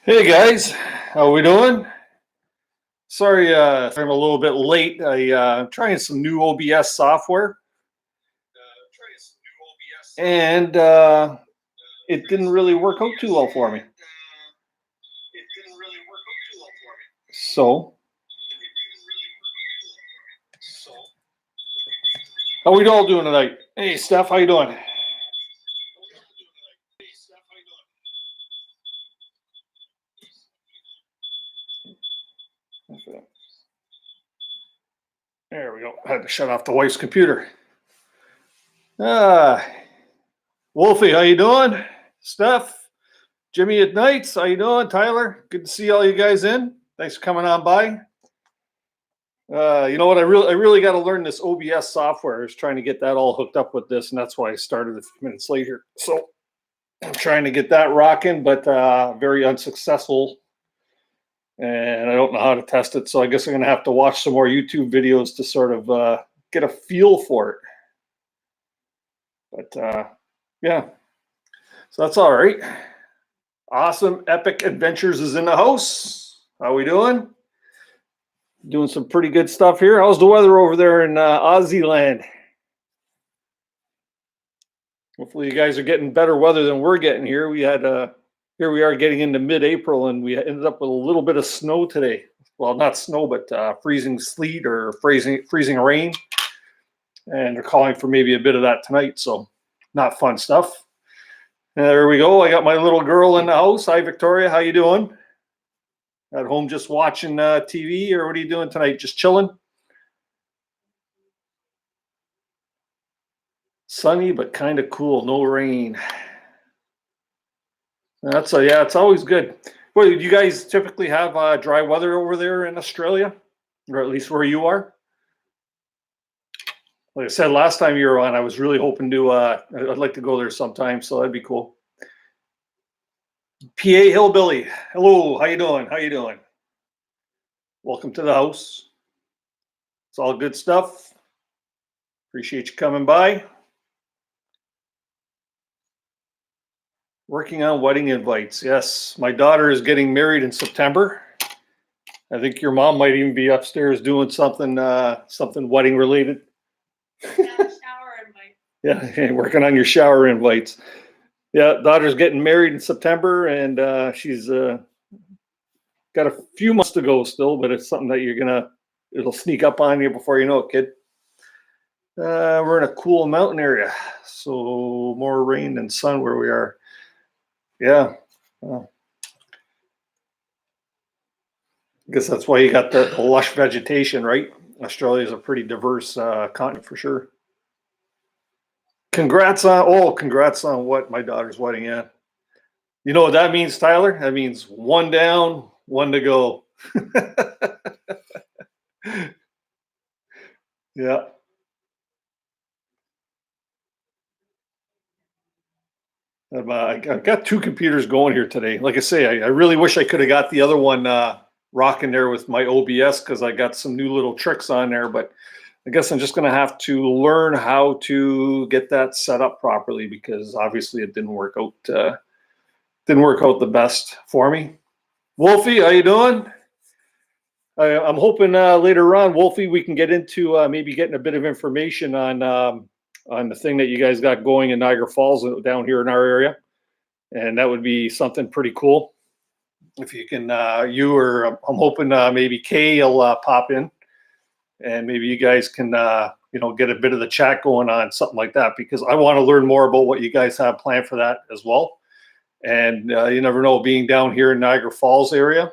Hey guys, how we doing? Sorry, I'm a little bit late. I'm trying some new OBS software, and it didn't really work out too well for me. So, how we all doing tonight? Hey, Steph, how you doing? There we go. I had to shut off the wife's computer. Uh, Wolfie, how you doing? Steph, Jimmy at Nights, how you doing? Tyler, good to see all you guys in. Thanks for coming on by. You know what? I really got to learn this OBS software. I was trying to get that all hooked up with this, and that's why I started a few minutes later. So I'm trying to get that rocking, but very unsuccessful. And I don't know how to test it. So I guess I'm going to have to watch some more YouTube videos to sort of get a feel for it. But yeah, so that's all right. Awesome. Epic Adventures is in the house. How we doing? Doing some pretty good stuff here. How's the weather over there in Aussie land? Hopefully you guys are getting better weather than we're getting here. We had here we are getting into mid-April, and we ended up with a little bit of snow today. Well, not snow, but freezing sleet or freezing rain. And they're calling for maybe a bit of that tonight, so not fun stuff. There we go. I got my little girl in the house. Hi, Victoria. How you doing? At home just watching TV, or what are you doing tonight? Just chilling? Sunny, but kind of cool. No rain. Yeah, it's always good. Well, do you guys typically have dry weather over there in Australia, or at least where you are? Like I said last time you were on, I was really hoping to. I'd like to go there sometime, so that'd be cool. PA Hillbilly, hello. How you doing? How you doing? Welcome to the house. It's all good stuff. Appreciate you coming by. Working on wedding invites. Yes, my daughter is getting married in September. I think your mom might even be upstairs doing something wedding related. Yeah, shower invite. Yeah, working on your shower invites. Yeah, daughter's getting married in September, and she's got a few months to go still, but it's something that it'll sneak up on you before you know it, kid. We're in a cool mountain area, so more rain than sun where we are. Yeah. I guess that's why you got the lush vegetation, right? Australia is a pretty diverse continent for sure. Congrats on what? My daughter's wedding, yeah. You know what that means, Tyler? That means one down, one to go. Yeah. I've got two computers going here today. Like I say, I really wish I could have got the other one rocking there with my OBS, because I got some new little tricks on there, but I guess I'm just going to have to learn how to get that set up properly, because obviously it didn't work out the best for me. Wolfie, how you doing? I'm hoping later on, Wolfie, we can get into maybe getting a bit of information on the thing that you guys got going in Niagara Falls down here in our area, and that would be something pretty cool. If you can, I'm hoping maybe Kay will pop in, and maybe you guys can get a bit of the chat going on, something like that, because I want to learn more about what you guys have planned for that as well. And you never know, being down here in Niagara Falls area,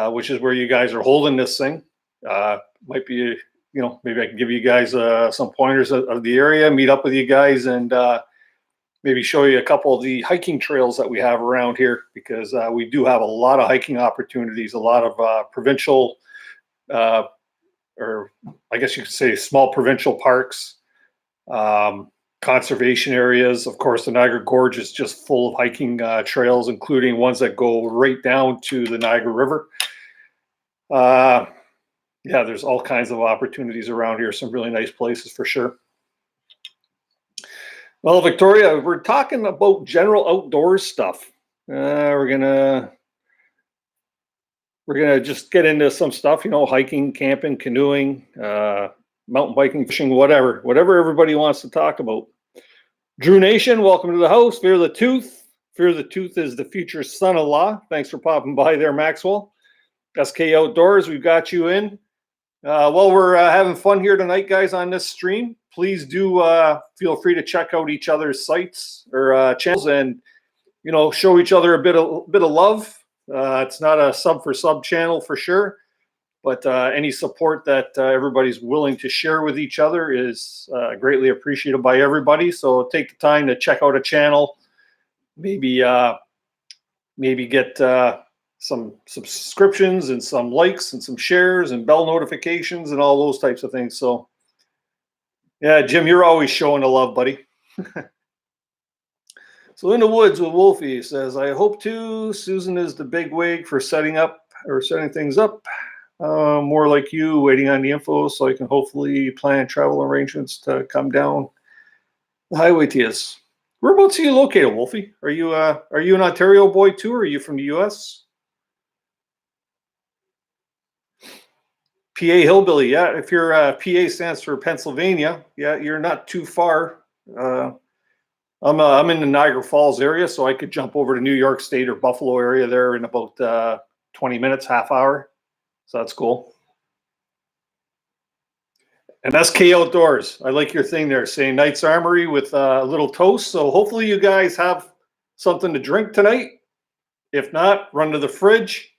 which is where you guys are holding this thing, might be, maybe I can give you guys some pointers of the area, meet up with you guys, and maybe show you a couple of the hiking trails that we have around here, because we do have a lot of hiking opportunities, a lot of provincial, or I guess you could say small provincial parks, conservation areas. Of course, the Niagara Gorge is just full of hiking trails, including ones that go right down to the Niagara River. Yeah, there's all kinds of opportunities around here. Some really nice places for sure. Well, Victoria, we're talking about general outdoors stuff. We're gonna we're going to just get into some stuff, hiking, camping, canoeing, mountain biking, fishing, whatever everybody wants to talk about. Drew Nation, welcome to the house. Fear the Tooth. Fear the Tooth is the future son-in-law. Thanks for popping by there, Maxwell. SK Outdoors, we've got you in. While we're having fun here tonight, guys, on this stream, please do feel free to check out each other's sites or channels and, show each other a bit of love. It's not a sub for sub channel for sure, but any support that everybody's willing to share with each other is greatly appreciated by everybody. So take the time to check out a channel, maybe get some subscriptions and some likes and some shares and bell notifications and all those types of things. So yeah, Jim, you're always showing the love, buddy. So in the woods with Wolfie says, I hope to. Susan is the big wig for setting things up. More like you, waiting on the info so I can hopefully plan travel arrangements to come down the highway to us. Whereabouts are you located, Wolfie? Are you an Ontario boy too, or are you from the US? PA Hillbilly, yeah. If your PA stands for Pennsylvania, yeah, you're not too far. I'm in the Niagara Falls area, so I could jump over to New York State or Buffalo area there in about 20 minutes, half hour. So that's cool. And SK Outdoors, I like your thing there, saying Knight's Armory with a little toast. So hopefully you guys have something to drink tonight. If not, run to the fridge,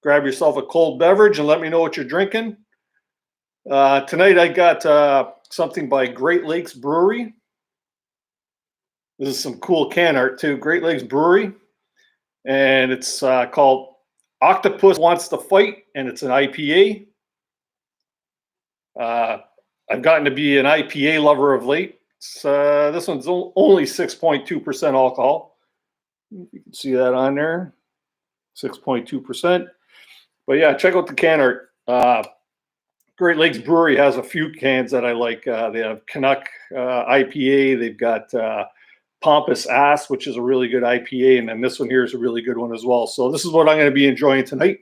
grab yourself a cold beverage, and let me know what you're drinking. Tonight I got something by Great Lakes Brewery. This is some cool can art too. Great Lakes Brewery, and it's called Octopus Wants to Fight, and it's an IPA. I've gotten to be an IPA lover of late. This one's only 6.2% alcohol. You can see that on there, 6.2%. But yeah, check out the can art. Great Lakes Brewery has a few cans that I like. They have Canuck IPA. They've got Pompous Ass, which is a really good IPA, and then this one here is a really good one as well. So this is what I'm going to be enjoying tonight.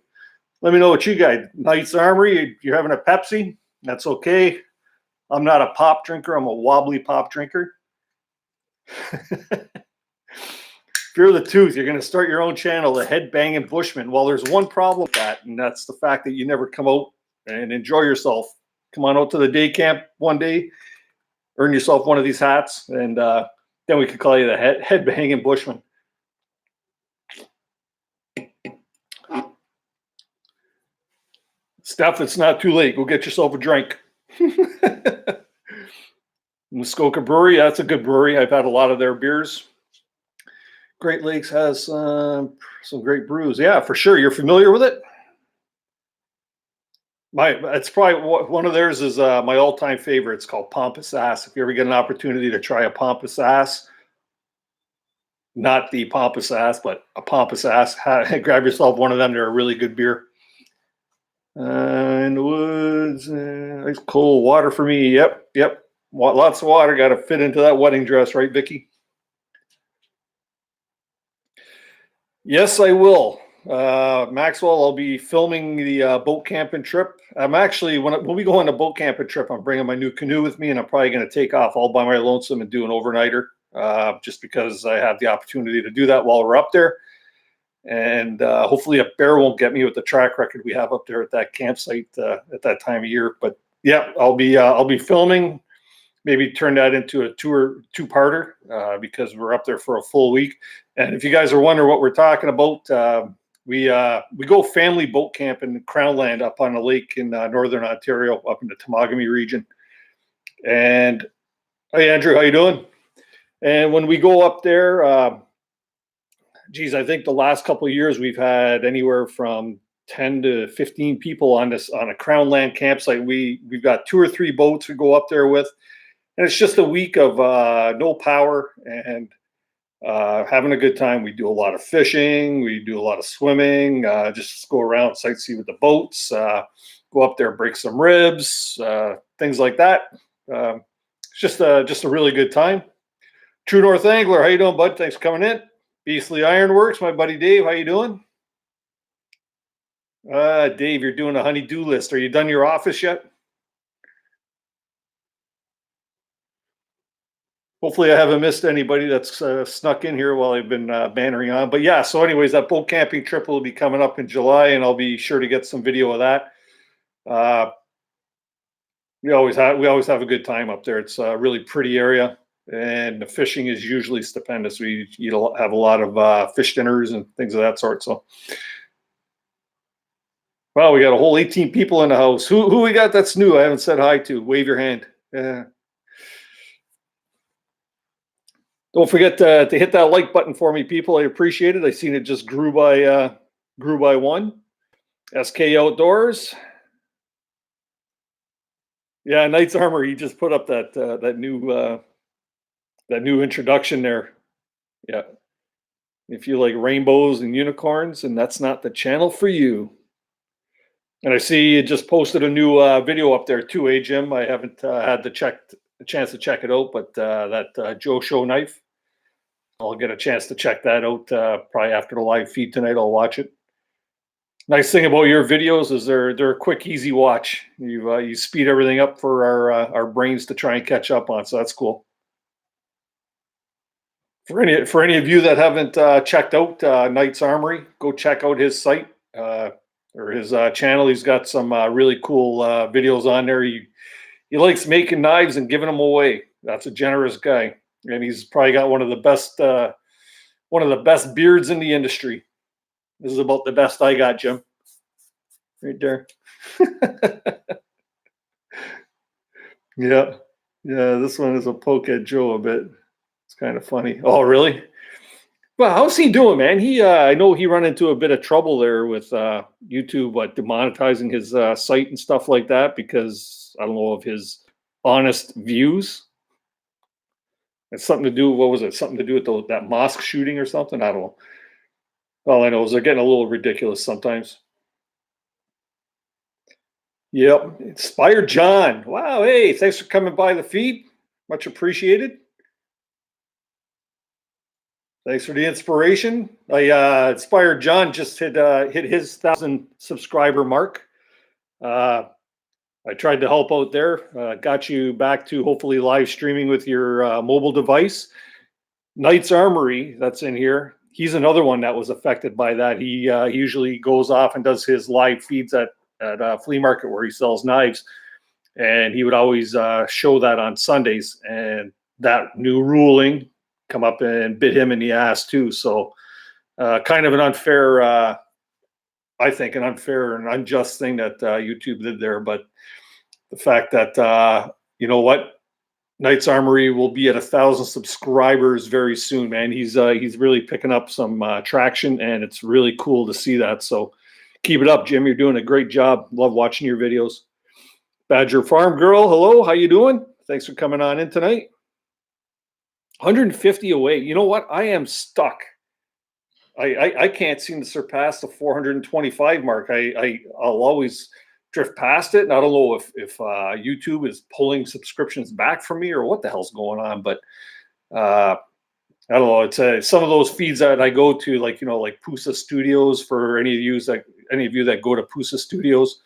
Let me know what you guys. Knight's Armory, you're having a Pepsi? That's okay. I'm not a pop drinker. I'm a wobbly pop drinker. Fear the Tooth, you're going to start your own channel, the Headbanging Bushman. Well, there's one problem with that, and that's the fact that you never come out and enjoy yourself. Come on out to the day camp one day, earn yourself one of these hats, and then we could call you the Headbanging Bushman. Steph, it's not too late. Go get yourself a drink. Muskoka Brewery, that's a good brewery. I've had a lot of their beers. Great Lakes has some great brews. Yeah, for sure. You're familiar with it? It's probably one of theirs is my all-time favorite. It's called Pompous Ass. If you ever get an opportunity to try a Pompous Ass, not the Pompous Ass, but a Pompous Ass, grab yourself one of them. They're a really good beer. In the woods, ice cold water for me. Yep. Lots of water. Got to fit into that wedding dress, right, Vicky? Yes, I will. Maxwell, I'll be filming the boat camping trip. I'm actually, when we go on a boat camping trip, I'm bringing my new canoe with me, and I'm probably going to take off all by my lonesome and do an overnighter, just because I have the opportunity to do that while we're up there. And hopefully a bear won't get me with the track record we have up there at that campsite at that time of year. But yeah, I'll be filming. Maybe turn that into a two-parter because we're up there for a full week. And if you guys are wondering what we're talking about, we go family boat camp in Crown Land up on a lake in northern Ontario, up in the Temagami region. And hey, Andrew, how you doing? And when we go up there, I think the last couple of years we've had anywhere from 10 to 15 people on a Crown Land campsite. We've got 2 or 3 boats we go up there with. And it's just a week of no power and having a good time. We do a lot of fishing. We do a lot of swimming. Just go around, sightsee with the boats. Go up there, break some ribs, things like that. It's just a really good time. True North Angler, how you doing, bud? Thanks for coming in. Beastly Ironworks, my buddy Dave, how you doing? Dave, you're doing a honey-do list. Are you done your office yet? Hopefully I haven't missed anybody that's snuck in here while I've been bantering on. But yeah, so anyways, that boat camping trip will be coming up in July, and I'll be sure to get some video of that. Uh, we always have a good time up there. It's a really pretty area, and the fishing is usually stupendous. We have a lot of fish dinners and things of that sort. So, wow, we got a whole 18 people in the house. Who we got that's new? I haven't said hi to. Wave your hand. Yeah. Don't forget to hit that like button for me, people. I appreciate it. I seen it just grew by one. SK Outdoors. Yeah, Knight's Armor. He just put up that new introduction there. Yeah. If you like rainbows and unicorns, and that's not the channel for you. And I see you just posted a new video up there too, Jim. I haven't had the chance to check it out, but that Joe Show knife. I'll get a chance to check that out probably after the live feed tonight. I'll watch it. Nice thing about your videos is they're a quick, easy watch. You speed everything up for our brains to try and catch up on, so that's cool. For any of you that haven't checked out Knight's Armory, go check out his site or his channel. He's got some really cool videos on there. He likes making knives and giving them away. That's a generous guy. And he's probably got one of the best beards in the industry. This is about the best I got, Jim. Right there. Yeah. Yeah, this one is a poke at Joe a bit. It's kind of funny. Oh, really? Well, how's he doing, man? I know he run into a bit of trouble there with YouTube, demonetizing his site and stuff like that because I don't know of his honest views. It's something to do. What was it? Something to do with that mosque shooting or something? I don't know. All I know is they're getting a little ridiculous sometimes. Yep. Inspired John. Wow. Hey, thanks for coming by the feed. Much appreciated. Thanks for the inspiration. Inspired John just hit his 1,000 subscriber mark. I tried to help out there. Got you back to hopefully live streaming with your mobile device. Knight's Armory, that's in here. He's another one that was affected by that. He usually goes off and does his live feeds at a flea market where he sells knives. And he would always show that on Sundays. And that new ruling come up and bit him in the ass too. So kind of an unfair, I think, an unfair and unjust thing that YouTube did there. But the fact that, you know what, Knight's Armory will be at 1,000 subscribers very soon, man. He's really picking up some traction, and it's really cool to see that. So keep it up, Jim. You're doing a great job. Love watching your videos. Badger Farm Girl, hello. How you doing? Thanks for coming on in tonight. 150 away. You know what? I am stuck. I can't seem to surpass the 425 mark. I'll always drift past it, and I don't know if YouTube is pulling subscriptions back from me or what the hell's going on. But I don't know. It's some of those feeds that I go to, like Pusa Studios. For any of you that go to Pusa Studios,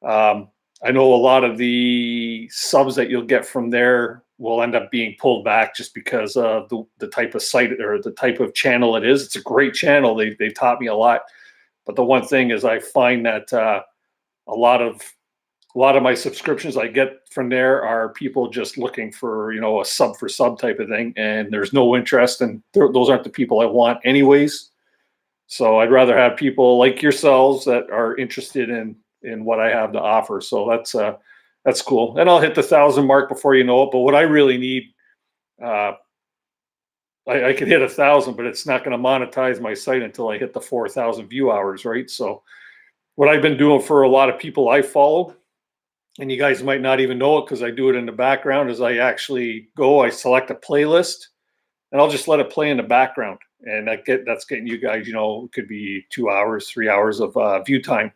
I know a lot of the subs that you'll get from there will end up being pulled back just because of the type of site or the type of channel it is. It's a great channel. They've taught me a lot. But the one thing is I find that a lot of my subscriptions I get from there are people just looking for, a sub for sub type of thing. And there's no interest, and those aren't the people I want anyways. So I'd rather have people like yourselves that are interested in what I have to offer. So that's cool. And I'll hit the 1,000 mark before you know it. But what I really need, I could hit 1,000, but it's not going to monetize my site until I hit the 4,000 view hours, right? So what I've been doing for a lot of people I follow, and you guys might not even know it because I do it in the background, is I actually select a playlist, and I'll just let it play in the background. And that's getting you guys, it could be 2 hours, 3 hours of view time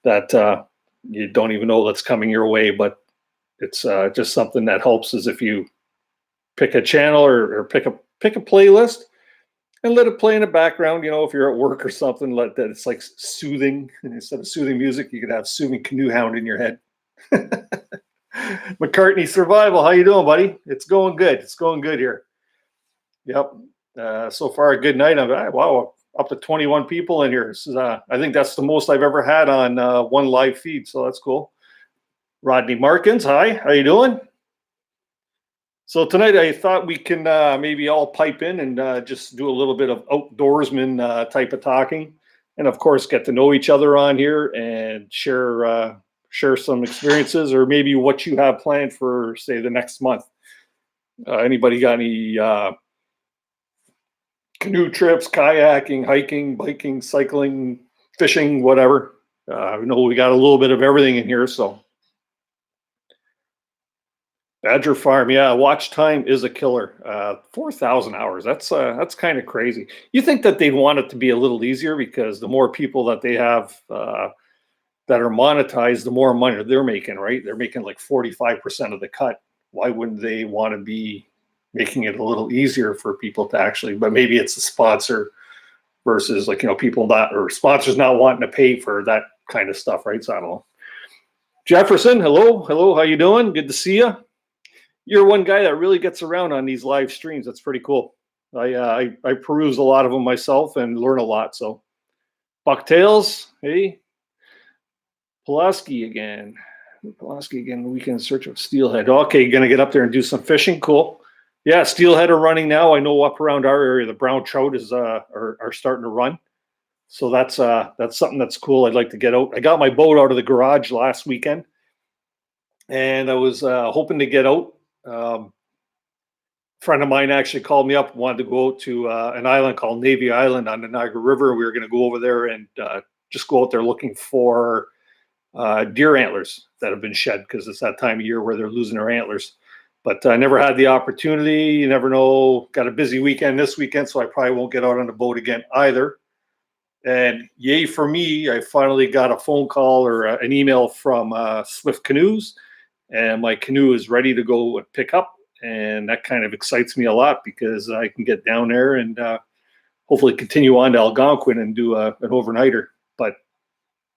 that you don't even know that's coming your way. But it's just something that helps is if you pick a channel or pick a playlist, and let it play in the background. You know, if you're at work or something, let that. It's like soothing. And instead of soothing music, you could have soothing Canoehound in your head. McCartney Survival. How you doing, buddy? It's going good. It's going good here. Yep. So far, a good night. Wow, up to 21 people in here. This is, I think that's the most I've ever had on one live feed. So that's cool. Rodney Markins, hi. How you doing? So tonight I thought we can maybe all pipe in and just do a little bit of outdoorsman type of talking, and of course get to know each other on here and share some experiences or maybe what you have planned for say the next month. Anybody got any canoe trips, kayaking, hiking, biking, cycling, fishing, whatever? I know we got a little bit of everything in here, so. Badger Farm, yeah, watch time is a killer. 4,000 hours. That's kind of crazy. You think that they'd want it to be a little easier because the more people that they have that are monetized, the more money they're making, right? They're making like 45% of the cut. Why wouldn't they want to be making it a little easier for people to actually? But maybe it's the sponsor versus like people not or sponsors not wanting to pay for that kind of stuff, right? So I don't know. Jefferson, hello, how you doing? Good to see you. You're one guy that really gets around on these live streams. That's pretty cool. I peruse a lot of them myself and learn a lot. So, Bucktails, hey, Pulaski again. Weekend in search of steelhead. Okay, gonna get up there and do some fishing. Cool. Yeah, steelhead are running now. I know up around our area, the brown trout is are starting to run. So that's something that's cool. I'd like to get out. I got my boat out of the garage last weekend, and I was hoping to get out. Friend of mine actually called me up, wanted to go out to an island called Navy Island on the Niagara River. We were going to go over there and just go out there looking for deer antlers that have been shed because it's that time of year where they're losing their antlers. But I never had the opportunity. You never know. Got a busy weekend this weekend, so I probably won't get out on the boat again either. And yay for me, I finally got a phone call or an email from Swift Canoes, and my canoe is ready to go and pick up. And that kind of excites me a lot because I can get down there and hopefully continue on to Algonquin and do an overnighter. But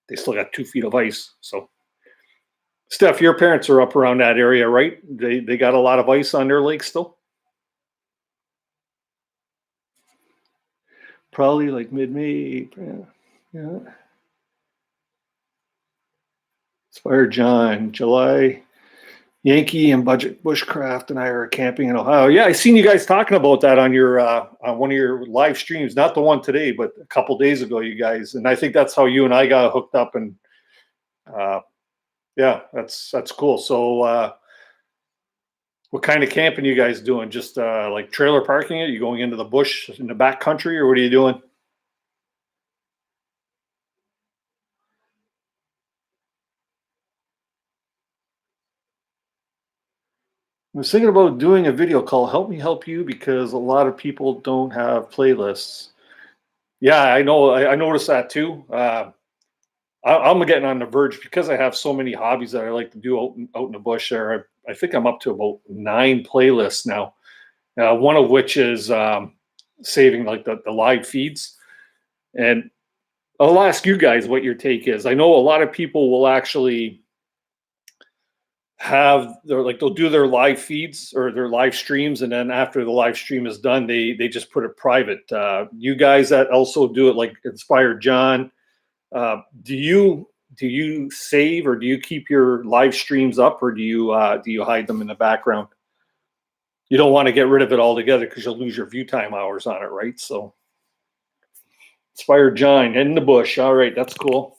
they still got 2 feet of ice. So, Steph, your parents are up around that area, right? They got a lot of ice on their lake still? Probably like mid-May. Yeah. Inspired John, July. Yankee and Budget Bushcraft and I are camping in Ohio. Yeah, I seen you guys talking about that on your on one of your live streams. Not the one today, but a couple days ago, you guys. And I think that's how you and I got hooked up. And yeah, that's cool. So, what kind of camping you guys doing? Just like trailer parking it? You going into the bush in the back country, or what are you doing? I was thinking about doing a video call. Help me help you because a lot of people don't have playlists. Yeah, I know. I noticed that too. I'm getting on the verge because I have so many hobbies that I like to do out in the bush. There, I think I'm up to about 9 playlists now. One of which is saving like the live feeds. And I'll ask you guys what your take is. I know a lot of people will actually they'll do their live feeds or their live streams, and then after the live stream is done, they just put it private. You guys that also do it like Inspired John, do you save or do you keep your live streams up, or do you hide them in the background? You don't want to get rid of it altogether because you'll lose your view time hours on it, right? So Inspired John in the bush. All right, that's cool.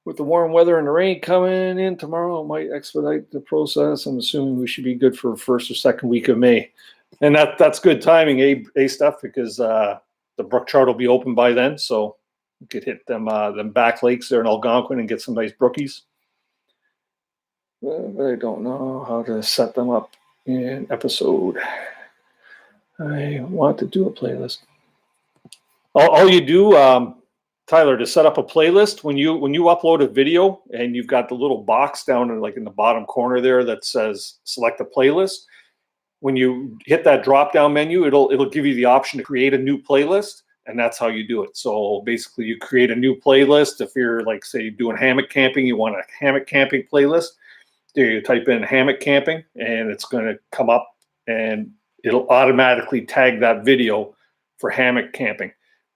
With the warm weather and the rain coming in tomorrow, it might expedite the process. I'm assuming we should be good for first or second week of May. And that's good timing, Steph, because the brook trout will be open by then. So you could hit them back lakes there in Algonquin and get some nice brookies. But I don't know how to set them up in episode. I want to do a playlist. All you do, Tyler, to set up a playlist, when you upload a video and you've got the little box down in the bottom corner there that says select a playlist, when you hit that drop down menu, it'll give you the option to create a new playlist, and that's how you do it. So basically, you create a new playlist. If you're like, say, doing hammock camping, you want a hammock camping playlist. There, you type in hammock camping, and it's going to come up, and it'll automatically tag that video for hammock camping.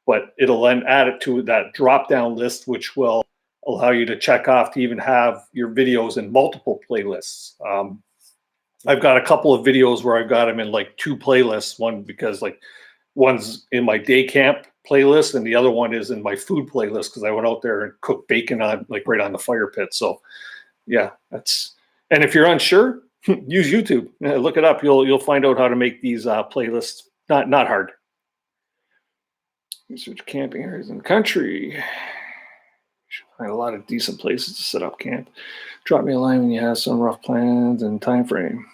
But it'll then add it to that drop down list, which will allow you to check off to even have your videos in multiple playlists. I've got a couple of videos where I've got them in like 2 playlists. One because like one's in my day camp playlist, and the other one is in my food playlist because I went out there and cooked bacon on like right on the fire pit. So yeah, that's. And if you're unsure, use YouTube. Look it up. You'll find out how to make these playlists. Not hard. Research camping areas in the country. Find a lot of decent places to set up camp. Drop me a line when you have some rough plans and time frame.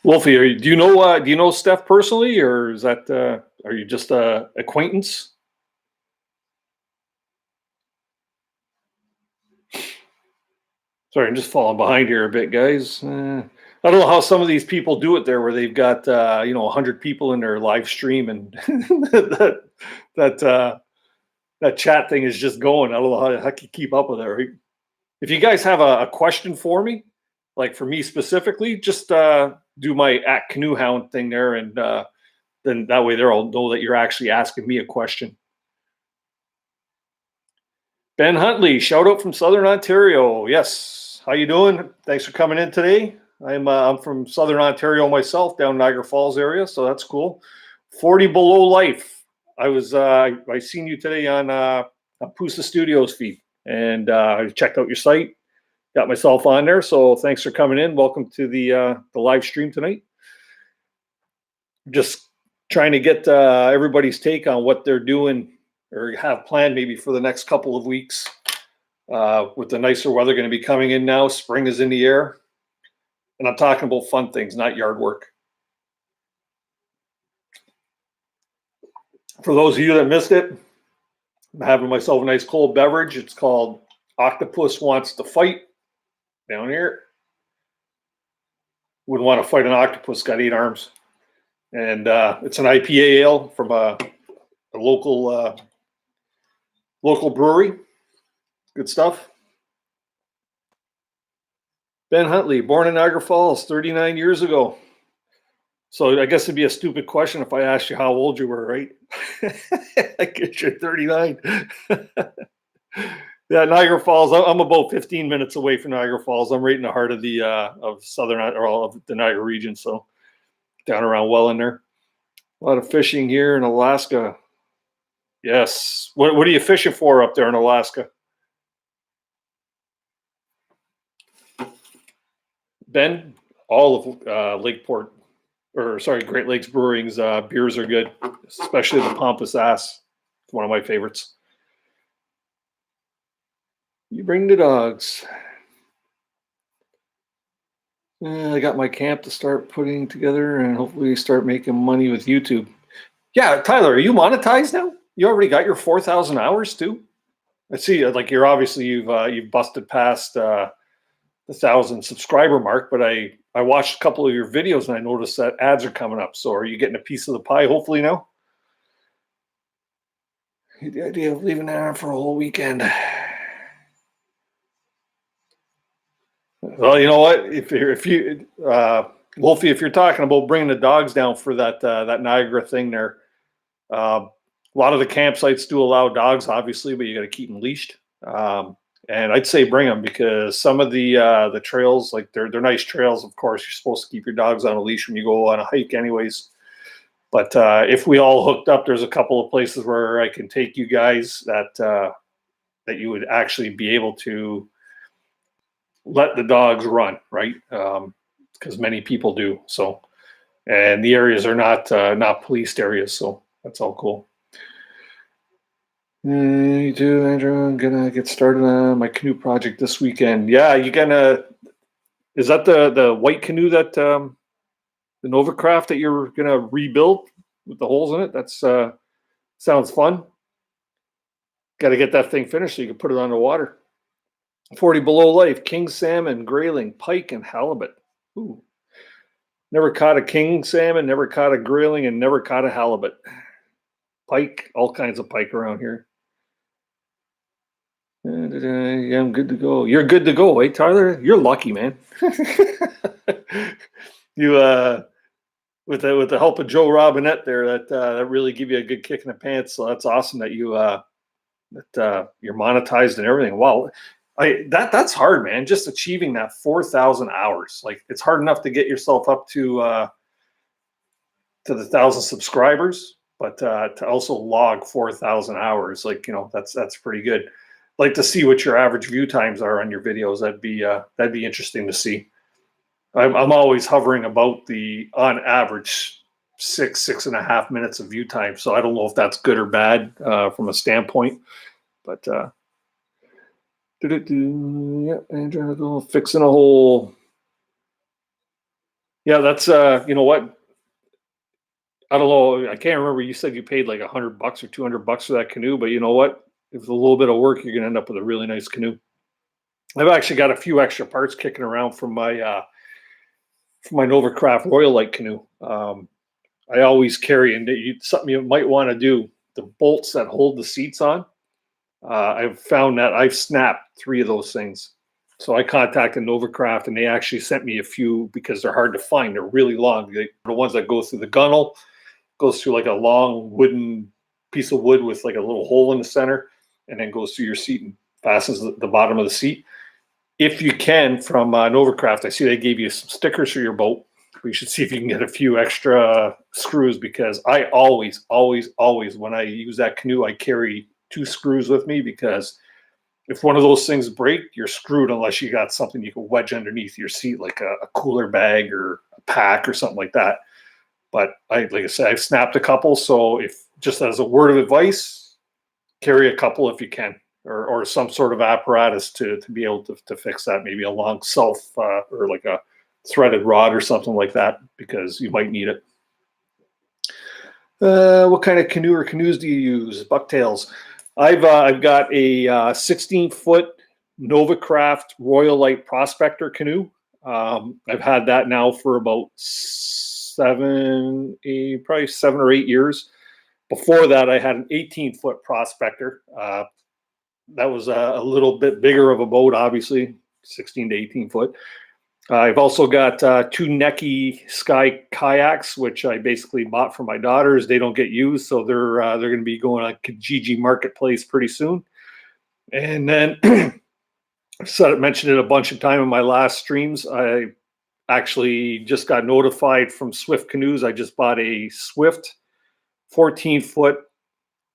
Wolfie, do you know Steph personally, or is that are you just a acquaintance? Sorry, I'm just falling behind here a bit, guys. I don't know how some of these people do it there, where they've got 100 people in their live stream, and that chat thing is just going. I don't know how the heck you keep up with it. Right? If you guys have a question for me, like for me specifically, just do my @Canoehound thing there, and then that way they'll know that you're actually asking me a question. Ben Huntley, shout out from Southern Ontario. Yes, how you doing? Thanks for coming in today. I'm from Southern Ontario myself, down Niagara Falls area, so that's cool. 40 Below Life. I seen you today on Pusa Studios feed, and I checked out your site. Got myself on there, so thanks for coming in. Welcome to the live stream tonight. Just trying to get everybody's take on what they're doing or have planned maybe for the next couple of weeks. With the nicer weather going to be coming in now, spring is in the air. And I'm talking about fun things, not yard work. For those of you that missed it, I'm having myself a nice cold beverage. It's called Octopus Wants to Fight down here. Wouldn't want to fight an octopus, got 8 arms. And it's an IPA ale from a local brewery. Good stuff. Ben Huntley, born in Niagara Falls 39 years ago. So I guess it'd be a stupid question if I asked you how old you were, right? I guess you're 39. Yeah, Niagara Falls. I'm about 15 minutes away from Niagara Falls. I'm right in the heart of the of southern or of the Niagara region, so down around Welland there. A lot of fishing here in Alaska. Yes. What are you fishing for up there in Alaska? Ben, all of Great Lakes Brewing's beers are good, especially the Pampas Ass. It's one of my favorites. You bring the dogs. I got my camp to start putting together and hopefully start making money with YouTube. Yeah, Tyler, are you monetized now? You already got your 4,000 hours too? I see. Like you've busted past the 1,000 subscriber mark, but I watched a couple of your videos and I noticed that ads are coming up. So are you getting a piece of the pie hopefully now? The idea of leaving there for a whole weekend. Well, you know what? Wolfie, if you're talking about bringing the dogs down for that Niagara thing there, a lot of the campsites do allow dogs, obviously, but you got to keep them leashed. And I'd say bring them because some of the trails, like they're nice trails. Of course, you're supposed to keep your dogs on a leash when you go on a hike, anyways. But if we all hooked up, there's a couple of places where I can take you guys that you would actually be able to let the dogs run, right? Because many people do. So, and the areas are not policed areas, so that's all cool. You too, Andrew. I'm gonna get started on my canoe project this weekend. Yeah, is that the white canoe that the Novacraft that you're gonna rebuild with the holes in it? That's sounds fun. Got to get that thing finished so you can put it on the water. 40 below life, king salmon, grayling, pike, and halibut. Ooh. Never caught a king salmon, never caught a grayling, and never caught a halibut. Pike, all kinds of pike around here. Yeah, I'm good to go. You're good to go, eh, Tyler? You're lucky, man. You with the help of Joe Robinette there, that really give you a good kick in the pants. So that's awesome that you're monetized and everything. Wow, that's hard, man. Just achieving that 4,000 hours. Like it's hard enough to get yourself up to the 1,000 subscribers, but to also log 4,000 hours, like that's pretty good. Like to see what your average view times are on your videos. That'd be interesting to see. I'm always hovering about the on average 6.5 minutes of view time. So I don't know if that's good or bad from a standpoint, but yeah, and trying to go fixing a hole. Yeah, that's you know what? I don't know. I can't remember. You said you paid like $100 or $200 for that canoe, but you know what? If it's a little bit of work, you're gonna end up with a really nice canoe. I've actually got a few extra parts kicking around from my Novacraft Royal Light canoe. I always carry, and something you might want to do, the bolts that hold the seats on. I've found that I've snapped 3 of those things. So I contacted Novacraft, and they actually sent me a few because they're hard to find. They're really long. The ones that go through the gunnel goes through like a long wooden piece of wood with like a little hole in the center, and then goes through your seat and fastens the bottom of the seat. If you can, from Novacraft, I see they gave you some stickers for your boat. We should see if you can get a few extra screws, because I always, when I use that canoe, I carry 2 screws with me, because if one of those things break, you're screwed unless you got something you can wedge underneath your seat, like a cooler bag or a pack or something like that. But like I said, I've snapped a couple. So if just as a word of advice, carry a couple if you can, or some sort of apparatus to be able to fix that. Maybe a long self or like a threaded rod or something like that, because you might need it. What kind of canoe or canoes do you use? Bucktails. I've got a 16-foot Novacraft Royal Light Prospector canoe. I've had that now for about probably 7 or 8 years. Before that, I had an 18-foot Prospector. That was a little bit bigger of a boat, obviously, 16 to 18 foot. I've also got 2 Necky Sky kayaks, which I basically bought for my daughters. They don't get used, so they're going to be going on Kijiji Marketplace pretty soon. And then I mentioned it a bunch of time in my last streams. I actually just got notified from Swift Canoes. I just bought a Swift 14-foot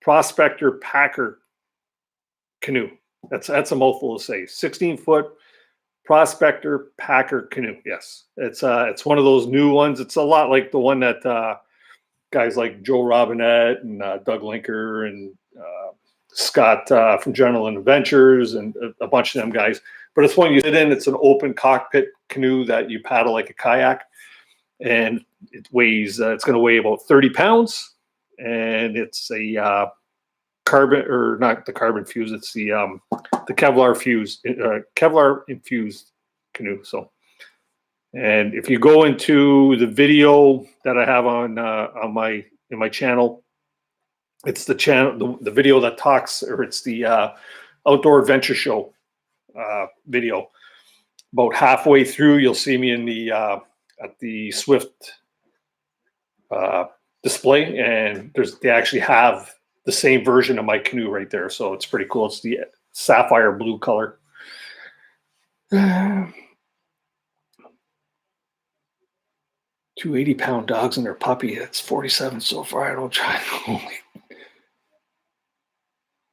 Prospector Packer canoe. That's a mouthful to say. 16-foot Prospector Packer canoe. Yes, it's one of those new ones. It's a lot like the one that guys like Joe Robinette and Doug Linker and Scott from General Adventures and a bunch of them guys. But it's one you sit in. It's an open cockpit canoe that you paddle like a kayak, and it weighs. It's going to weigh about 30 pounds, and it's a carbon, or not the carbon fuse. It's the Kevlar fuse, Kevlar infused canoe. So, and if you go into the video that I have on my channel, it's the channel, the video that talks, or it's the Outdoor Adventure Show video. About halfway through, you'll see me in the at the Swift display, and they actually have the same version of my canoe right there. So it's pretty cool. It's the sapphire blue color. 2 80-pound dogs and their puppy. It's 47 so far. I don't try.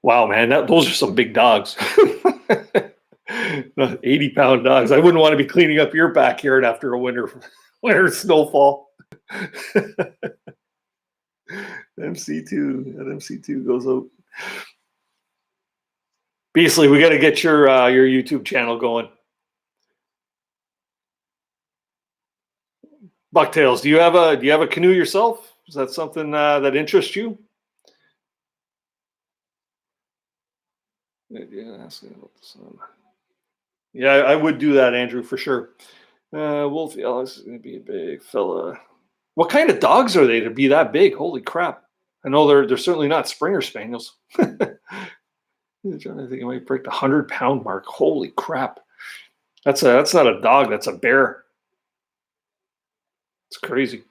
Wow, man, those are some big dogs. 80-pound dogs. I wouldn't want to be cleaning up your backyard after a winter snowfall. MC2 goes out. Beasley, we got to get your YouTube channel going. Bucktails, do you have a canoe yourself? Is that something that interests you? Yeah, asking about the sun. Yeah, I would do that, Andrew, for sure. Wolfie Alex is going to be a big fella. What kind of dogs are they to be that big? Holy crap! I know they're certainly not Springer Spaniels. I'm trying to think I might break the 100-pound mark. Holy crap! That's not a dog. That's a bear. It's crazy.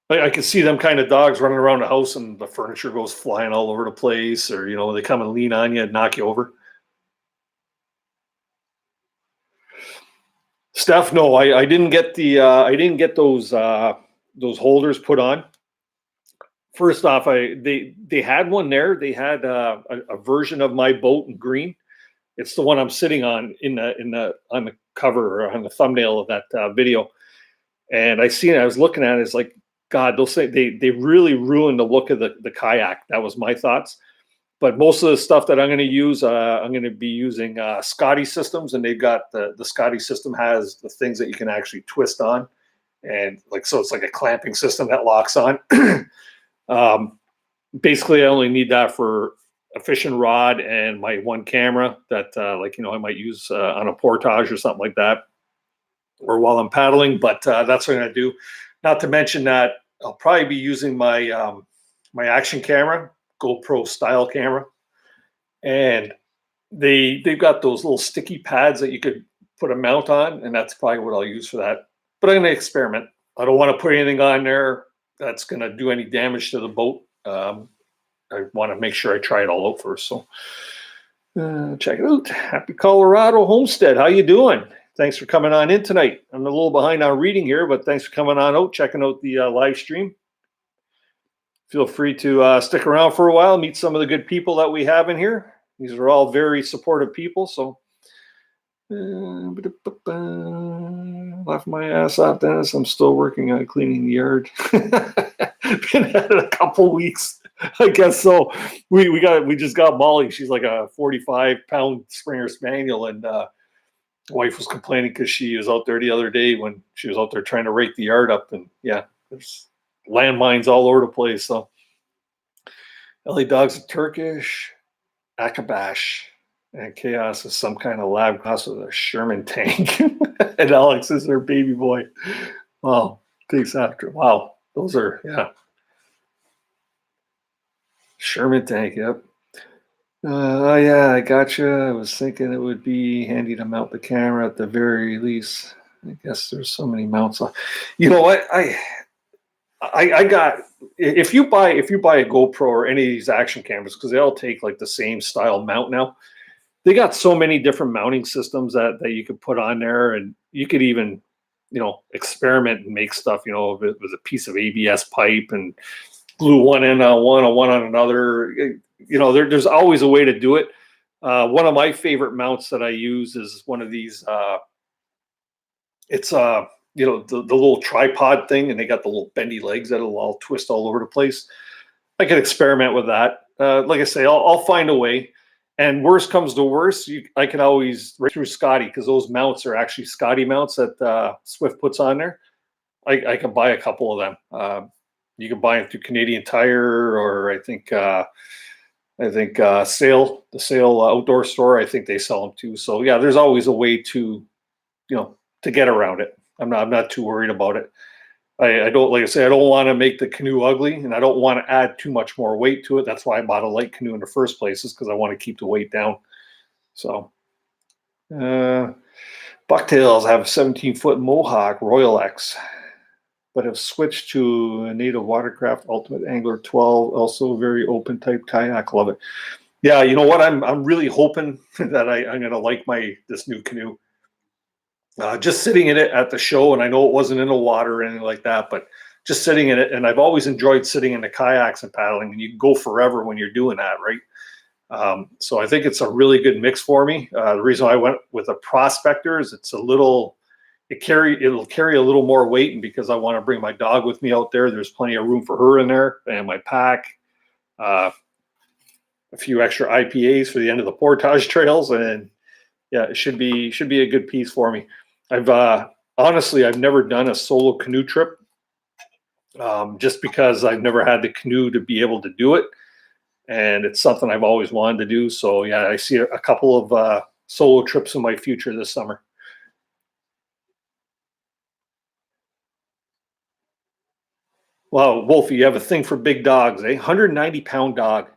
I can see them kind of dogs running around the house and the furniture goes flying all over the place, or they come and lean on you and knock you over. Steph, no, I didn't get those holders put on. First off, they had one there. They had a version of my boat in green. It's the one I'm sitting on on the cover or on the thumbnail of that video. And I seen it. I was looking at it. It's like, God, they'll say they really ruined the look of the kayak. That was my thoughts. But most of the stuff that I'm going to use, I'm going to be using Scotty systems, and they've got the Scotty system has the things that you can actually twist on, and so it's like a clamping system that locks on. Basically, I only need that for a fishing rod and my one camera that I might use on a portage or something like that, or while I'm paddling. But that's what I'm going to do. Not to mention that I'll probably be using my my action camera, GoPro style camera, and they've got those little sticky pads that you could put a mount on, and that's probably what I'll use for that. But I'm going to experiment. I don't want to put anything on there that's going to do any damage to the boat. I want to make sure I try it all out first. So check it out. Happy Colorado Homestead. How you doing? Thanks for coming on in tonight. I'm a little behind on reading here, but thanks for coming on out, checking out the live stream. Feel free to stick around for a while, meet some of the good people that we have in here. These are all very supportive people. So laugh my ass off, Dennis. I'm still working on cleaning the yard. Been at it a couple weeks, I guess. So we just got Molly. She's like a 45-pound Springer Spaniel, and wife was complaining because she was out there the other day when she was out there trying to rake the yard up, and yeah, there's landmines all over the place. So LA Dog's a Turkish, Akabash, and Chaos is some kind of lab class with a Sherman tank. And Alex is their baby boy. Wow, takes after. Wow, those are, yeah. Sherman tank, yep. Oh yeah, I gotcha. I was thinking it would be handy to mount the camera at the very least. I guess there's so many mounts on. You know what? I got, if you buy a GoPro or any of these action cameras, because they all take like the same style mount now, they got so many different mounting systems that you could put on there, and you could even experiment and make stuff. If it was a piece of ABS pipe and glue one end on one on another. There's always a way to do it. One of my favorite mounts that I use is one of these. It's the little tripod thing, and they got the little bendy legs that'll all twist all over the place. I could experiment with that. Like I say, I'll find a way. And worst comes to worst, I can always right through Scotty, because those mounts are actually Scotty mounts that Swift puts on there. I can buy a couple of them. You can buy them through Canadian Tire, or I think Sale, the Sale outdoor store. I think they sell them too. So yeah, there's always a way to get around it. I'm not too worried about it. I don't, like I say, I don't want to make the canoe ugly, and I don't want to add too much more weight to it. That's why I bought a light canoe in the first place, is because I want to keep the weight down. So, Bucktails have a 17-foot Mohawk Royal X, but have switched to a native watercraft Ultimate Angler 12, also very open type kayak. Love it. Yeah, you know what? I'm really hoping that I'm gonna like this new canoe. Just sitting in it at the show, and I know it wasn't in the water or anything like that, but just sitting in it, and I've always enjoyed sitting in the kayaks and paddling, and you can go forever when you're doing that, right? So I think it's a really good mix for me. The reason I went with a Prospector is it'll carry a little more weight, and because I want to bring my dog with me out there, there's plenty of room for her in there, and my pack, a few extra IPAs for the end of the portage trails, and yeah, it should be a good piece for me. Honestly, I've never done a solo canoe trip, just because I've never had the canoe to be able to do it, and it's something I've always wanted to do. So yeah, I see a couple of solo trips in my future this summer. Wow, Wolfie, you have a thing for big dogs, eh? 190-pound dog.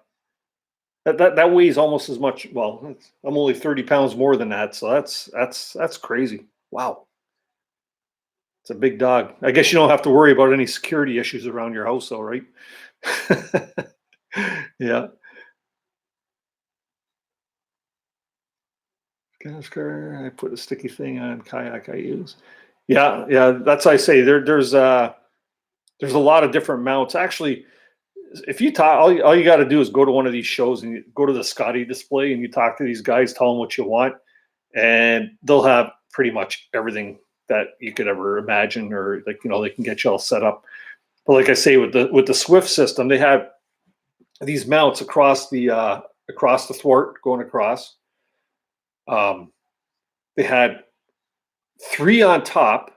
That weighs almost as much. Well, I'm only 30 pounds more than that, so that's crazy. Wow, it's a big dog. I guess you don't have to worry about any security issues around your house, though, right? Yeah. Oscar, I put a sticky thing on kayak I use. Yeah, yeah. That's I say there's a lot of different mounts. Actually, if you talk, all you got to do is go to one of these shows and you go to the Scotty display and you talk to these guys, tell them what you want, and they'll have pretty much everything that you could ever imagine, or like they can get you all set up. But like I say, with the Swift system, they have these mounts across the thwart going across. They had three on top,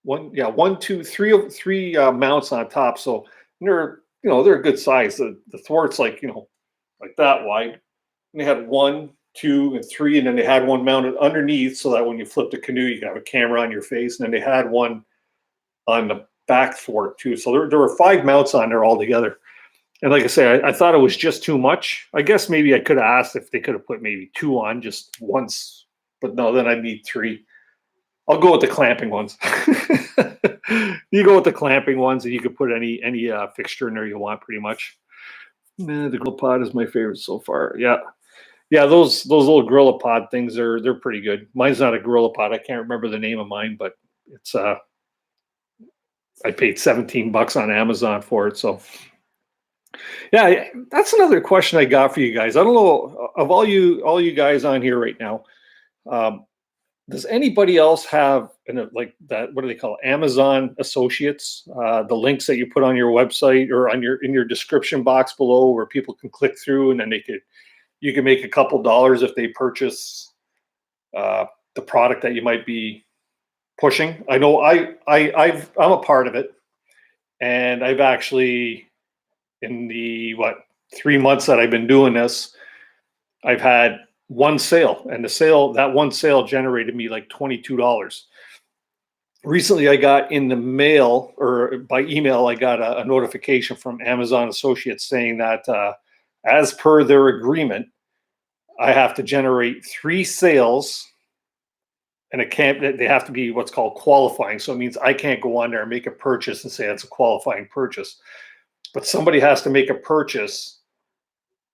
one, two, three mounts on top. So they're a good size. The thwart's like like that wide. And they had one, two, and three, and then they had one mounted underneath so that when you flip the canoe, you can have a camera on your face. And then they had one on the back thwart too. So there were 5 mounts on there altogether. And like I say, I thought it was just too much. I guess maybe I could have asked if they could have put maybe 2 on just once, but no, then I'd need 3. I'll go with the clamping ones. You go with the clamping ones, and you could put any fixture in there you want, pretty much. The Gorilla Pod is my favorite so far. Yeah, yeah. Those little Gorilla Pod things they're pretty good. Mine's not a Gorilla Pod. I can't remember the name of mine, but it's I paid $17 on Amazon for it. So yeah, that's another question I got for you guys. I don't know, of all you guys on here right now. Does anybody else have like that? What do they call it? Amazon Associates? The links that you put on your website or in your description box below, where people can click through, and then you can make a couple dollars if they purchase the product that you might be pushing. I know I'm a part of it, and I've actually, in the 3 months that I've been doing this, I've had one sale, and that one sale generated me like $22. Recently, I got in the mail, or by email, I got a notification from Amazon Associates saying that as per their agreement, I have to generate 3 sales, and they have to be what's called qualifying. So it means I can't go on there and make a purchase and say it's a qualifying purchase, but somebody has to make a purchase,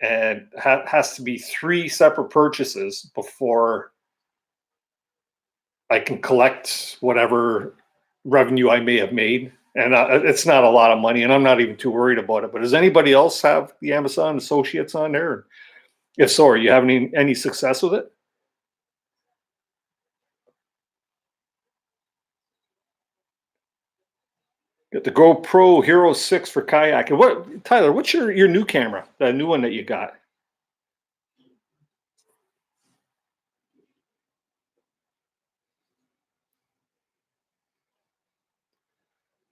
and has to be 3 separate purchases before I can collect whatever revenue I may have made. And it's not a lot of money, and I'm not even too worried about it. But does anybody else have the Amazon Associates on there? If so, are you having any success with it? Got the GoPro Hero 6 for kayak. And Tyler, what's your new camera, the new one that you got?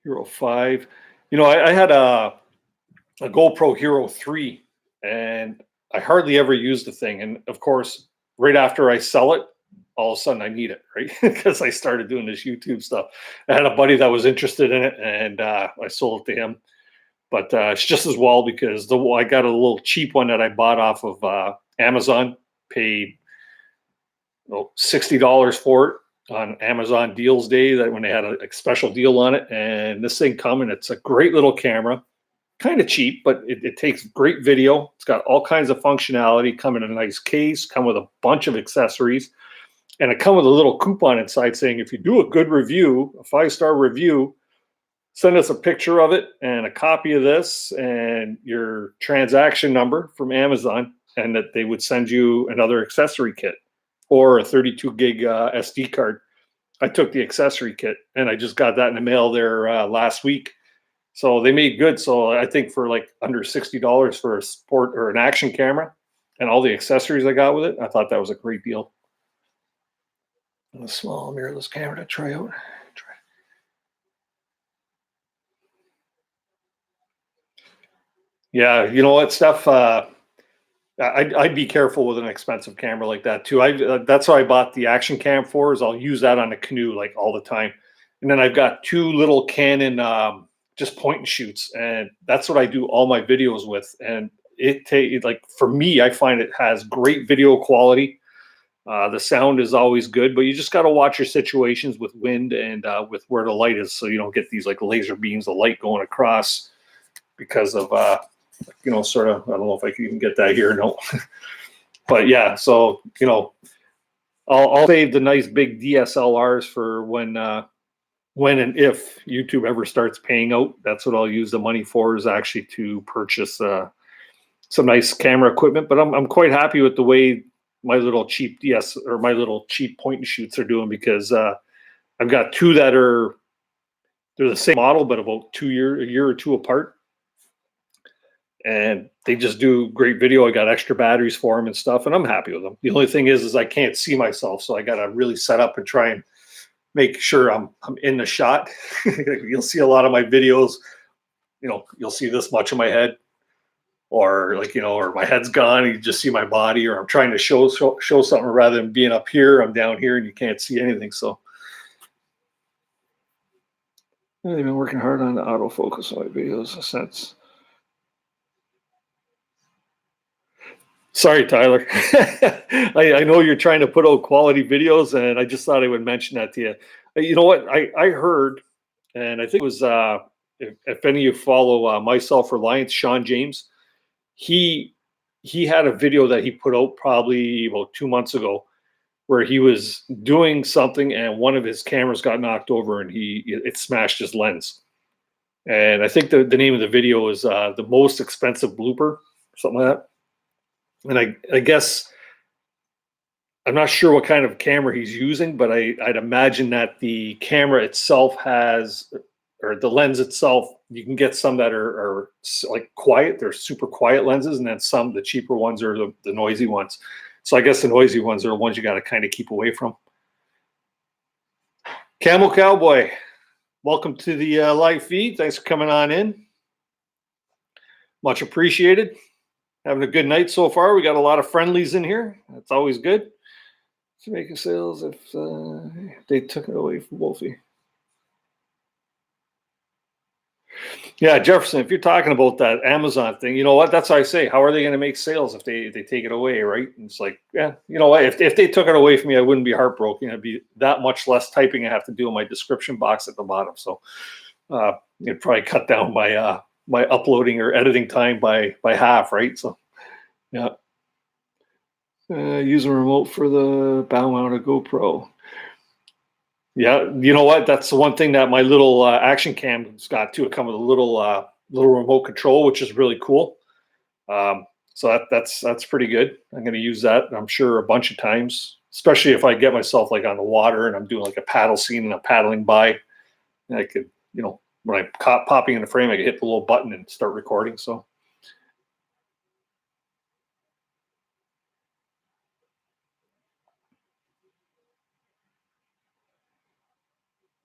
Hero 5. I had a GoPro Hero 3, and I hardly ever use the thing. And of course, right after I sell it, all of a sudden I need it, right? Because I started doing this YouTube stuff. I had a buddy that was interested in it, and I sold it to him. But it's just as well, because I got a little cheap one that I bought off of Amazon, paid $60 for it on Amazon Deals Day, that when they had a special deal on it. And this thing coming, it's a great little camera, kind of cheap, but it takes great video. It's got all kinds of functionality, come in a nice case, come with a bunch of accessories, and it come with a little coupon inside saying, if you do a good review, a 5-star review, send us a picture of it and a copy of this and your transaction number from Amazon, and that they would send you another accessory kit or a 32 gig SD card. I took the accessory kit, and I just got that in the mail there last week. So they made good. So I think for like under $60 for a sport or an action camera and all the accessories I got with it, I thought that was a great deal. A small mirrorless camera to try out. Yeah, you know what, Steph? I'd be careful with an expensive camera like that too. That's what I bought the action cam for. Is I'll use that on a canoe like all the time, and then I've got two little Canon just point and shoots, and that's what I do all my videos with. And like for me, I find it has great video quality. The sound is always good, but you just got to watch your situations with wind and with where the light is, so you don't get these like laser beams of light going across because of sort of, I don't know if I can even get that here. No, but yeah. So I'll save the nice big DSLRs for when and if YouTube ever starts paying out. That's what I'll use the money for, is actually to purchase some nice camera equipment. But I'm quite happy with the way my little cheap my little cheap point and shoots are doing, because I've got two that they're the same model but about a year or two apart, and they just do great video. I got extra batteries for them and stuff, and I'm happy with them. The only thing is I can't see myself, so I got to really set up and try and make sure I'm in the shot. You'll see a lot of my videos, you'll see this much of my head, or or my head's gone, and you just see my body, or I'm trying to show something rather than being up here, I'm down here and you can't see anything. So they've been working hard on the autofocus on my videos since. Sorry, Tyler. I know you're trying to put out quality videos, and I just thought I would mention that to you. You know what? I heard, and I think it was, if any of you follow My Self-Reliance, Sean James, he had a video that he put out probably about 2 months ago, where he was doing something and one of his cameras got knocked over and it smashed his lens. And I think the name of the video is The Most Expensive Blooper, something like that. And I guess, I'm not sure what kind of camera he's using, but I'd imagine that the camera itself has, or the lens itself, you can get some that are like quiet. They're super quiet lenses, and then some, the cheaper ones, are the noisy ones. So I guess the noisy ones are the ones you got to kind of keep away from. Camel Cowboy, welcome to the live feed. Thanks for coming on in. Much appreciated. Having a good night so far. We got a lot of friendlies in here. That's always good. To make sales if they took it away from Wolfie. Yeah, Jefferson, if you're talking about that Amazon thing, you know what? That's what I say. How are they going to make sales if they take it away, right? And it's like, yeah, you know what? If they took it away from me, I wouldn't be heartbroken. It'd be that much less typing I have to do in my description box at the bottom. So it'd probably cut down my my uploading or editing time by half, right? So yeah. Use a remote for the bow mounted GoPro. Yeah, you know what? That's the one thing that my little action cam's got too. It comes with a little remote control, which is really cool. So that's pretty good. I'm going to use that, I'm sure, a bunch of times, especially if I get myself like on the water and I'm doing like a paddle scene and I'm paddling by. And I could, when I'm popping in the frame, I can hit the little button and start recording. So.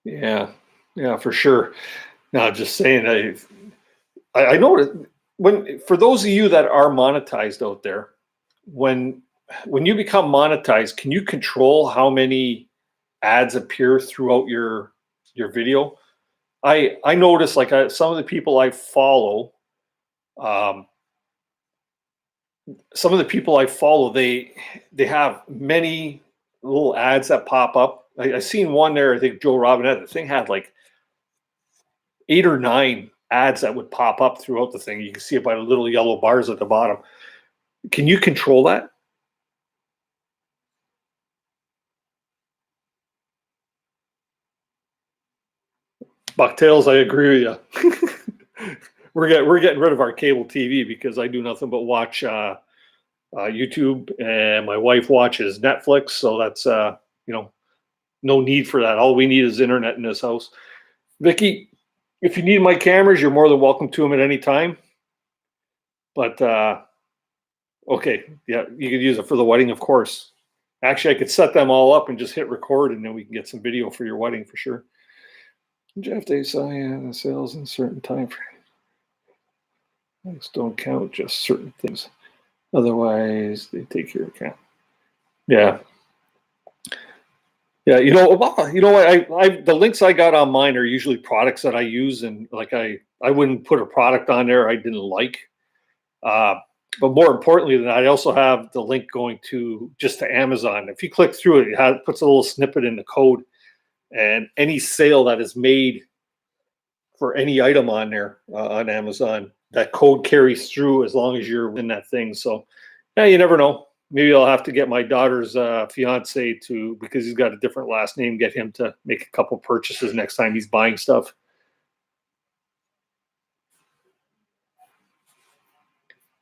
Yeah, for sure. Now, just saying, I know for those of you that are monetized out there, when you become monetized, can you control how many ads appear throughout your video? I notice, like, some of the people I follow, they have many little ads that pop up. I seen one there. I think Joe Robinette. The thing had like 8 or 9 ads that would pop up throughout the thing. You can see it by the little yellow bars at the bottom. Can you control that? Bucktails, I agree with you. we're getting rid of our cable TV because I do nothing but watch YouTube, and my wife watches Netflix. So that's no need for that. All we need is internet in this house. Vicky, if you need my cameras, you're more than welcome to them at any time. But okay, yeah, you could use it for the wedding, of course. Actually, I could set them all up and just hit record, and then we can get some video for your wedding for sure. Jeff, they saw the sales in certain time frame. Things don't count, just certain things. Otherwise, they take your account. Yeah. Yeah, what? The links I got on mine are usually products that I use, and like I wouldn't put a product on there I didn't like. Uh, but more importantly than that, I also have the link going to just to Amazon. If you click through it, it puts a little snippet in the code, and any sale that is made for any item on there on Amazon, that code carries through as long as you're in that thing. So, yeah, you never know. Maybe I'll have to get my daughter's fiance to, because he's got a different last name, get him to make a couple purchases next time he's buying stuff.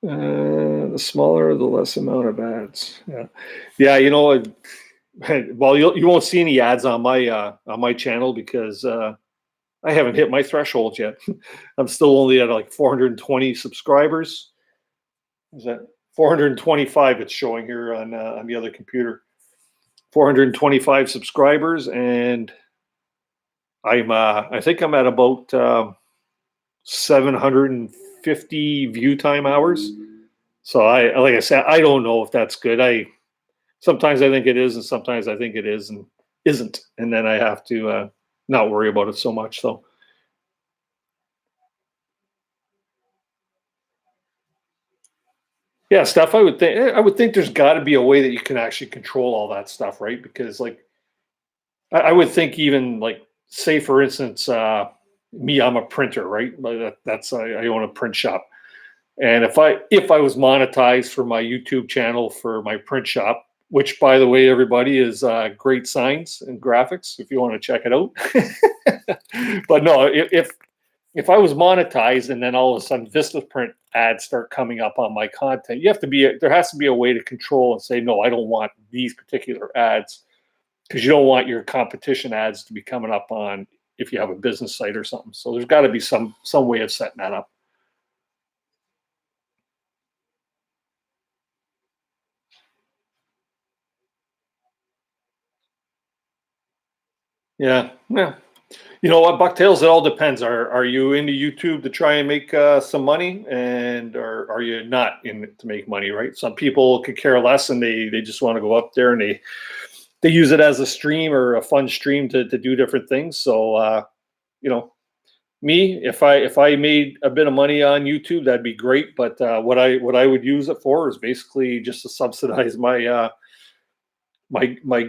The smaller, the less amount of ads. Yeah, yeah. Well, you won't see any ads on my channel because I haven't hit my threshold yet. I'm still only at like 420 subscribers. Is that 425? It's showing here on the other computer. 425 subscribers, and I think I'm at about 750 view time hours. So like I said, I don't know if that's good. Sometimes I think it is, and sometimes I think it is and isn't, and then I have to not worry about it so much. So yeah, stuff. I would think there's got to be a way that you can actually control all that stuff, right? Because like I would think even like say for instance, me, I'm a printer, right? I own a print shop, and if I was monetized for my YouTube channel for my print shop, which by the way, everybody is Great Signs and Graphics, if you want to check it out. But no, if I was monetized and then all of a sudden Vistaprint ads start coming up on my content, there has to be a way to control and say, no, I don't want these particular ads, because you don't want your competition ads to be coming up on if you have a business site or something. So there's got to be some way of setting that up. Yeah, yeah. You know what, Bucktails? It all depends. Are you into YouTube to try and make some money, and or are you not in it to make money? Right. Some people could care less, and they just want to go up there and they use it as a stream or a fun stream to do different things. So you know, me, if I made a bit of money on YouTube, that'd be great. But what I would use it for is basically just to subsidize my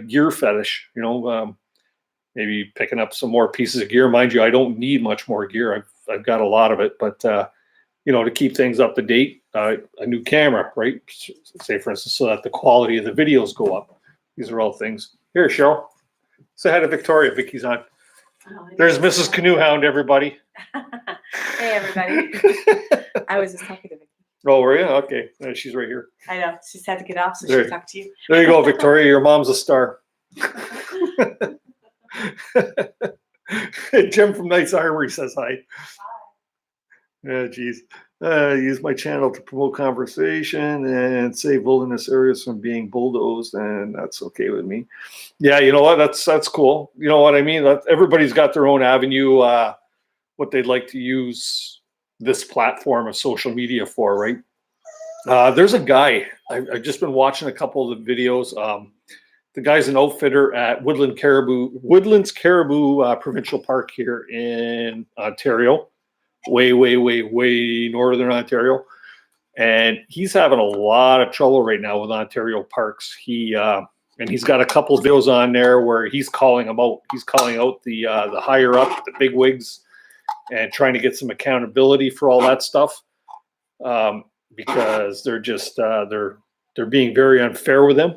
gear fetish. Maybe picking up some more pieces of gear. Mind you, I don't need much more gear. I've got a lot of it, but to keep things up to date, a new camera, right? Say for instance, so that the quality of the videos go up. These are all things. Here, Cheryl, say hi to Victoria. Vicky's on. There's Mrs. Canoehound, everybody. Hey, everybody. I was just talking to Vicky. Oh, were you? Okay. She's right here. I know. She's had to get off, so There. she'll talk to you. There you go, Victoria. Your mom's a star. Jim from Knight's Armory says hi. Yeah, geez. Use my channel to promote conversation and save wilderness areas from being bulldozed, and that's okay with me. Yeah, you know what? That's cool. You know what I mean? Everybody's got their own avenue, what they'd like to use this platform of social media for, right? There's a guy. I've just been watching a couple of the videos. The guy's an outfitter at Woodlands Caribou Provincial Park here in Ontario, way northern Ontario, and he's having a lot of trouble right now with Ontario parks. And he's got a couple of videos on there where he's calling them out. He's calling out the higher up, the big wigs, and trying to get some accountability for all that stuff, because they're just they're being very unfair with him.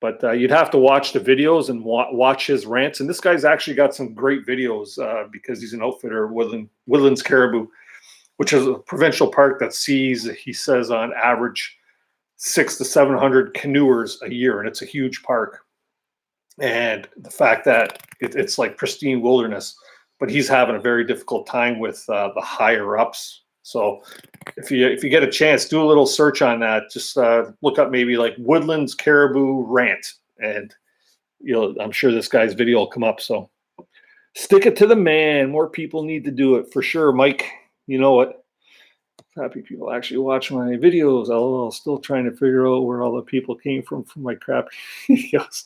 But you'd have to watch the videos and watch his rants. And this guy's actually got some great videos because he's an outfitter, Woodlands Caribou, which is a provincial park that sees, he says, on average 600 to 700 canoers a year, and it's a huge park. And the fact that it's like pristine wilderness, but he's having a very difficult time with the higher ups. So if you get a chance, do a little search on that. Just look up maybe like Woodlands Caribou Rant, and I'm sure this guy's video will come up. So stick it to the man. More people need to do it for sure, Mike. You know it. Happy people actually watch my videos. LOL. Still trying to figure out where all the people came from my crap videos.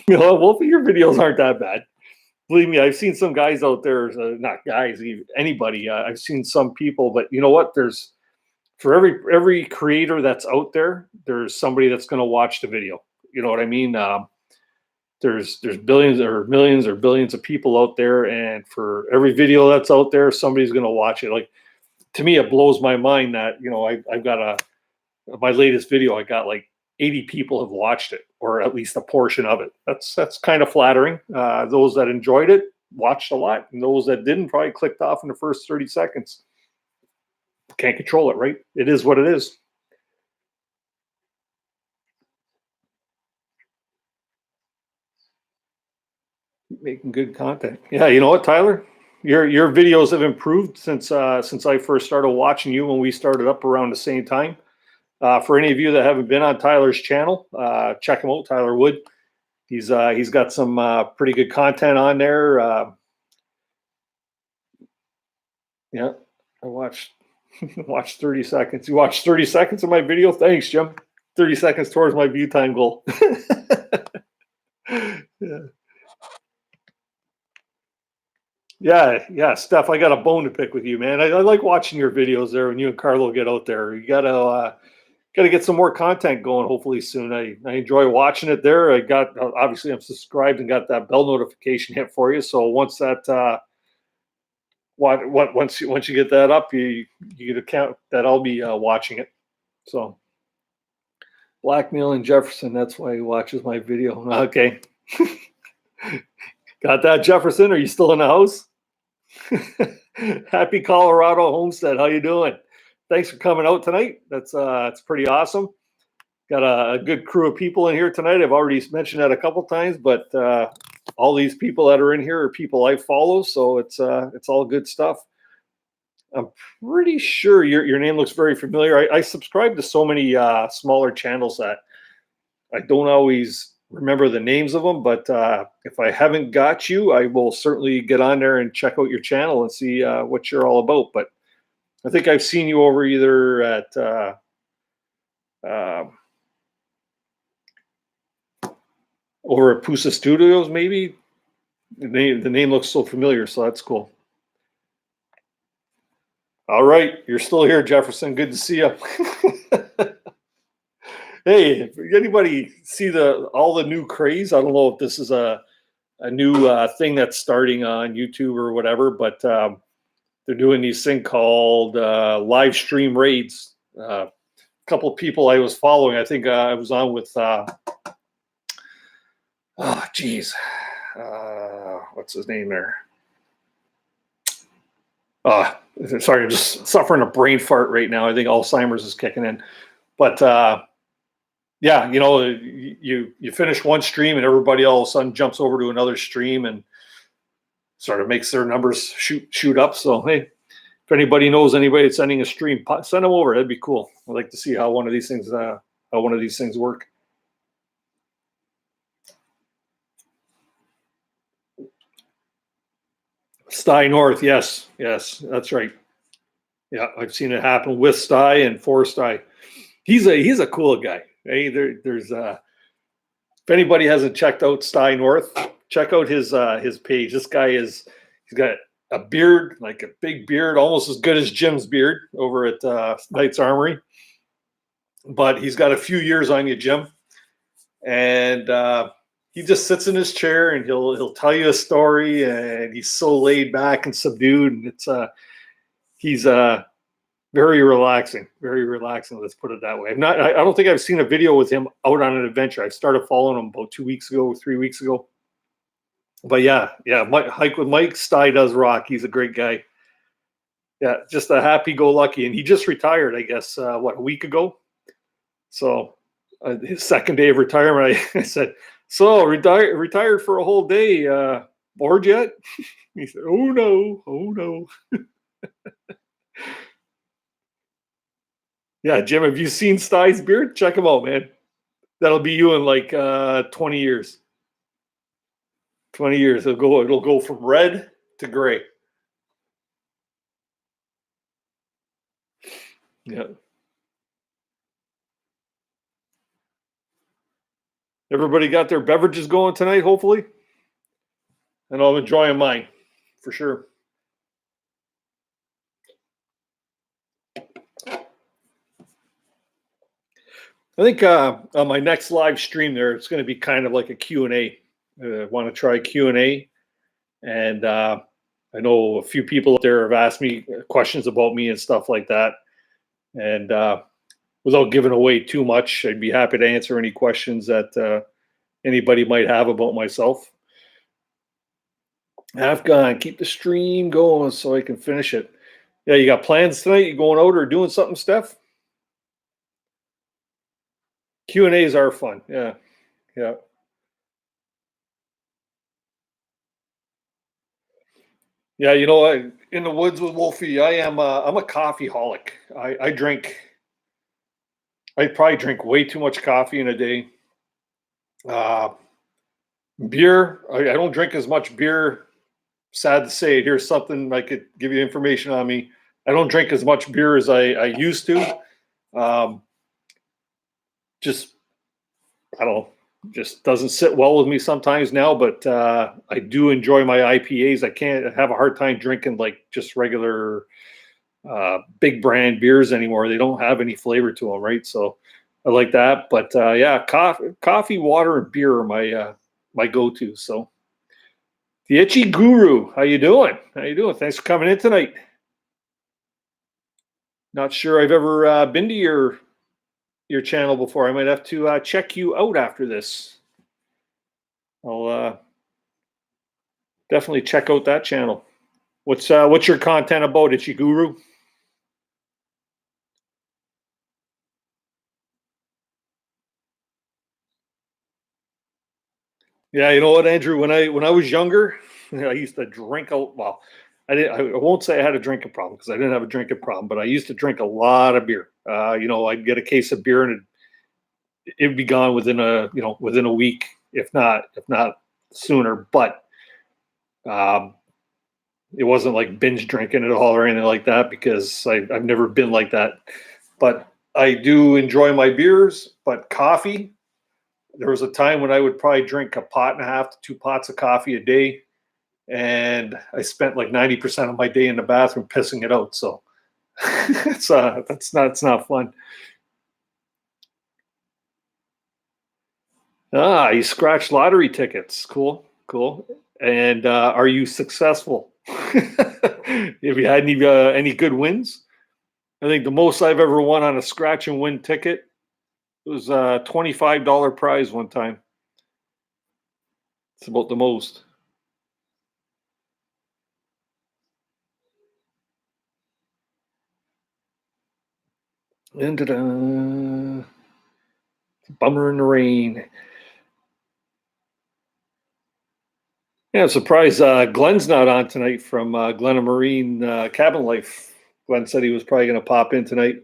Both of your videos aren't that bad. Believe me, I've seen some guys out there, not guys, anybody. I've seen some people, but you know what? There's for every creator that's out there, there's somebody that's going to watch the video. You know what I mean? There's billions or millions or billions of people out there, and for every video that's out there, somebody's going to watch it. Like to me, it blows my mind that I've got my latest video. I got like 80 people have watched it, or at least a portion of it. That's kind of flattering. Those that enjoyed it watched a lot, and those that didn't probably clicked off in the first 30 seconds. Can't control it, right? It is what it is. Making good content. Yeah, you know what, Tyler? Your videos have improved since I first started watching you when we started up around the same time. For any of you that haven't been on Tyler's channel, check him out, Tyler Wood. He's got some pretty good content on there. Yeah, I watched 30 seconds. You watched 30 seconds of my video? Thanks, Jim. 30 seconds towards my view time goal. Yeah. Yeah, Steph, I got a bone to pick with you, man. I like watching your videos there when you and Carlo get out there. You gotta get some more content going. Hopefully soon. I enjoy watching it there. I got obviously I'm subscribed and got that bell notification hit for you. So once that once you get that up, you get a count that I'll be watching it. So blackmailing Jefferson. That's why he watches my video. Okay, got that, Jefferson? Are you still in the house? Happy Colorado homestead. How you doing? Thanks for coming out tonight. That's pretty awesome. Got a good crew of people in here tonight. I've already mentioned that a couple times, but all these people that are in here are people I follow, so it's all good stuff. I'm pretty sure your name looks very familiar. I subscribe to so many smaller channels that I don't always remember the names of them, but if I haven't got you, I will certainly get on there and check out your channel and see what you're all about. But I think I've seen you over either at over at Pusa Studios, maybe. The name looks so familiar, so that's cool. All right, you're still here, Jefferson. Good to see you. Hey, if anybody see all the new craze? I don't know if this is a new thing that's starting on YouTube or whatever, but they're doing these thing called live stream raids. A couple of people I was following, I think I was on with what's his name there? Sorry, I'm just suffering a brain fart right now. I think Alzheimer's is kicking in. But yeah, you finish one stream and everybody all of a sudden jumps over to another stream and sort of makes their numbers shoot up. So hey, if anybody knows anybody that's sending a stream, send them over. That'd be cool. I'd like to see how one of these things work. Sty North, yes, that's right. Yeah, I've seen it happen with Sty and for Sty. He's a cool guy. Hey, there's if anybody hasn't checked out Sty North, check out his page. This guy he's got a beard, like a big beard, almost as good as Jim's beard over at Knight's Armory. But he's got a few years on you, Jim. And he just sits in his chair and he'll tell you a story, and he's so laid back and subdued, and he's very relaxing. Let's put it that way. I don't think I've seen a video with him out on an adventure. I started following him about 3 weeks ago. But yeah, hike with Mike. Sty does rock. He's a great guy. Yeah, just a happy-go-lucky, and he just retired, I guess. A week ago? So his second day of retirement, I said, "So retired for a whole day. Bored yet?" He said, "Oh no." Yeah, Jim, have you seen Sty's beard? Check him out, man. That'll be you in like 20 years. 20 years. It'll go from red to gray. Yeah. Everybody got their beverages going tonight, hopefully. And I'm enjoying mine for sure. I think on my next live stream there, it's going to be kind of like a Q&A. I want to try Q&A. And I know a few people out there have asked me questions about me and stuff like that. And without giving away too much, I'd be happy to answer any questions that anybody might have about myself. Afghan, keep the stream going so I can finish it. Yeah, you got plans tonight? You going out or doing something, Steph? Q&As are fun. Yeah, yeah. Yeah, you know, in the woods with Wolfie, I'm a coffee holic. I drink. I probably drink way too much coffee in a day. Uh, beer, I don't drink as much beer. Sad to say, here's something I could give you information on me. I don't drink as much beer as I used to. Um, just I don't know, just doesn't sit well with me sometimes now. But I do enjoy my IPAs. I can't have a hard time drinking like just regular big brand beers anymore. They don't have any flavor to them, right? So I like that. But yeah, coffee, water, and beer are my go-to. So the Itchy Guru, how you doing? How you doing? Thanks for coming in tonight. Not sure I've ever been to your channel before. I might have to check you out after this. I'll definitely check out that channel. What's your content about, Itchy Guru? Yeah, you know what, Andrew? When I was younger, I used to drink a well. I won't say I had a drinking problem because I didn't have a drinking problem, but I used to drink a lot of beer. You know, I'd get a case of beer and it'd be gone within a week, if not sooner. But um, it wasn't like binge drinking at all or anything like that because I've never been like that. But I do enjoy my beers. But coffee, there was a time when I would probably drink a pot and a half to 2 pots of coffee a day, and I spent like 90% of my day in the bathroom pissing it out. So it's not fun. Ah, you scratched lottery tickets. Cool, cool. And are you successful? Have you had any good wins? I think the most I've ever won on a scratch and win ticket was a $25 prize one time. It's about the most. And bummer in the rain. Yeah, I'm surprised Glenn's not on tonight from Glen and Marine Cabin Life. Glenn said he was probably going to pop in tonight.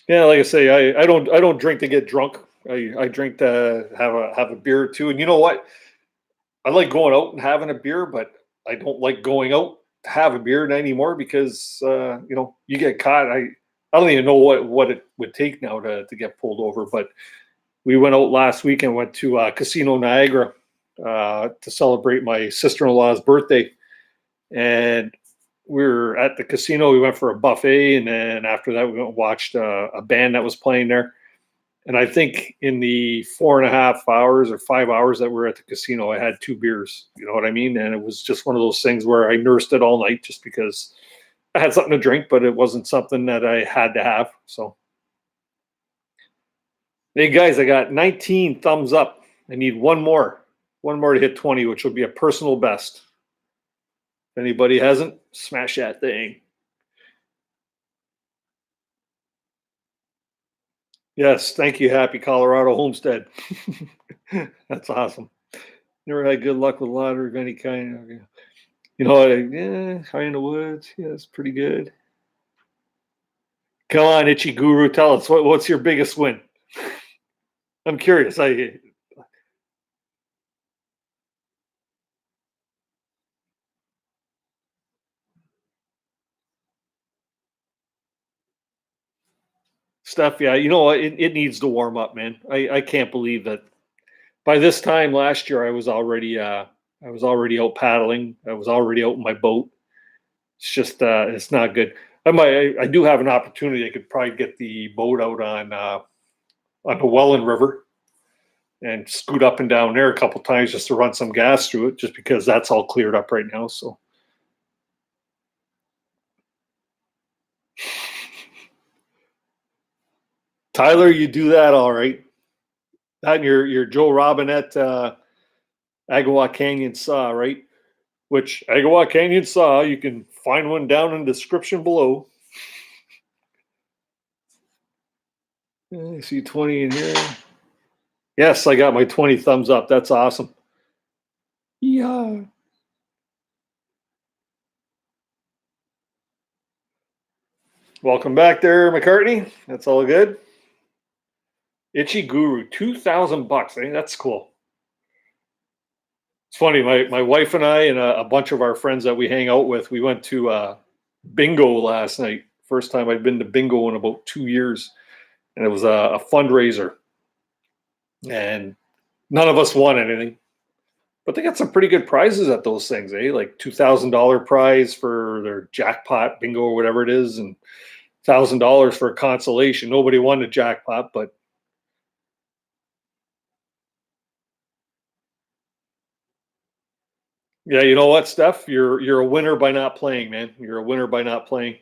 Yeah, like I say, I don't drink to get drunk. I drink to have a beer or two. And you know what? I like going out and having a beer, but I don't like going out to have a beer anymore because you get caught. I don't even know what it would take now to get pulled over. But we went out last week and went to Casino Niagara to celebrate my sister-in-law's birthday, and we were at the casino. We went for a buffet, and then after that, we went and watched a band that was playing there. And I think in the 4.5 hours or 5 hours that we were at the casino, I had 2 beers. You know what I mean? And it was just one of those things where I nursed it all night just because I had something to drink, but it wasn't something that I had to have. So, hey guys, I got 19 thumbs up. I need one more to hit 20, which will be a personal best. If anybody hasn't, smash that thing. Yes, thank you, Happy Colorado Homestead. That's awesome. Never had good luck with lottery of any kind. Yeah, high in the woods. Yeah, it's pretty good. Come on, Itchy Guru, tell us what's your biggest win. I'm curious. stuff. Yeah, you know what? It needs to warm up, man. I can't believe that by this time last year I was already out paddling. I was already out in my boat. It's just it's not good. I do have an opportunity. I could probably get the boat out on the Welland River and scoot up and down there a couple times just to run some gas through it, just because that's all cleared up right now. So Tyler, you do that all right. That and your Joe Robinette Agawa Canyon saw, right? Which Agawa Canyon saw, you can find one down in the description below. I see 20 in here. Yes, I got my 20 thumbs up. That's awesome. Yeah. Welcome back there, McCartney. That's all good. Itchy Guru, $2,000. I think that's cool. It's funny. My wife and I and a bunch of our friends that we hang out with, we went to bingo last night. First time I'd been to bingo in about 2 years, and it was a fundraiser, and none of us won anything, but they got some pretty good prizes at those things, eh? Like $2,000 prize for their jackpot bingo or whatever it is, and $1,000 for a consolation. Nobody won the jackpot, but yeah, you know what, Steph? You're a winner by not playing, man. You're a winner by not playing.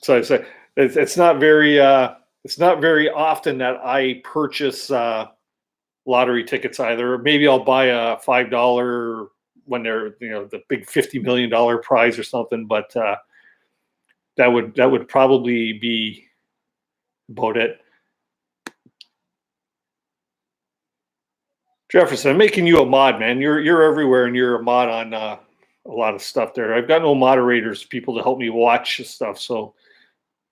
So I say it's not very often that I purchase lottery tickets either. Maybe I'll buy a $5 when they're the big $50 million prize or something, but that would probably be about it. Jefferson, I'm making you a mod, man. You're everywhere, and you're a mod on a lot of stuff there. I've got no moderators, people to help me watch stuff, so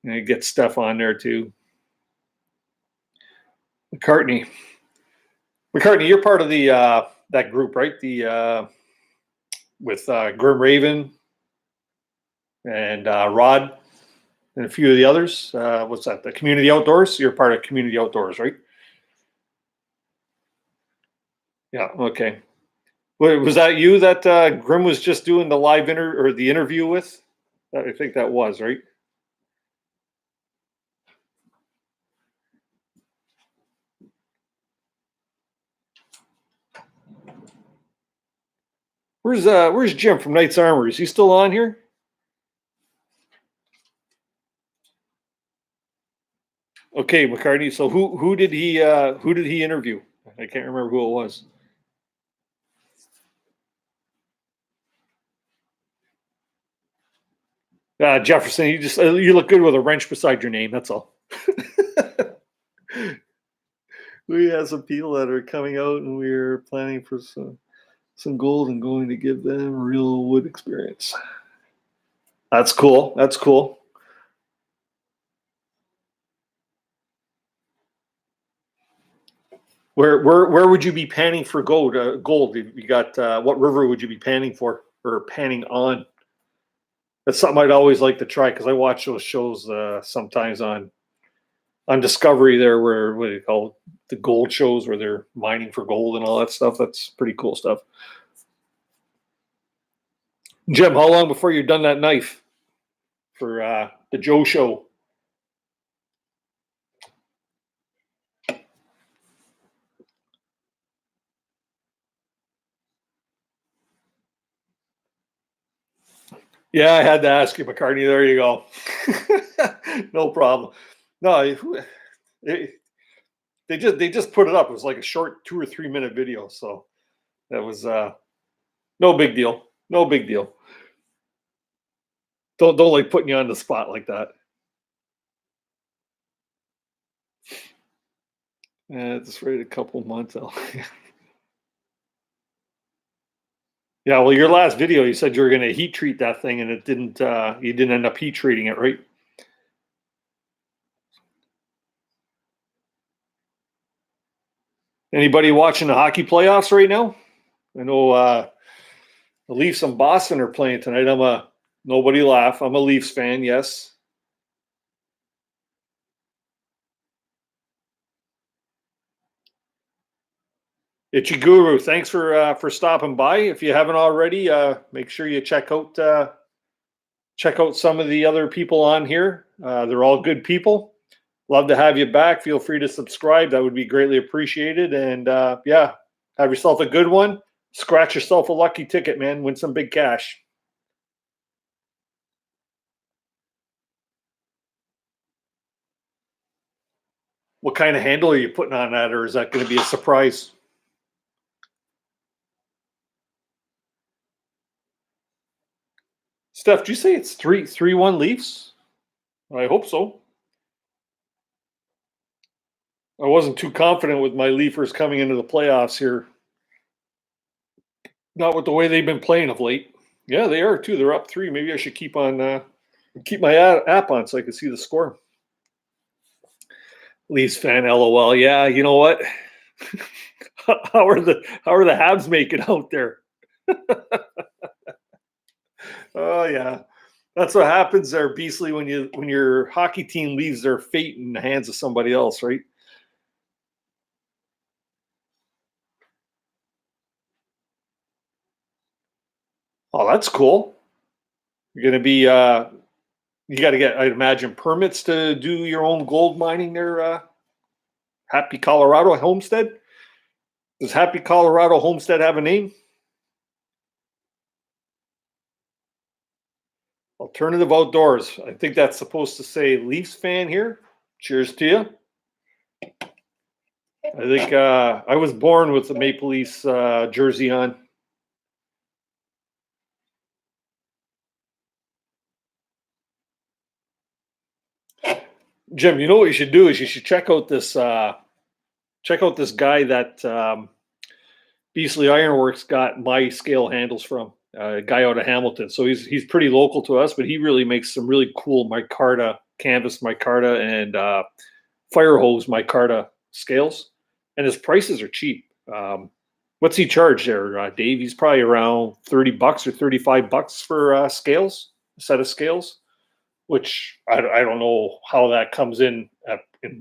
I get stuff on there too. McCartney, you're part of the that group, right? The with Grim Raven and Rod and a few of the others. What's that? The Community Outdoors. You're part of Community Outdoors, right? Yeah. Okay. Was that you that Grim was just doing the live or the interview with? I think that was right. Where's Jim from Knight's Armor? Is he still on here? Okay, McCartney. So who did he interview? I can't remember who it was. Jefferson, you look good with a wrench beside your name. That's all. We have some people that are coming out, and we're planning for some gold and going to give them a real wood experience. That's cool. That's cool. Where would you be panning for gold? You got what river would you be panning for or panning on? That's something I'd always like to try because I watch those shows sometimes on Discovery. There, where what do you call it? The gold shows where they're mining for gold and all that stuff. That's pretty cool stuff. Jim, how long before you're done that knife for the Joe show? Yeah, I had to ask you, McCartney. There you go. No problem. No, they just put it up. It was like a short 2 or 3 minute video, so that was no big deal. No big deal. Don't like putting you on the spot like that. Just wait a couple months. Yeah, well, your last video, you said you were going to heat treat that thing, and it didn't. You didn't end up heat treating it, right? Anybody watching the hockey playoffs right now? I know the Leafs and Boston are playing tonight. Nobody laugh. I'm a Leafs fan. Yes. Ichiguru, thanks for stopping by. If you haven't already, make sure you check out some of the other people on here. They're all good people. Love to have you back. Feel free to subscribe. That would be greatly appreciated. And yeah, have yourself a good one. Scratch yourself a lucky ticket, man. Win some big cash. What kind of handle are you putting on that, or is that going to be a surprise? Steph, did you say it's 3-1 Leafs? I hope so. I wasn't too confident with my Leafers coming into the playoffs here. Not with the way they've been playing of late. Yeah, they are too. They're up 3. Maybe I should keep my app on so I can see the score. Leafs fan, LOL. Yeah, you know what? how are the Habs making out there? Oh yeah, that's what happens there, Beasley, when your hockey team leaves their fate in the hands of somebody else, right? Oh, that's cool. You're gonna be you got to get, I'd imagine, permits to do your own gold mining there. Happy Colorado Homestead. Does Happy Colorado Homestead have a name? Alternative Outdoors. I think that's supposed to say Leafs fan here. Cheers to you. I think I was born with the Maple Leafs jersey on. Jim, you know what you should do is you should check out this guy that Beasley Ironworks got my scale handles from. A guy out of Hamilton. So he's pretty local to us, but he really makes some really cool micarta, canvas micarta, and fire hose micarta scales. And his prices are cheap. What's he charge there, Dave? He's probably around $30 or $35 for scales, a set of scales, which I don't know how that comes in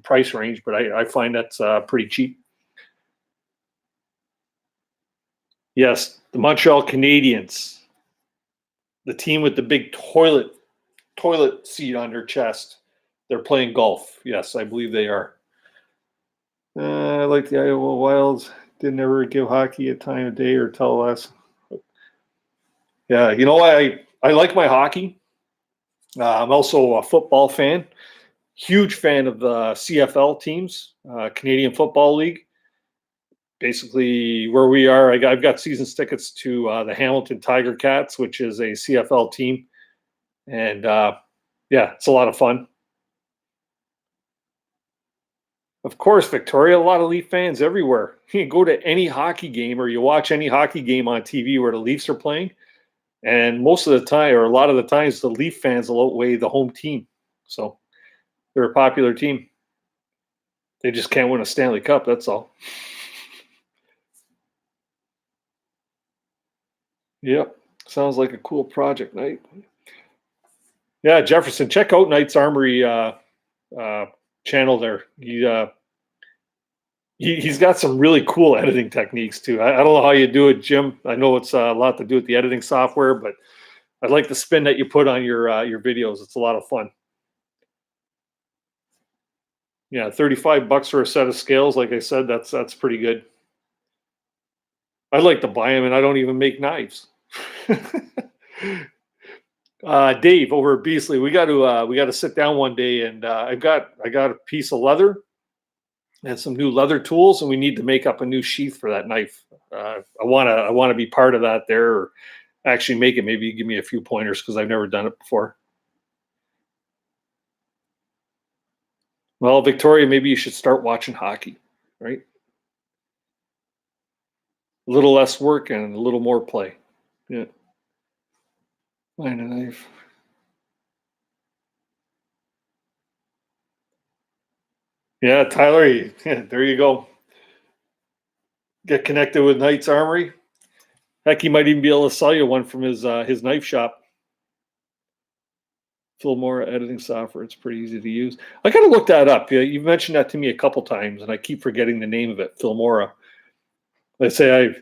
price range, but I find that's pretty cheap. Yes, the Montreal Canadiens, the team with the big toilet seat on their chest. They're playing golf. Yes, I believe they are. I like the Iowa Wilds. Didn't ever give hockey a time of day or tell us. Yeah, you know, I like my hockey. I'm also a football fan. Huge fan of the CFL teams, Canadian Football League. Basically, where we are, I've got season tickets to the Hamilton Tiger Cats, which is a CFL team. And yeah, it's a lot of fun. Of course, Victoria, a lot of Leaf fans everywhere. You go to any hockey game or you watch any hockey game on TV where the Leafs are playing, and most of the time, or a lot of the times, the Leaf fans will outweigh the home team. So they're a popular team. They just can't win a Stanley Cup, that's all. Yep, sounds like a cool project, Knight. Yeah, Jefferson, check out Knight's Armory channel there. He's got some really cool editing techniques too. I don't know how you do it, Jim. I know it's a lot to do with the editing software, but I like the spin that you put on your videos. It's a lot of fun. Yeah, $35 for a set of scales. Like I said, that's pretty good. I'd like to buy them, and I don't even make knives. Dave over at Beasley, we got to sit down one day, and I got a piece of leather and some new leather tools, and we need to make up a new sheath for that knife. I want to be part of that there, or actually make it. Maybe you give me a few pointers because I've never done it before. Well, Victoria, maybe you should start watching hockey, right? A little less work and a little more play. Yeah. Find a knife. Yeah, Tyler, there you go. Get connected with Knight's Armory. Heck, he might even be able to sell you one from his knife shop. Filmora editing software. It's pretty easy to use. I got to look that up. Yeah, you've mentioned that to me a couple times, and I keep forgetting the name of it. Filmora. Like I say,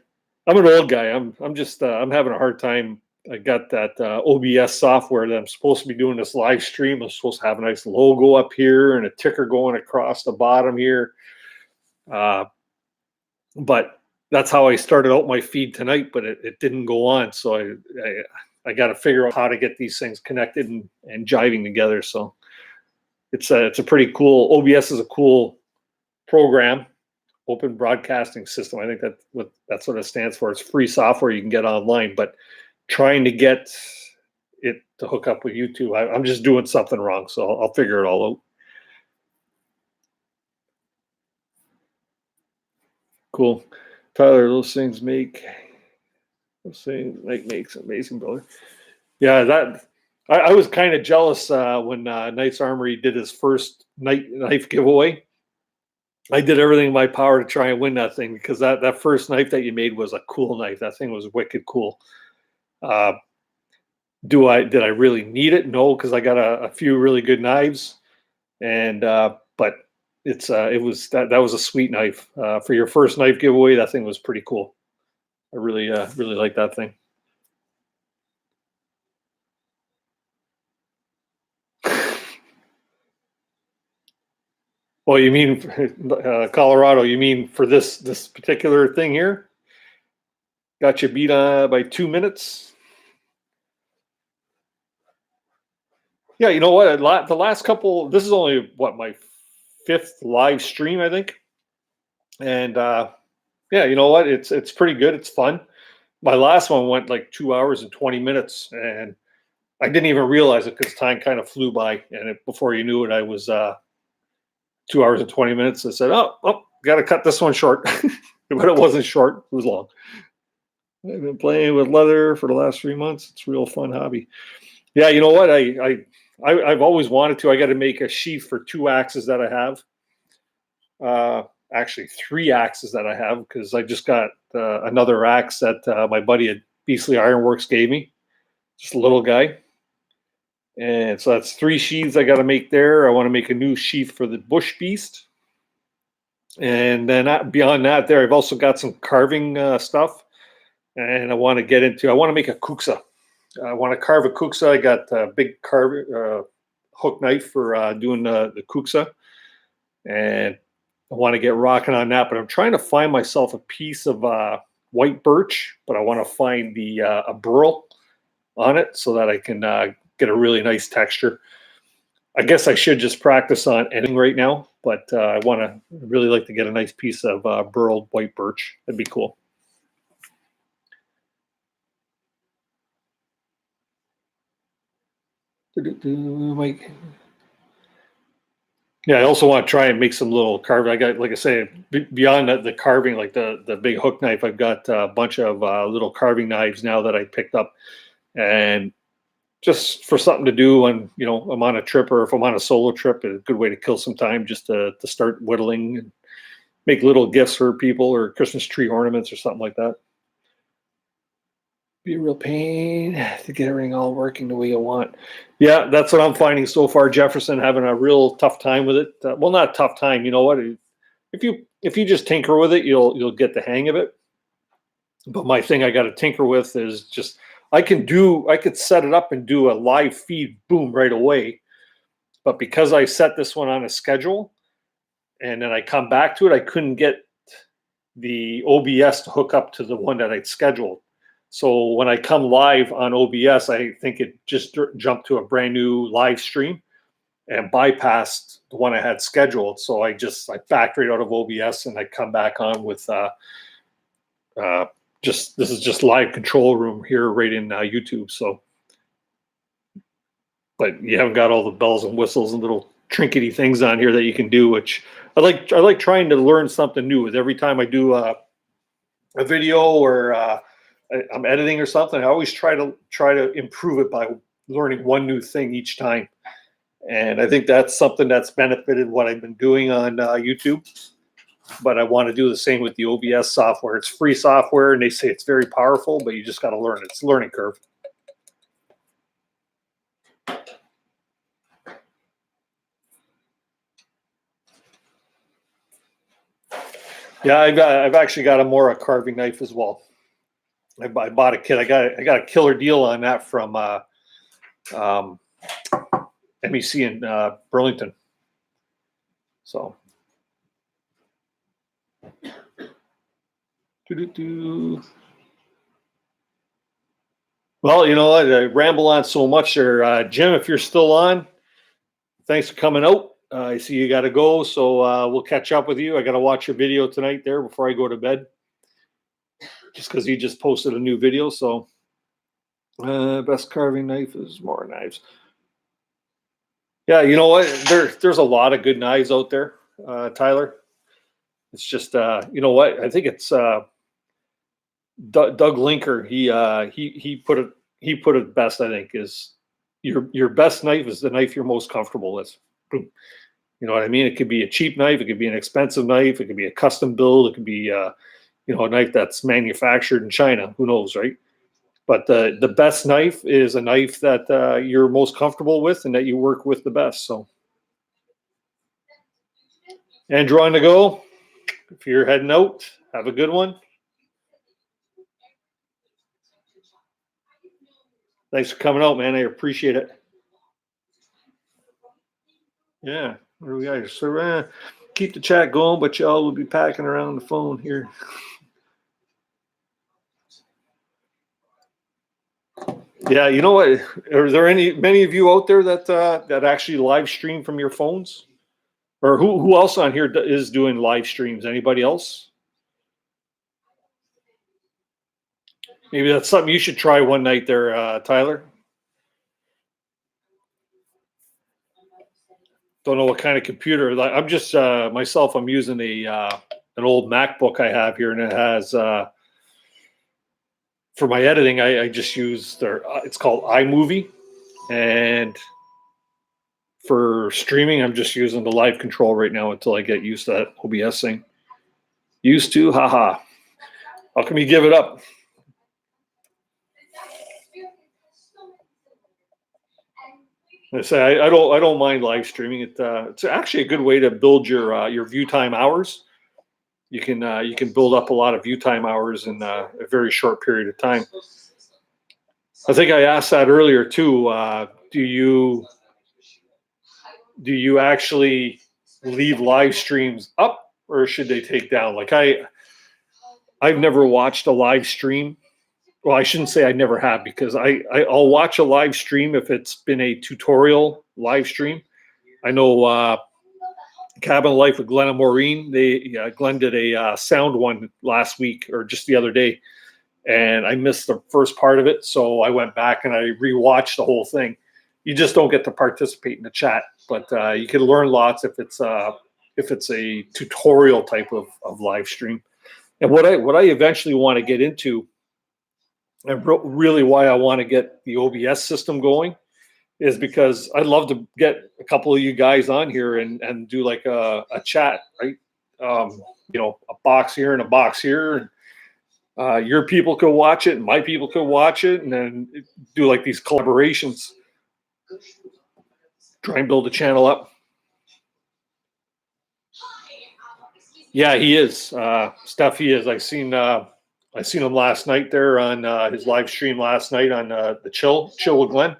I'm an old guy. I'm just I'm having a hard time. I got that OBS software that I'm supposed to be doing this live stream. I'm supposed to have a nice logo up here and a ticker going across the bottom here. But that's how I started out my feed tonight, but it didn't go on. So I got to figure out how to get these things connected and jiving together. So it's a pretty cool, OBS is a cool program, open broadcasting system. I think that's what it stands for. It's free software you can get online, but trying to get it to hook up with YouTube, I'm just doing something wrong. So I'll figure it all out. Cool. Tyler, those things makes amazing, brother. Yeah, that I was kind of jealous when Knight's Armory did his first knife giveaway. I did everything in my power to try and win that thing because that first knife that you made was a cool knife. That thing was wicked cool. Did I really need it? No, because I got a few really good knives, and but it was that was a sweet knife for your first knife giveaway. That thing was pretty cool. I really really like that thing. Well, you mean Colorado? You mean for this particular thing here? Got you beat by 2 minutes. Yeah, you know what? The last couple. This is only what my 5th live stream, I think. And yeah, you know what? It's pretty good. It's fun. My last one went like 2 hours and 20 minutes, and I didn't even realize it because time kind of flew by. And before you knew it, I was 2 hours and 20 minutes. I said, oh, got to cut this one short. But it wasn't short. It was long. I've been playing with leather for the last 3 months. It's a real fun hobby. Yeah, you know what? I've always wanted to. I got to make a sheath for 2 axes that I have. Actually, 3 axes that I have because I just got another axe that my buddy at Beastly Ironworks gave me. Just a little guy. And so that's 3 sheaths I got to make there. I want to make a new sheath for the Bush Beast. And then beyond that, there I've also got some carving stuff, and I want to make a kuksa. I want to carve a kuksa. I got a big hook knife for doing the kuksa, and I want to get rocking on that. But I'm trying to find myself a piece of white birch, but I want to find the a burl on it so that I can get a really nice texture. I guess I should just practice on editing right now, but I really like to get a nice piece of burled white birch. That'd be cool. Yeah, I also want to try and make some little carving. I got, like I say, beyond the carving, like the big hook knife, I've got a bunch of little carving knives now that I picked up, and just for something to do when I'm on a trip or if I'm on a solo trip, it's a good way to kill some time just to start whittling and make little gifts for people or Christmas tree ornaments or something like that. Be a real pain to get everything all working the way you want. Yeah, that's what I'm finding so far, Jefferson, having a real tough time with it. Well, not a tough time. You know what? If you just tinker with it, you'll get the hang of it. But my thing I got to tinker with is just I could set it up and do a live feed, boom, right away. But because I set this one on a schedule and then I come back to it, I couldn't get the OBS to hook up to the one that I'd scheduled. So when I come live on OBS, I think it just jumped to a brand new live stream and bypassed the one I had scheduled. So I backed right out of OBS and I come back on with this is just live control room here right in YouTube. So, but you haven't got all the bells and whistles and little trinkety things on here that you can do, which I like. I like trying to learn something new with every time I do a video or I'm editing or something. I always try to improve it by learning one new thing each time. And I think that's something that's benefited what I've been doing on YouTube. But I want to do the same with the OBS software. It's free software, and they say it's very powerful, but you just got to learn it. It's a learning curve. Yeah, I've actually got a more carving knife as well. I bought a kit. I got a killer deal on that from um, MEC in Burlington. So, doo-doo-doo. Well, you know what? I ramble on so much there. Jim, if you're still on, thanks for coming out. I see you got to go, so we'll catch up with you. I got to watch your video tonight there before I go to bed, just because you just posted a new video. So, best carving knife is more knives. Yeah, you know what? There's a lot of good knives out there, Tyler. It's just you know what? I think it's Doug Linker. He put it best. I think is your best knife is the knife you're most comfortable with. Boom. You know what I mean? It could be a cheap knife. It could be an expensive knife. It could be a custom build. It could be you know, a knife that's manufactured in China. Who knows, right? But the best knife is a knife that you're most comfortable with and that you work with the best. So, Andrew on the go. If you're heading out, have a good one. Thanks for coming out, man. I appreciate it. Yeah, where we are. So keep the chat going, but y'all will be packing around the phone here. Yeah, you know what? Are there many of you out there that actually live stream from your phones? Or who else on here is doing live streams? Anybody else? Maybe that's something you should try one night there, Tyler. Don't know what kind of computer. Like I'm just myself. I'm using an old MacBook I have here, and it has for my editing. I just use their. It's called iMovie, and for streaming, I'm just using the live control right now until I get used to that OBS thing. Used to, haha. How come you give it up? I say I don't mind live streaming. It's actually a good way to build your view time hours. You can build up a lot of view time hours in a very short period of time. I think I asked that earlier too. Do you actually leave live streams up or should they take down? Like I've never watched a live stream. Well, I shouldn't say I never have because I'll watch a live stream if it's been a tutorial live stream. I know Cabin Life with Glenn and Maureen. Glenn did a sound one last week or just the other day, and I missed the first part of it, so I went back and I rewatched the whole thing. You just don't get to participate in the chat, but you can learn lots if it's a tutorial type of live stream. And what I eventually want to get into, and really why I want to get the OBS system going, is because I'd love to get a couple of you guys on here and do like a chat, right? You know, a box here and a box here. And your people could watch it and my people could watch it and then do like these collaborations. Try and build a channel up. Yeah, he is. Steph, he is. I seen him last night there on his live stream last night on the Chill with Glenn.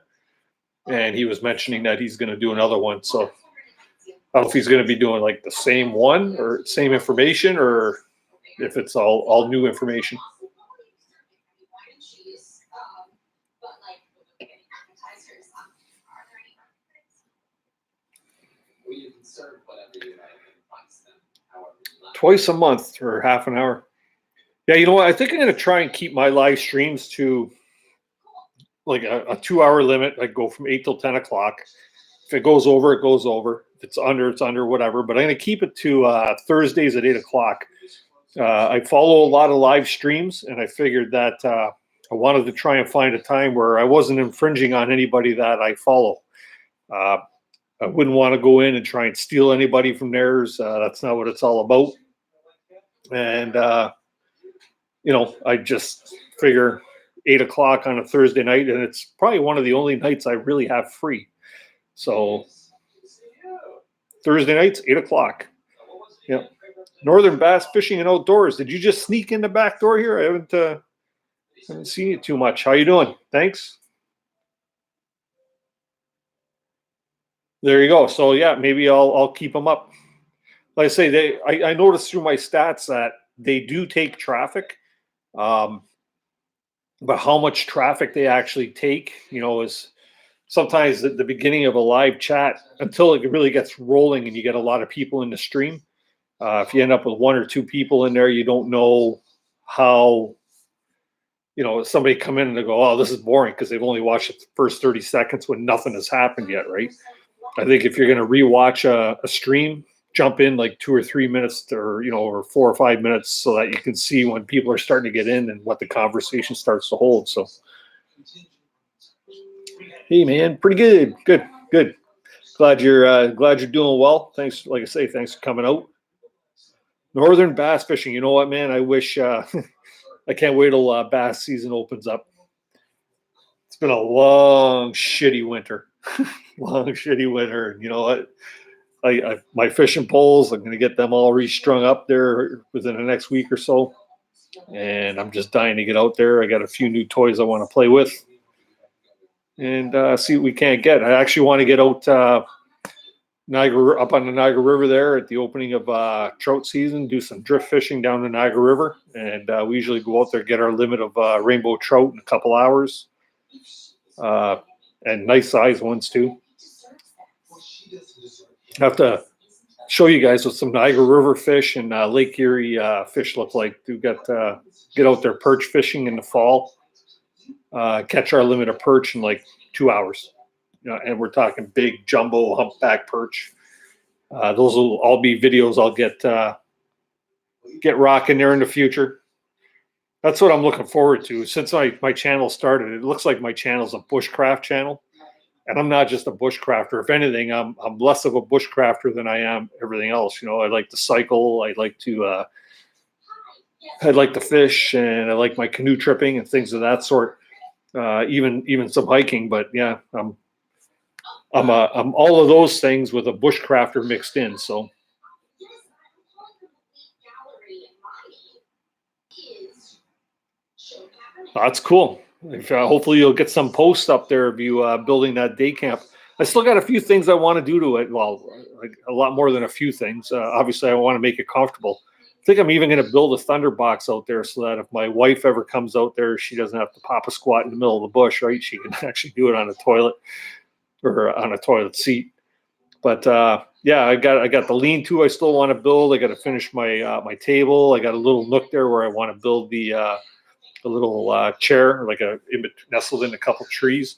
And he was mentioning that he's going to do another one. So I don't know if he's going to be doing like the same one or same information or if it's all new information. Twice a month for half an hour. Yeah, you know what? I think I'm going to try and keep my live streams to like a 2-hour limit. I go from 8 till 10 o'clock. If it goes over, it goes over. If it's under, it's under, whatever. But I'm going to keep it to Thursdays at 8 o'clock. I follow a lot of live streams, and I figured that I wanted to try and find a time where I wasn't infringing on anybody that I follow. I wouldn't want to go in and try and steal anybody from theirs. That's not what it's all about. And, you know, I just figure 8 o'clock on a Thursday night, and it's probably one of the only nights I really have free. So Thursday nights, 8 o'clock. Yep. Northern Bass Fishing and Outdoors. Did you just sneak in the back door here? I haven't seen you too much. How you doing? Thanks. There you go. So yeah, maybe I'll keep them up. Like I say, I noticed through my stats that they do take traffic, um, but how much traffic they actually take, is sometimes at the beginning of a live chat until it really gets rolling and you get a lot of people in the stream. If you end up with one or two people in there, you don't know how, somebody come in and they go, oh, this is boring because they've only watched the first 30 seconds when nothing has happened yet, right? I think if you're going to rewatch a stream, jump in like 2 or 3 minutes or 4 or 5 minutes so that you can see when people are starting to get in and what the conversation starts to hold. So, hey man, pretty good. Good. Glad you're doing well. Thanks. Like I say, thanks for coming out. Northern bass fishing. You know what, man? I wish, I can't wait till bass season opens up. It's been a long, shitty winter. And you know what? My fishing poles, I'm going to get them all restrung up there within the next week or so. And I'm just dying to get out there. I got a few new toys I want to play with and see what we can't get. I actually want to get out up on the Niagara River there at the opening of trout season, do some drift fishing down the Niagara River. And we usually go out there, get our limit of rainbow trout in a couple hours. And nice size ones too. I have to show you guys what some Niagara River fish and Lake Erie fish look like. We got get out there perch fishing in the fall, catch our limit of perch in like 2 hours. And we're talking big jumbo humpback perch. Those will all be videos I'll get rocking there in the future. That's what I'm looking forward to. Since my channel started, it looks like my channel's a bushcraft channel. And I'm not just a bushcrafter. If anything, I'm less of a bushcrafter than I am everything else. I like to cycle. I like to fish, and I like my canoe tripping and things of that sort. Even some hiking. But yeah, I'm all of those things with a bushcrafter mixed in. So that's cool. Hopefully you'll get some posts up there of you building that day camp. I still got a few things I want to do to it. Well, like a lot more than a few things. Obviously, I want to make it comfortable. I think I'm even going to build a thunder box out there so that if my wife ever comes out there, she doesn't have to pop a squat in the middle of the bush, right? She can actually do it on a toilet or on a toilet seat. But yeah, I got the lean-to I still want to build. I got to finish my table. I got a little nook there where I want to build the little chair, like nestled in a couple trees.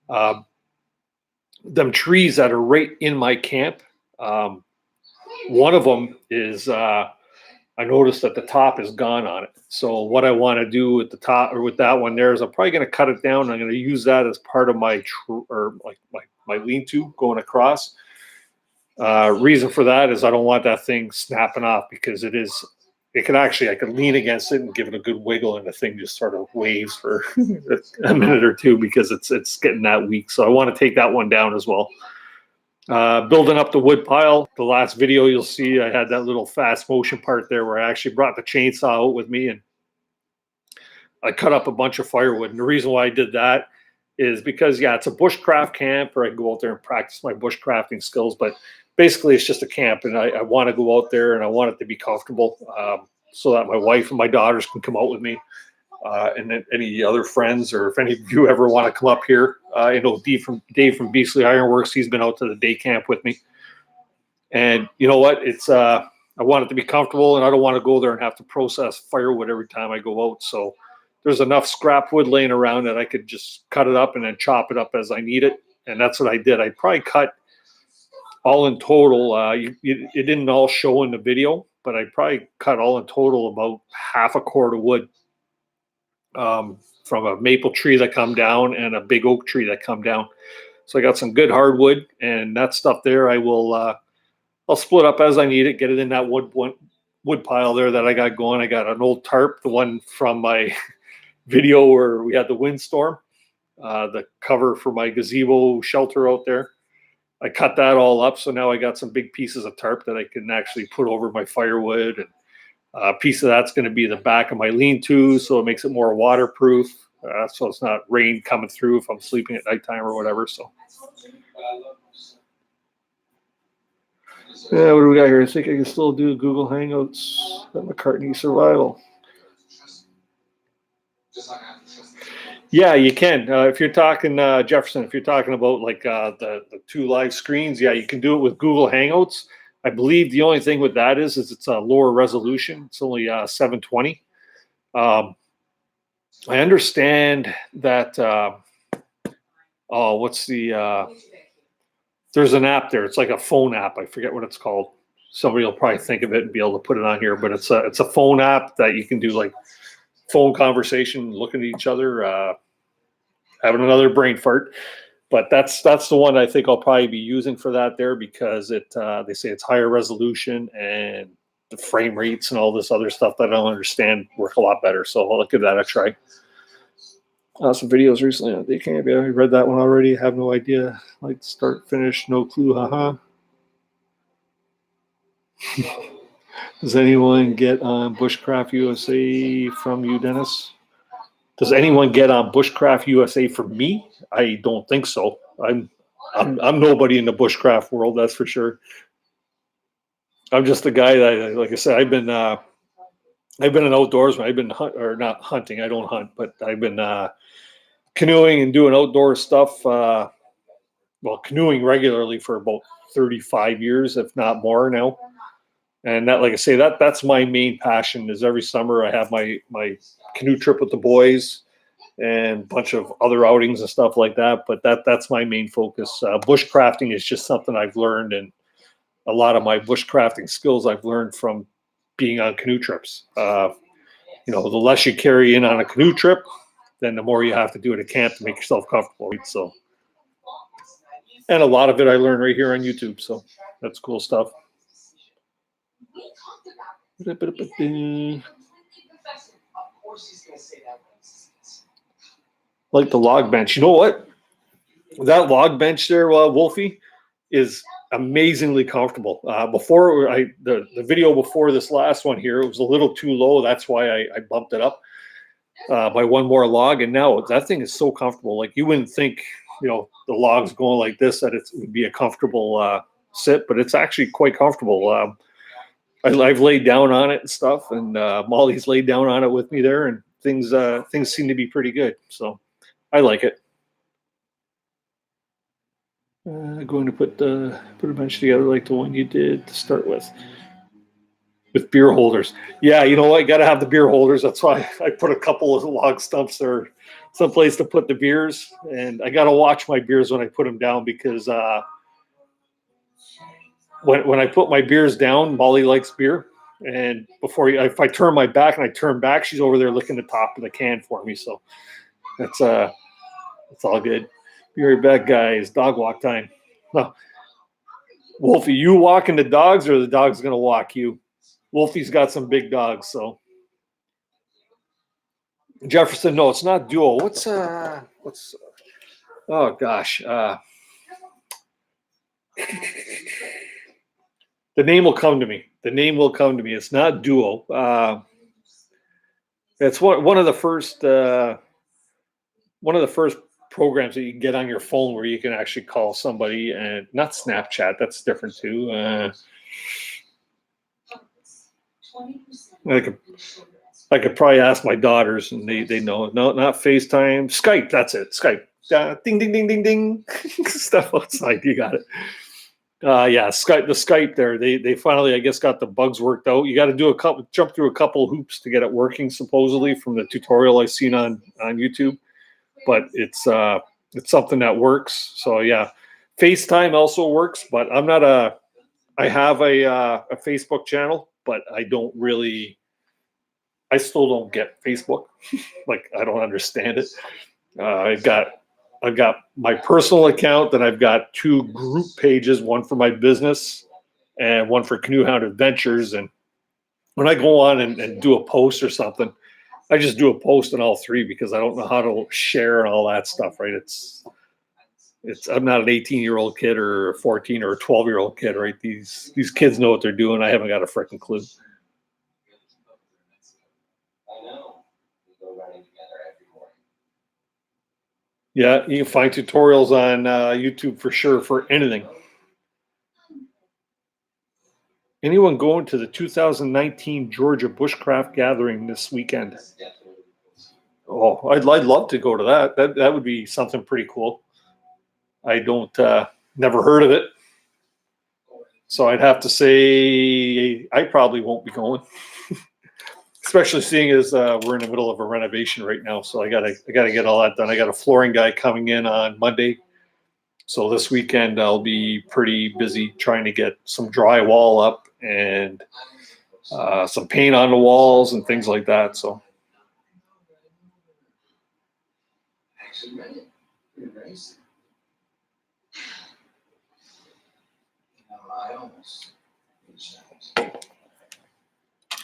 Them trees that are right in my camp. One of them is I noticed that the top is gone on it. So what I want to do at the top or with that one there is I'm probably going to cut it down. I'm going to use that as part of my lean-to going across. Reason for that is I don't want that thing snapping off because I could lean against it and give it a good wiggle and the thing just sort of waves for a minute or two because it's getting that weak. So I want to take that one down as well. Building up the wood pile. The last video you'll see, I had that little fast motion part there where I actually brought the chainsaw out with me and I cut up a bunch of firewood. And the reason why I did that is because, yeah, it's a bushcraft camp where I can go out there and practice my bushcrafting skills. But basically, it's just a camp, and I want to go out there and I want it to be comfortable so that my wife and my daughters can come out with me. And then any other friends, or if any of you ever want to come up here, I know Dave from Beasley Ironworks, he's been out to the day camp with me. And you know what? I want it to be comfortable, and I don't want to go there and have to process firewood every time I go out. So there's enough scrap wood laying around that I could just cut it up and then chop it up as I need it. And that's what I did. I probably cut all in total. It didn't all show in the video, but I probably cut all in total about half a cord of wood from a maple tree that come down and a big oak tree that come down. So I got some good hardwood, and that stuff there I'll split up as I need it, get it in that wood pile there that I got going. I got an old tarp, the one from my video where we had the windstorm, the cover for my gazebo shelter out there. I cut that all up. So now I got some big pieces of tarp that I can actually put over my firewood. And a piece of that's going to be the back of my lean-to, so it makes it more waterproof. So it's not rain coming through if I'm sleeping at nighttime or whatever. So yeah, what do we got here? I think I can still do Google Hangouts at McCartney Survival. Yeah, you can. If you're talking Jefferson, if you're talking about like the 2 live screens, yeah, you can do it with Google Hangouts. I believe the only thing with that is it's a lower resolution. It's only 720. I understand that. What's the? There's an app there. It's like a phone app. I forget what it's called. Somebody will probably think of it and be able to put it on here. But it's a phone app that you can do like phone conversation, looking at each other, having another brain fart. But that's the one I think I'll probably be using for that there, because they say it's higher resolution and the frame rates and all this other stuff that I don't understand work a lot better. So I'll give that a try. Some videos recently. They can't be. I read that one already. Have no idea. Like start, finish, no clue. Haha. Does anyone get on Bushcraft USA from you, Dennis? Does anyone get on Bushcraft USA from me? I don't think so. I'm nobody in the bushcraft world, that's for sure. I'm just a guy that, like I said, I've been an outdoorsman. I've been not hunting. I don't hunt, but I've been canoeing and doing outdoor stuff. Canoeing regularly for about 35 years, if not more now. And that, like I say, that's my main passion. Is every summer I have my canoe trip with the boys and a bunch of other outings and stuff like that. But that's my main focus. Bushcrafting is just something I've learned, and a lot of my bushcrafting skills I've learned from being on canoe trips. The less you carry in on a canoe trip, then the more you have to do at a camp to make yourself comfortable. Right? So, and a lot of it I learned right here on YouTube. So that's cool stuff. Like the log bench. You know what? That log bench there, Wolfie, is amazingly comfortable. Before the video before this last one here, it was a little too low. That's why I bumped it up by one more log. And now that thing is so comfortable. Like you wouldn't think, the log's going like this, that it would be a comfortable sit, but it's actually quite comfortable. I've laid down on it and stuff, and Molly's laid down on it with me there, and things seem to be pretty good. So I like it. Going to put a bench together like the one you did to start with beer holders. Yeah, you know what? You got to have the beer holders. That's why I put a couple of log stumps there, someplace to put the beers. And I got to watch my beers when I put them down, because when I put my beers down, Molly likes beer. And if I turn my back and I turn back, she's over there licking the top of the can for me. So it's all good. Be right back, guys. Dog walk time. No. Wolfie, you walking the dogs, or the dog's going to walk you? Wolfie's got some big dogs, so. Jefferson, no, it's not duo. What's oh gosh. The name will come to me. It's not duo. It's one of the first programs that you can get on your phone where you can actually call somebody, and not Snapchat. That's different too. I could probably ask my daughters, and they know. No, not FaceTime. Skype. That's it. Skype. Ding, ding, ding, ding, ding. Stuff outside. You got it. Yeah, Skype. The Skype there. They finally, I guess, got the bugs worked out. You got to jump through a couple of hoops to get it working, supposedly, from the tutorial I've seen on YouTube. But it's something that works. So yeah, FaceTime also works. But I have a Facebook channel, but I still don't get Facebook. Like, I don't understand it. I've got my personal account, then I've got 2 group pages, one for my business and one for Canoehound Adventures. And when I go on and do a post or something, I just do a post on all 3, because I don't know how to share and all that stuff, right? I'm not an 18-year-old kid or a 14 or a 12-year-old kid, right? These kids know what they're doing. I haven't got a freaking clue. Yeah, you can find tutorials on YouTube for sure for anything. Anyone going to the 2019 Georgia Bushcraft Gathering this weekend? Oh, I'd love to go to that. That would be something pretty cool. I don't never heard of it, so I'd have to say I probably won't be going. Especially seeing as we're in the middle of a renovation right now, so I gotta get all that done. I got a flooring guy coming in on Monday, so this weekend I'll be pretty busy trying to get some drywall up and some paint on the walls and things like that. So.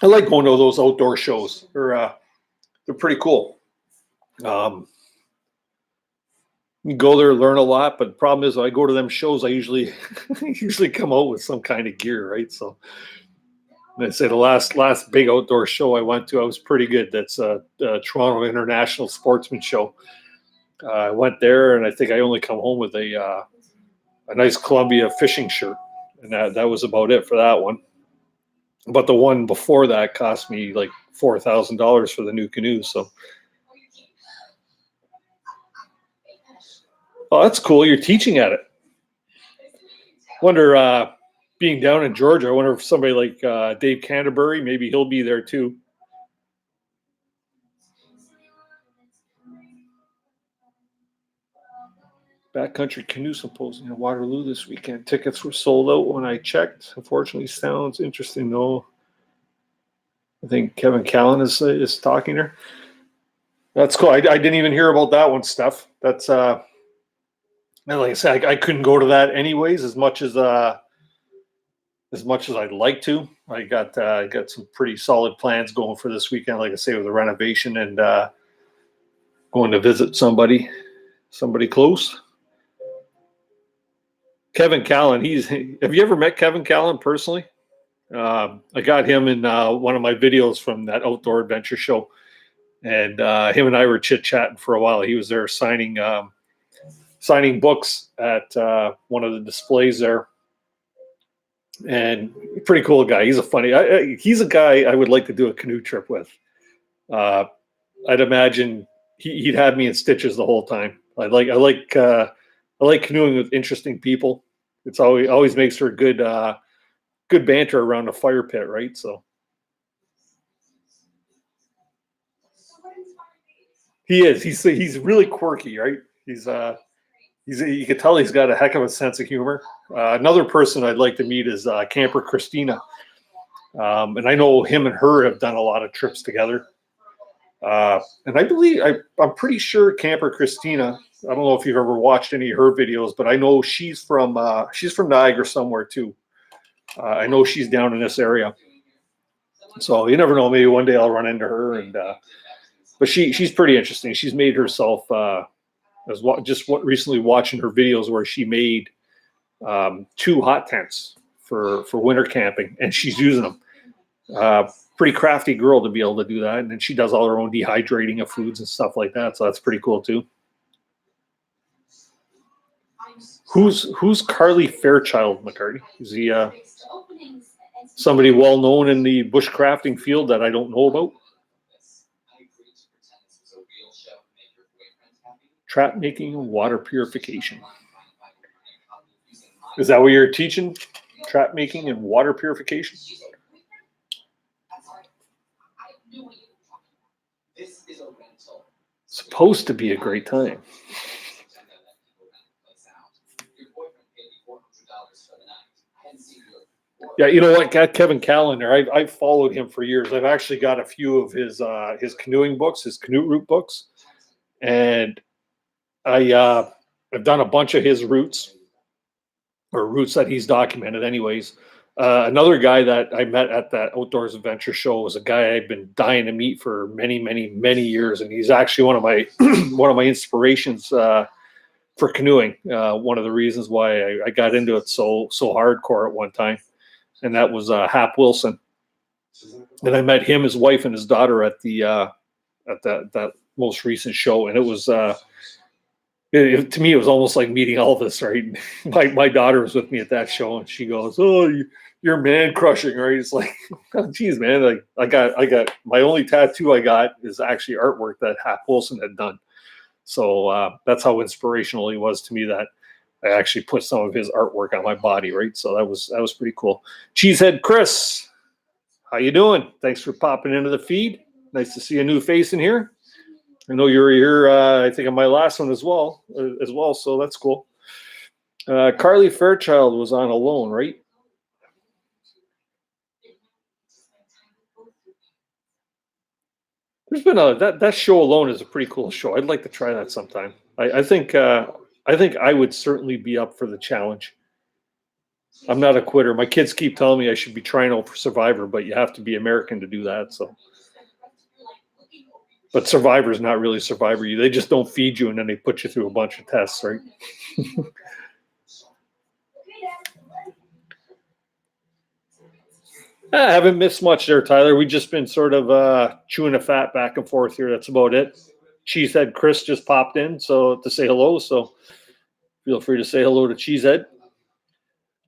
I like going to those outdoor shows. They're pretty cool. You go there, learn a lot, but the problem is when I go to them shows, I usually come out with some kind of gear, right? So I say the last big outdoor show I went to, I was pretty good. That's Toronto International Sportsman Show. I went there, and I think I only come home with a nice Columbia fishing shirt, and that was about it for that one. But the one before that cost me like $4,000 for the new canoe. So, oh, that's cool. You're teaching at it. Wonder, being down in Georgia, I wonder if somebody like Dave Canterbury, maybe he'll be there too. Backcountry Canoe Symposium in Waterloo this weekend. Tickets were sold out when I checked. Unfortunately, sounds interesting though. I think Kevin Callan is talking there. That's cool. I didn't even hear about that one, Steph. That's like I said, I couldn't go to that anyways. As much as I'd like to. I got some pretty solid plans going for this weekend. Like I say, with the renovation and going to visit somebody close. Kevin Callan, have you ever met Kevin Callan personally? I got him in one of my videos from that outdoor adventure show, and him and I were chit-chatting for a while. He was there signing books at one of the displays there, and pretty cool guy. He's he's a guy I would like to do a canoe trip with. I'd imagine he'd have me in stitches the whole time. I like canoeing with interesting people. It's always makes for good banter around a fire pit, right? So he is. He's really quirky, right? You can tell he's got a heck of a sense of humor. Another person I'd like to meet is Camper Christina, and I know him and her have done a lot of trips together. And I'm pretty sure Camper Christina. I don't know if you've ever watched any of her videos, but I know she's from Niagara somewhere too. I know she's down in this area, so you never know. Maybe one day I'll run into her. And but she's pretty interesting. She's made herself recently watching her videos where she made 2 hot tents for winter camping, and she's using them. Pretty crafty girl to be able to do that, and then she does all her own dehydrating of foods and stuff like that. So that's pretty cool too. Who's Carly Fairchild McCarty? Is he somebody well known in the bushcrafting field that I don't know about? Trap making and water purification. Is that what you're teaching? Trap making and water purification? Supposed to be a great time. Yeah, you know what? Got Kevin Callan there. I've followed him for years. I've actually got a few of his canoeing books, his canoe route books, and I've done a bunch of his routes that he's documented. Anyways, another guy that I met at that Outdoors Adventure Show was a guy I've been dying to meet for many, many, many years, and he's actually one of my one of my inspirations for canoeing. One of the reasons why I got into it so hardcore at one time, and that was Hap Wilson. And I met him, his wife, and his daughter at that most recent show, and it was to me it was almost like meeting Elvis, right? My daughter was with me at that show, and she goes, "Oh, you're man crushing, right?" It's like, oh, geez, man, like I got my only tattoo I got is actually artwork that Hap Wilson had done. So that's how inspirational he was to me, that I actually put some of his artwork on my body, right? So that was pretty cool. Cheesehead Chris, how you doing? Thanks for popping into the feed. Nice to see a new face in here. I know you were here, I think, on my last one as well. So that's cool. Carly Fairchild was on Alone, right? There's been that show Alone is a pretty cool show. I'd like to try that sometime. I think I would certainly be up for the challenge. I'm not a quitter. My kids keep telling me I should be trying out for Survivor, but you have to be American to do that. So, but Survivor is not really Survivor. They just don't feed you and then they put you through a bunch of tests, right? I haven't missed much there, Tyler. We've just been sort of chewing a fat back and forth here. That's about it. Cheesehead Chris just popped in to say hello. So feel free to say hello to Cheesehead.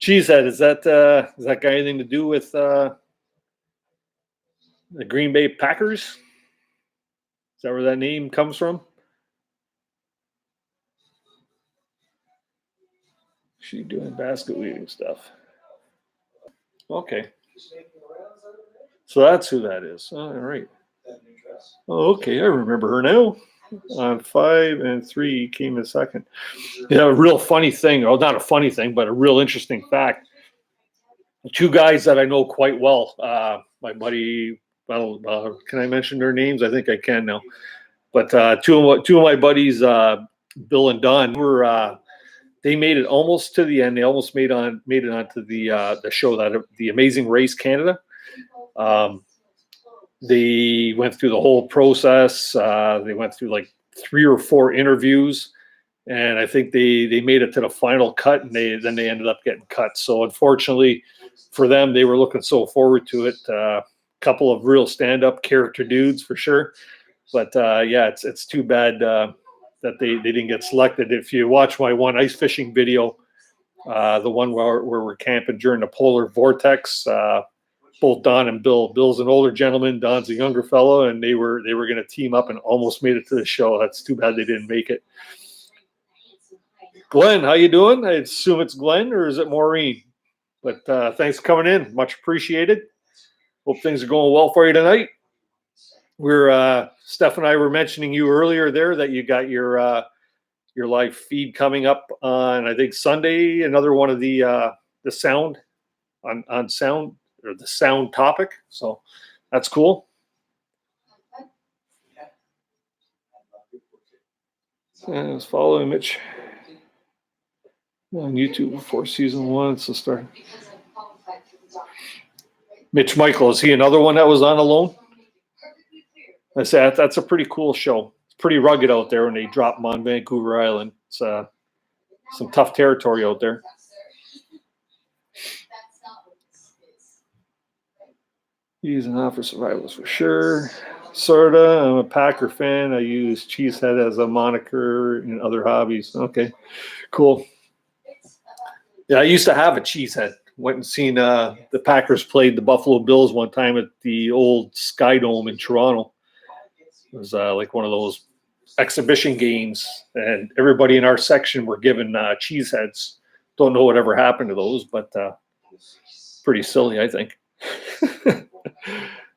Cheesehead, is that got anything to do with the Green Bay Packers? Is that where that name comes from? She doing basket weaving stuff. Okay. So that's who that is. All right. Oh, okay. I remember her now. On 5 and 3 came in second. Yeah, a real funny thing. Oh, not a funny thing, but a real interesting fact. Two guys that I know quite well. My buddy, can I mention their names? I think I can now. But two of my buddies, Bill and Don, they made it almost to the end. They almost made it onto the show, that the Amazing Race Canada. They went through the whole process. They went through like 3 or 4 interviews, and I think they made it to the final cut, and then they ended up getting cut. So unfortunately for them, they were looking so forward to it. Couple of real stand-up character dudes for sure. But yeah, it's too bad that they didn't get selected. If you watch my one ice fishing video, the one where we're camping during the polar vortex, both Don and Bill's an older gentleman, Don's a younger fellow, and they were going to team up and almost made it to the show. That's too bad they didn't make it. Glenn, how you doing? I assume it's Glenn, or is it Maureen? But thanks for coming in. Much appreciated. Hope things are going well for you tonight. Steph and I were mentioning you earlier there that you got your live feed coming up on, I think, Sunday. Another one of the sound on sound, or the sound topic. So that's cool. And I was following Mitch on YouTube before season 1. So start. Mitch Michael, is he another one that was on Alone? I say that's a pretty cool show. It's pretty rugged out there when they drop them on Vancouver Island. It's some tough territory out there. He's an offer survivors for sure. Sorta. I'm a Packer fan. I use Cheesehead as a moniker in other hobbies. Okay, cool. Yeah, I used to have a Cheesehead. Went and seen the Packers played the Buffalo Bills one time at the old Sky Dome in Toronto. It was like one of those exhibition games, and everybody in our section were given Cheeseheads. Don't know what ever happened to those, but pretty silly, I think.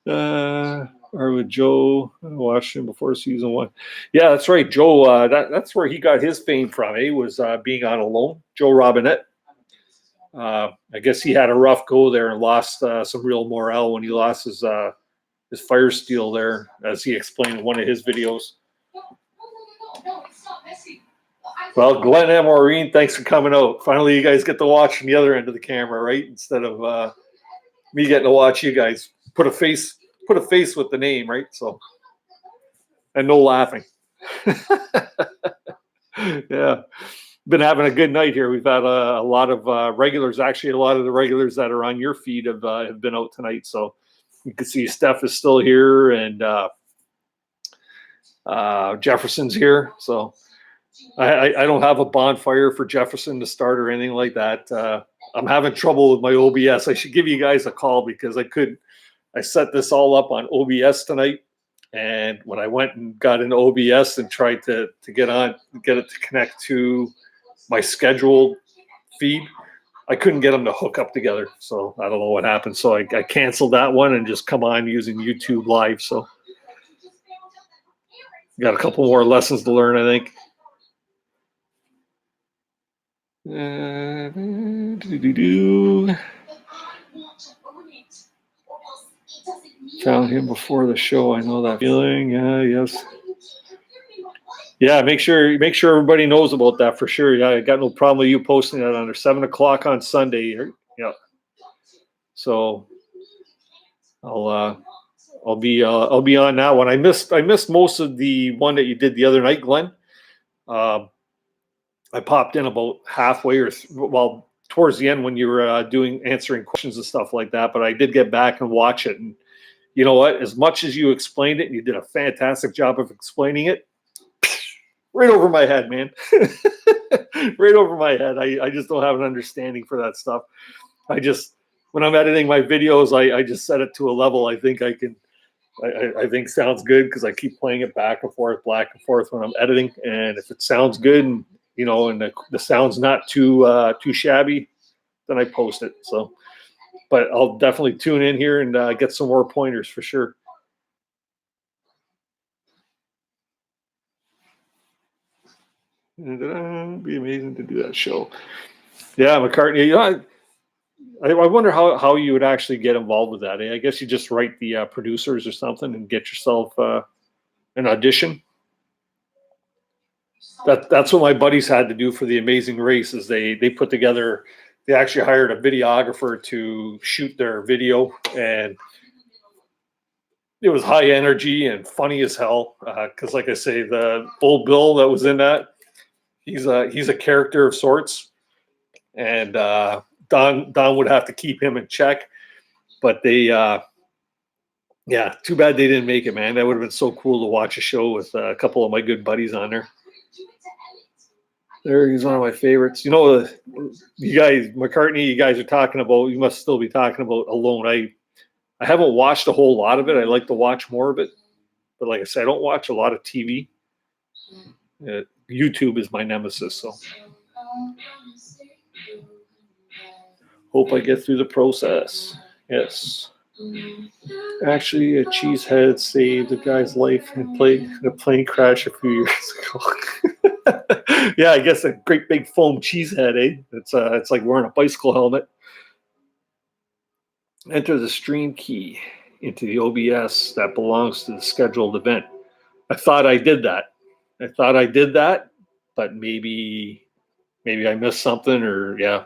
Or with Joe, I watched him before season 1. Yeah, that's right. Joe, that's where he got his fame from. He was being on Alone. Joe Robinette. I guess he had a rough go there and lost some real morale when he lost his fire steel there, as he explained in one of his videos. Well, Glenn and Maureen, thanks for coming out. Finally, you guys get to watch from the other end of the camera, right? Instead of me getting to watch you guys put a face with the name, right? So, and no laughing. Yeah. Been having a good night here. We've had a lot of regulars. Actually, a lot of the regulars that are on your feed have been out tonight. So you can see Steph is still here, and Jefferson's here. So I don't have a bonfire for Jefferson to start or anything like that. I'm having trouble with my OBS. I should give you guys a call because I set this all up on OBS tonight. And when I went and got into OBS and tried to get it to connect to my scheduled feed, I couldn't get them to hook up together. So I don't know what happened. So I canceled that one and just come on using YouTube Live. So got a couple more lessons to learn, I think. Found him before the show. I know that feeling. Yes. Yeah, make sure everybody knows about that for sure. Yeah, I got no problem with you posting that under 7 o'clock on Sunday. Yeah. So I'll be on that one. I missed most of the one that you did the other night, Glenn. I popped in about halfway towards the end when you were answering questions and stuff like that. But I did get back and watch it, and you know what? As much as you explained it, and you did a fantastic job of explaining it, right over my head, man. Right over my head. I just don't have an understanding for that stuff. When I'm editing my videos, I just set it to a level I think I can. I think sounds good because I keep playing it back and forth when I'm editing, and if it sounds good and and the sound's not too shabby, then I post it. So, but I'll definitely tune in here and get some more pointers for sure. It'd be amazing to do that show. Yeah, McCartney. I wonder how you would actually get involved with that. I guess you just write the producers or something and get yourself an audition. That's what my buddies had to do for The Amazing Race. Is they put together. They actually hired a videographer to shoot their video, and it was high energy and funny as hell. Because, like I say, the old Bill that was in that, he's a character of sorts, and Don would have to keep him in check. But yeah, too bad they didn't make it, man. That would have been so cool to watch a show with a couple of my good buddies on there. There, he's one of my favorites. You guys, McCartney, you guys are talking about. You must still be talking about Alone. I haven't watched a whole lot of it. I like to watch more of it, but like I said, I don't watch a lot of TV. YouTube is my nemesis. So hope I get through the process. Yes. Actually, a cheesehead saved a guy's life in a plane crash a few years ago. Yeah, I guess a great big foam cheesehead, eh? It's like wearing a bicycle helmet. Enter the stream key into the OBS that belongs to the scheduled event. I thought I did that, but maybe I missed something, or yeah.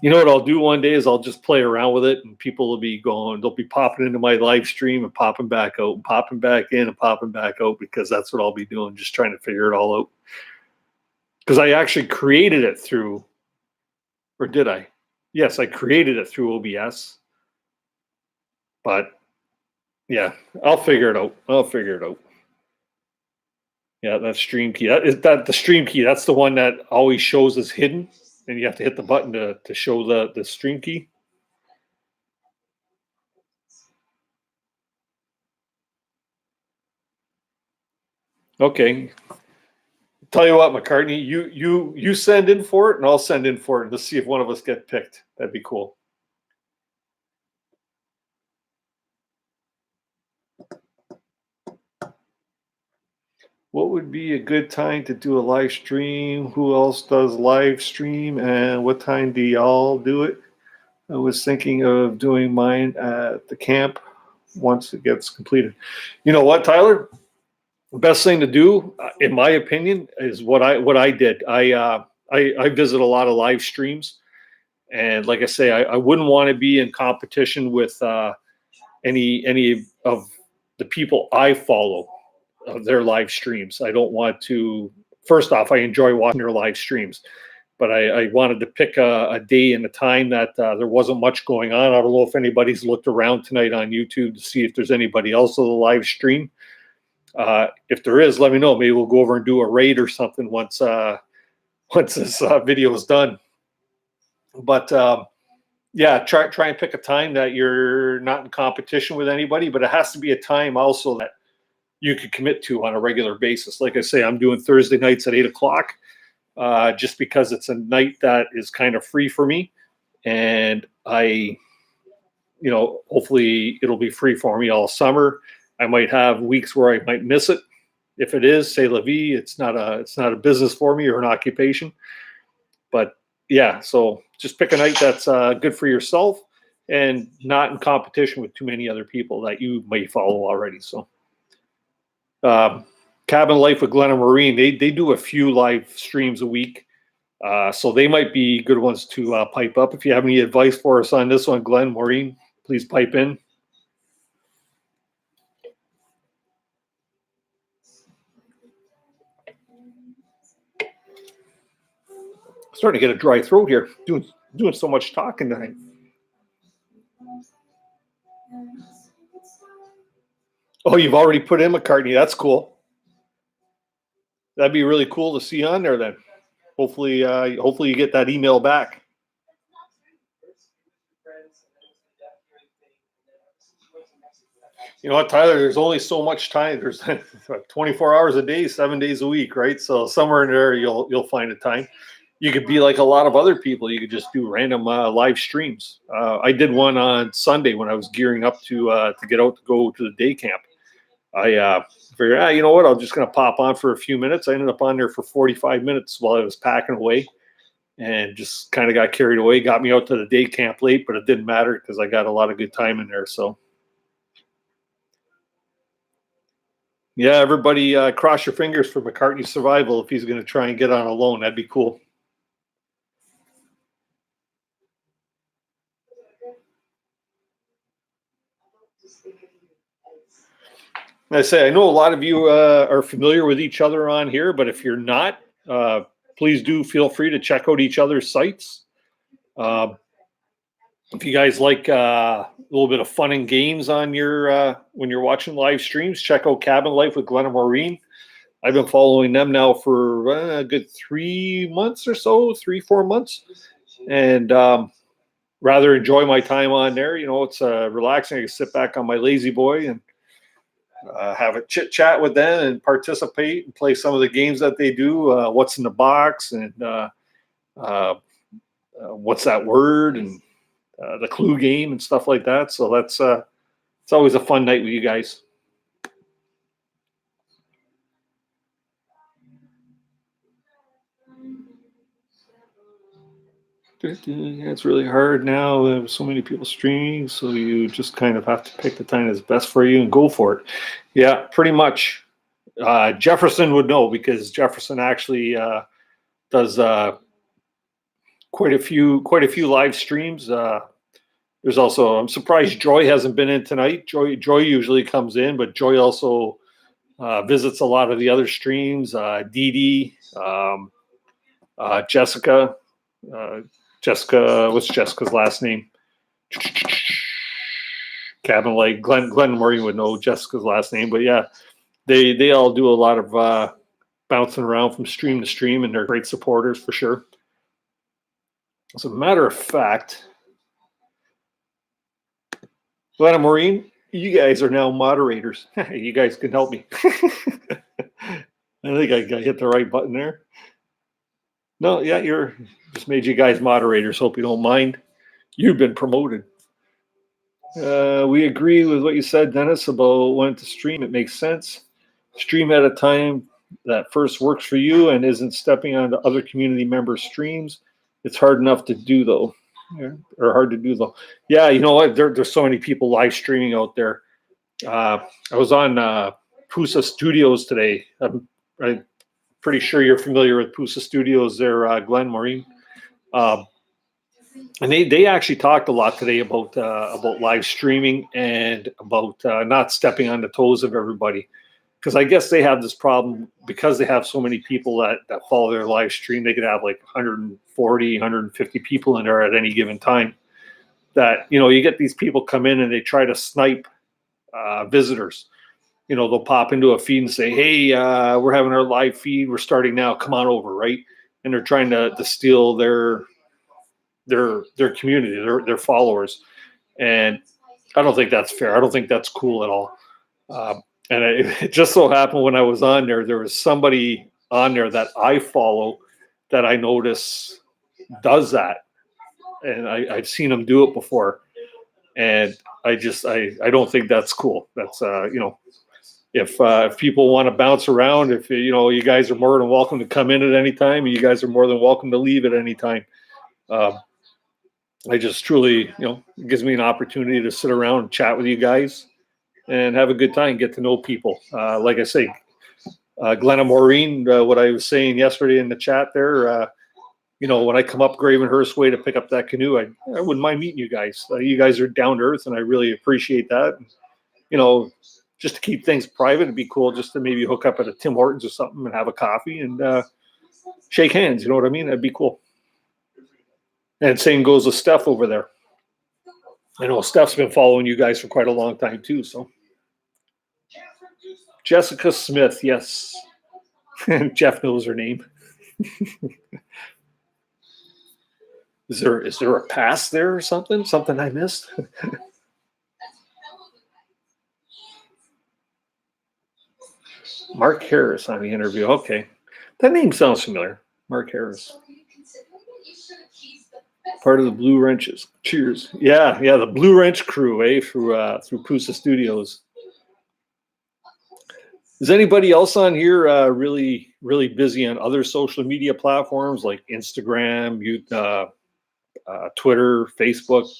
You know what I'll do one day is I'll just play around with it, and people will be they'll be popping into my live stream and popping back out and popping back in and popping back out, because that's what I'll be doing, just trying to figure it all out. Because I actually created it through, or did I? Yes, I created it through OBS. But yeah, I'll figure it out. Yeah, that stream key. The stream key. That's the one that always shows as hidden, and you have to hit the button to show the stream key. Okay. Tell you what, McCartney, you send in for it, and I'll send in for it. Let's see if one of us get picked. That'd be cool. What would be a good time to do a live stream? Who else does live stream, and what time do y'all do it? I was thinking of doing mine at the camp once it gets completed. You know what, Tyler? The best thing to do, in my opinion, is what I did. I visit a lot of live streams, and like I say, I wouldn't want to be in competition with any of the people I follow of their live streams. I don't want to first off, I enjoy watching their live streams, but I wanted to pick a day and a time that there wasn't much going on. I don't know if anybody's looked around tonight on YouTube to see if there's anybody else on the live stream. If there is, let me know. Maybe we'll go over and do a raid or something once this video is done. But yeah, try and pick a time that you're not in competition with anybody, but it has to be a time also that you could commit to on a regular basis. Like I say, I'm doing Thursday nights at 8 o'clock, just because it's a night that is kind of free for me. And hopefully it'll be free for me all summer. I might have weeks where I might miss it. If it is, say la vie, it's not a business for me or an occupation. But yeah, so just pick a night that's good for yourself and not in competition with too many other people that you may follow already. So Cabin Life with Glenn and Maureen, they do a few live streams a week. So they might be good ones to pipe up. If you have any advice for us on this one, Glenn, Maureen, please pipe in. Starting to get a dry throat here, doing so much talking tonight. Oh, you've already put in McCartney. That's cool. That'd be really cool to see on there then. Hopefully you get that email back. You know what, Tyler? There's only so much time. There's 24 hours a day, 7 days a week, right? So somewhere in there, you'll find a time. You could be like a lot of other people. You could just do random live streams. I did one on Sunday when I was gearing up to get out to go to the day camp. I figured, you know what? I'm just going to pop on for a few minutes. I ended up on there for 45 minutes while I was packing away, and just kind of got carried away. Got me out to the day camp late, but it didn't matter because I got a lot of good time in there. So yeah, everybody cross your fingers for McCartney's survival if he's going to try and get on a loan. That'd be cool. I say, I know a lot of you are familiar with each other on here, but if you're not, please do feel free to check out each other's sites. If you guys like a little bit of fun and games on your when you're watching live streams, check out Cabin Life with Glenn and Maureen. I've been following them now for a good 3 months or so, 3-4 months, and rather enjoy my time on there. You know, it's relaxing. I can sit back on my lazy boy and have a chit chat with them and participate and play some of the games that they do. What's in the box and what's that word and the clue game and stuff like that. So that's it's always a fun night with you guys. It's really hard now. There's so many people streaming, so you just kind of have to pick the time that's best for you and go for it. Yeah, pretty much. Jefferson would know because Jefferson actually does quite a few live streams. There's also, I'm surprised Joy hasn't been in tonight. Joy usually comes in, but Joy also visits a lot of the other streams. Dee Dee, Jessica. Jessica, what's Jessica's last name? Cabin Life. Glenn and Maureen would know Jessica's last name, but yeah, they all do a lot of bouncing around from stream to stream, and they're great supporters for sure. As a matter of fact, Glenn and Maureen, you guys are now moderators. You guys can help me. I think I hit the right button there. No, yeah, you're just made you guys moderators. Hope you don't mind. You've been promoted. We agree with what you said, Dennis, about when to stream. It makes sense. Stream at a time that first works for you and isn't stepping onto other community members' streams. It's hard enough to do, though. Or hard to do, though. Yeah, you know what? There's so many people live streaming out there. I was on Pusa Studios today. I'm pretty sure you're familiar with Pusa Studios there, Glenn, Maureen. And they actually talked a lot today about live streaming and about not stepping on the toes of everybody. because I guess they have this problem because they have so many people that follow their live stream. They could have like 140, 150 people in there at any given time. That, you get these people come in and they try to snipe visitors. They'll pop into a feed and say, "Hey, we're having our live feed. We're starting now. Come on over," right? And they're trying to steal their community, their followers. And I don't think that's fair. I don't think that's cool at all. And it just so happened when I was on there was somebody on there that I follow that I notice does that. And I've seen them do it before. And I don't think that's cool. That's, if people want to bounce around, if, you guys are more than welcome to come in at any time. You guys are more than welcome to leave at any time. I just truly, it gives me an opportunity to sit around and chat with you guys and have a good time, get to know people. Like I say, Glenna Maureen, what I was saying yesterday in the chat there, when I come up Gravenhurst way to pick up that canoe, I wouldn't mind meeting you guys. You guys are down to earth, and I really appreciate that. Just to keep things private, it'd be cool just to maybe hook up at a Tim Hortons or something and have a coffee and shake hands. You know what I mean? That'd be cool. And same goes with Steph over there. I know Steph's been following you guys for quite a long time too. So Jessica Smith, yes. Jeff knows her name. Is there a pass there or something? Something I missed? Mark Harris on the interview. Okay. That name sounds familiar. Mark Harris. Part of the Blue Wrenches. Cheers. Yeah, the Blue Wrench crew, through Pusa Studios. Is anybody else on here really, really busy on other social media platforms like Instagram, Twitter, Facebook,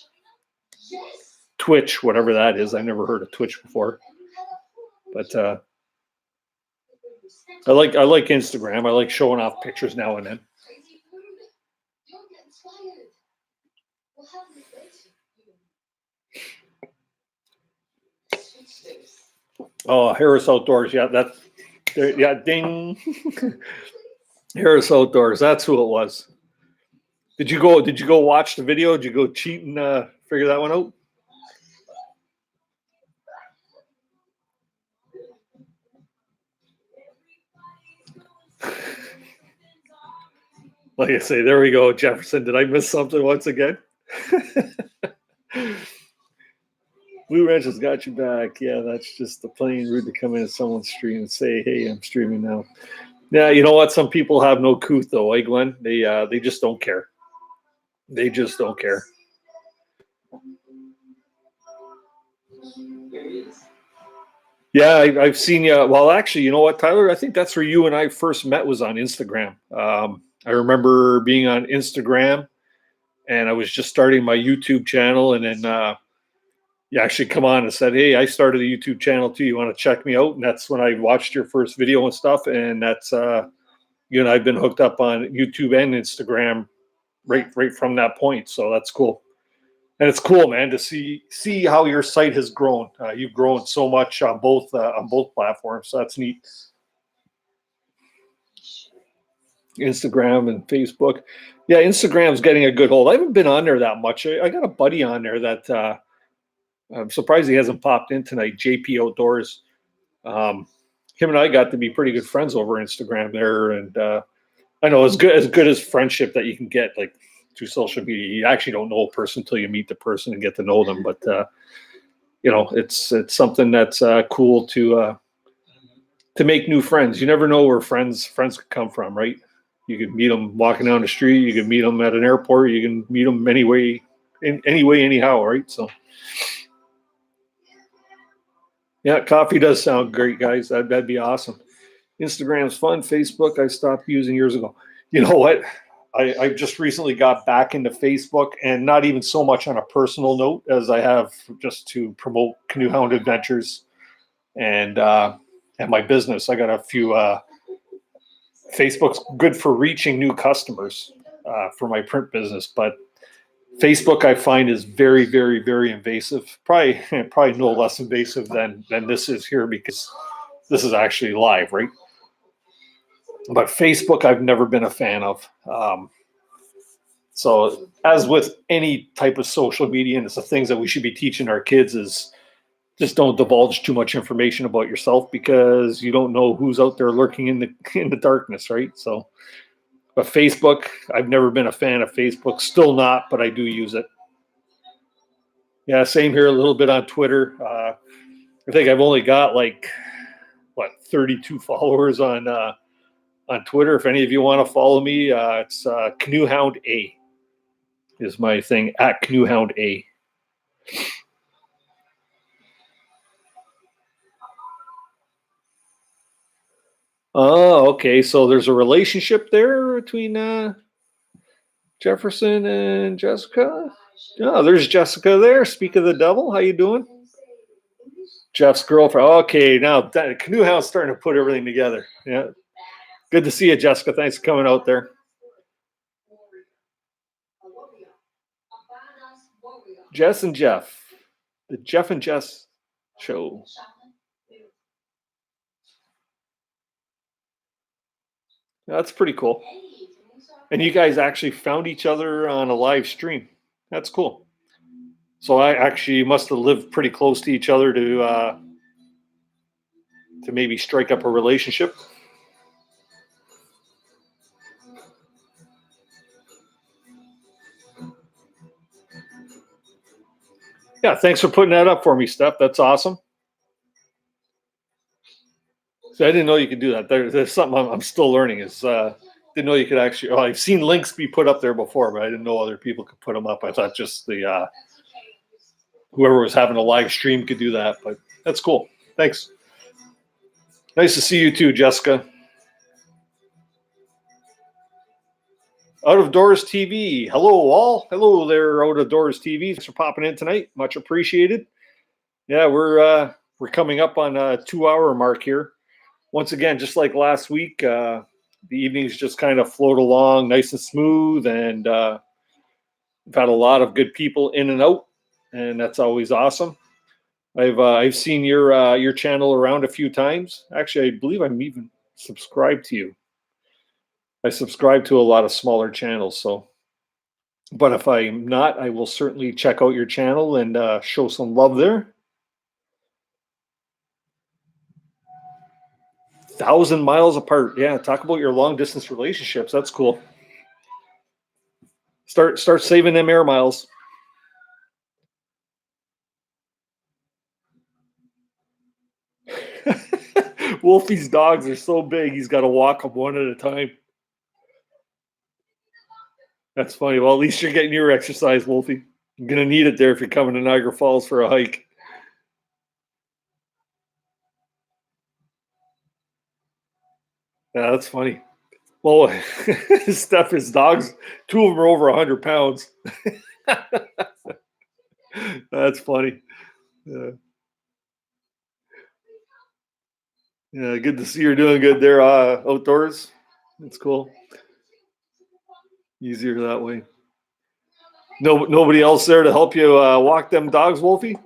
Twitch, whatever that is? I never heard of Twitch before. But I like Instagram. I like showing off pictures now and then. Oh, Harris Outdoors. Yeah, ding. Harris Outdoors. That's who it was. Did you go watch the video? Did you go cheat and figure that one out? Like I say, there we go, Jefferson. Did I miss something once again? Blue Wrench has got you back. Yeah, that's just the plain rude to come into someone's stream and say, "Hey, I'm streaming now." Yeah, you know what? Some people have no couth though, eh, Glenn? They just don't care. They just don't care. Yeah, I've seen you. Well, actually, you know what, Tyler? I think that's where you and I first met was on Instagram. I remember being on Instagram, and I was just starting my YouTube channel, and then you actually come on and said, "Hey, I started a YouTube channel too. You want to check me out?" And that's when I watched your first video and stuff. And that's you and I've been hooked up on YouTube and Instagram right from that point. So that's cool. And it's cool, man, to see how your site has grown. You've grown so much on both platforms. So that's neat. Instagram and Facebook. Yeah, Instagram's getting a good hold. I haven't been on there that much. I got a buddy on there that I'm surprised he hasn't popped in tonight. JP Outdoors. Him and I got to be pretty good friends over Instagram there, and I know as good as friendship that you can get like through social media. You actually don't know a person until you meet the person and get to know them. But it's something that's cool to make new friends. You never know where friends could come from, right? You could meet them walking down the street. You can meet them at an airport. You can meet them any way, anyhow, right? So, yeah, coffee does sound great, guys. That'd be awesome. Instagram's fun. Facebook, I stopped using years ago. You know what? I just recently got back into Facebook, and not even so much on a personal note as I have just to promote Canoehound Adventures and my business. I got a few. Facebook's good for reaching new customers for my print business, but Facebook I find is very, very, very invasive. Probably no less invasive than this is here, because this is actually live, right? But Facebook, I've never been a fan of. So as with any type of social media, and it's the things that we should be teaching our kids is just don't divulge too much information about yourself because you don't know who's out there lurking in the darkness, right? So, but Facebook, I've never been a fan of Facebook, still not, but I do use it. Yeah, same here. A little bit on Twitter. I think I've only got like 32 followers on Twitter. If any of you want to follow me, it's Canoehound A is my thing at Canoehound A. Oh, okay. So there's a relationship there between Jefferson and Jessica. Oh, there's Jessica there. Speak of the devil. How you doing? Jeff's girlfriend. Okay, now Canoehound's starting to put everything together. Yeah. Good to see you, Jessica. Thanks for coming out there. Jess and Jeff. The Jeff and Jess show. That's pretty cool. And you guys actually found each other on a live stream. That's cool. So I actually must have lived pretty close to each other to maybe strike up a relationship. Yeah, thanks for putting that up for me, Steph. That's awesome. So I didn't know you could do that. There's something I'm still learning. Didn't know you could actually. Oh, I've seen links be put up there before, but I didn't know other people could put them up. I thought just the whoever was having a live stream could do that. But that's cool. Thanks. Nice to see you too, Jessica. Out of Doors TV. Hello, all. Hello there, Out of Doors TV. Thanks for popping in tonight. Much appreciated. Yeah, we're coming up on a 2-hour mark here. Once again, just like last week, the evenings just kind of float along nice and smooth, and we've had a lot of good people in and out, and that's always awesome. I've seen your channel around a few times. Actually, I believe I'm even subscribed to you. I subscribe to a lot of smaller channels, so. But if I'm not, I will certainly check out your channel and show some love there. 1,000 miles apart. Yeah, talk about your long distance relationships. That's cool. Start saving them air miles. Wolfie's dogs are so big, he's got to walk them one at a time. That's funny. Well, at least you're getting your exercise, Wolfie. You're going to need it there if you're coming to Niagara Falls for a hike. Yeah, that's funny. Well, Steph, his dogs, 2 of them are over 100 pounds. That's funny. Yeah. Yeah, good to see you're doing good there outdoors. That's cool. Easier that way. Nobody else there to help you walk them dogs, Wolfie?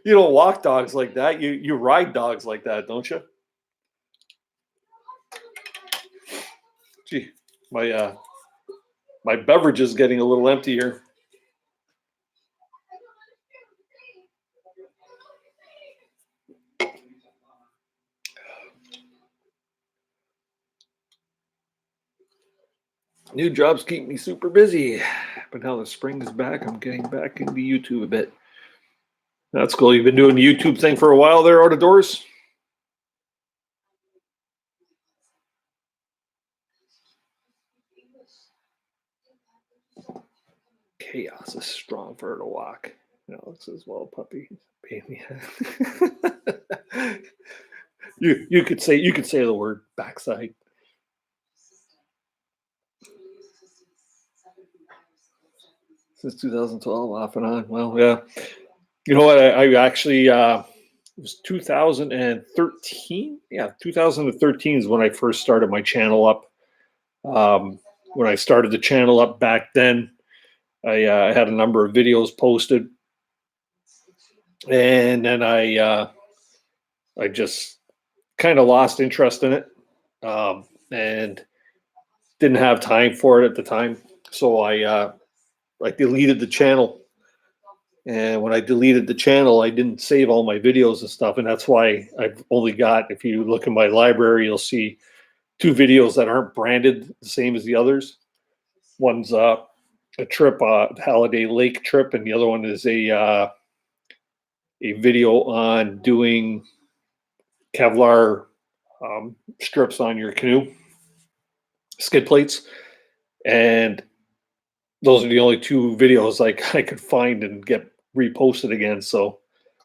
You don't walk dogs like that. You ride dogs like that, don't you? Gee, my beverage is getting a little empty here. New jobs keep me super busy, but now the spring is back. I'm getting back into YouTube a bit. That's cool. You've been doing the YouTube thing for a while there, Out of Doors? Chaos is strong for her to walk. Alex as well, puppy. You could say the word backside. Since 2012, off and on. Well, yeah. You know what? I actually it was 2013. Yeah, 2013 is when I first started my channel up. when I started the channel up back then, I had a number of videos posted, and then I just kind of lost interest in it, and didn't have time for it at the time. So I deleted the channel. And when I deleted the channel, I didn't save all my videos and stuff. And that's why I've only got, if you look in my library, you'll see 2 videos that aren't branded the same as the others. One's a trip, Holiday Lake trip, and the other one is a video on doing Kevlar strips on your canoe skid plates. And those are the only 2 videos I could find and get reposted again. So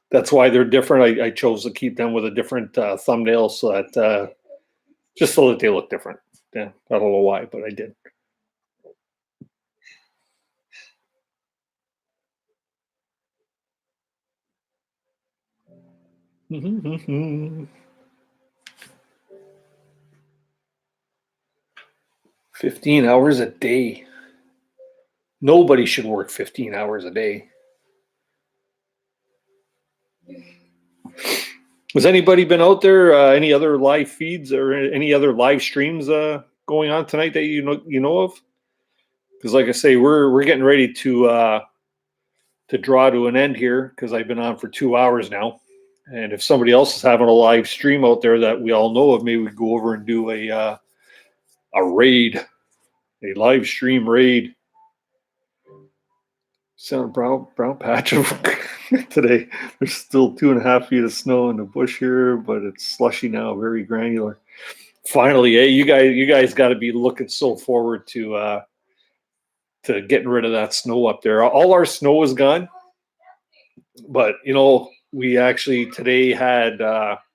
that's why they're different. I chose to keep them with a different thumbnail so that just so that they look different. Yeah, I don't know why, but I did. Mm-hmm. 15 hours a day. Nobody should work 15 hours a day. Has anybody been out there? Any other live feeds or any other live streams going on tonight that you know of? Because, like I say, we're getting ready to draw to an end here because I've been on for 2 hours now. And if somebody else is having a live stream out there that we all know of, maybe we go over and do a raid, a live stream raid. Sound brown patch of today. There's still 2.5 feet of snow in the bush here, but it's slushy now, very granular. Finally, hey, you guys got to be looking so forward to getting rid of that snow up there. All our snow is gone, but we actually today had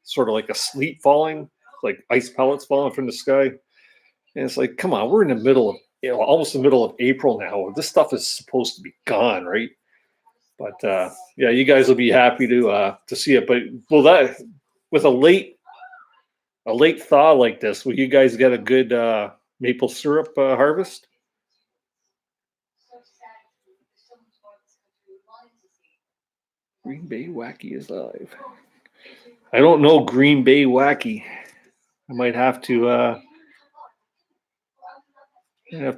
sort of like a sleet falling, like ice pellets falling from the sky, and it's like, come on, we're in the middle of almost the middle of April now. This stuff is supposed to be gone, right? But yeah, you guys will be happy to see it. But will that, with a late thaw like this, will you guys get a good maple syrup harvest? Green Bay Wacky is live. I don't know Green Bay Wacky. I might have to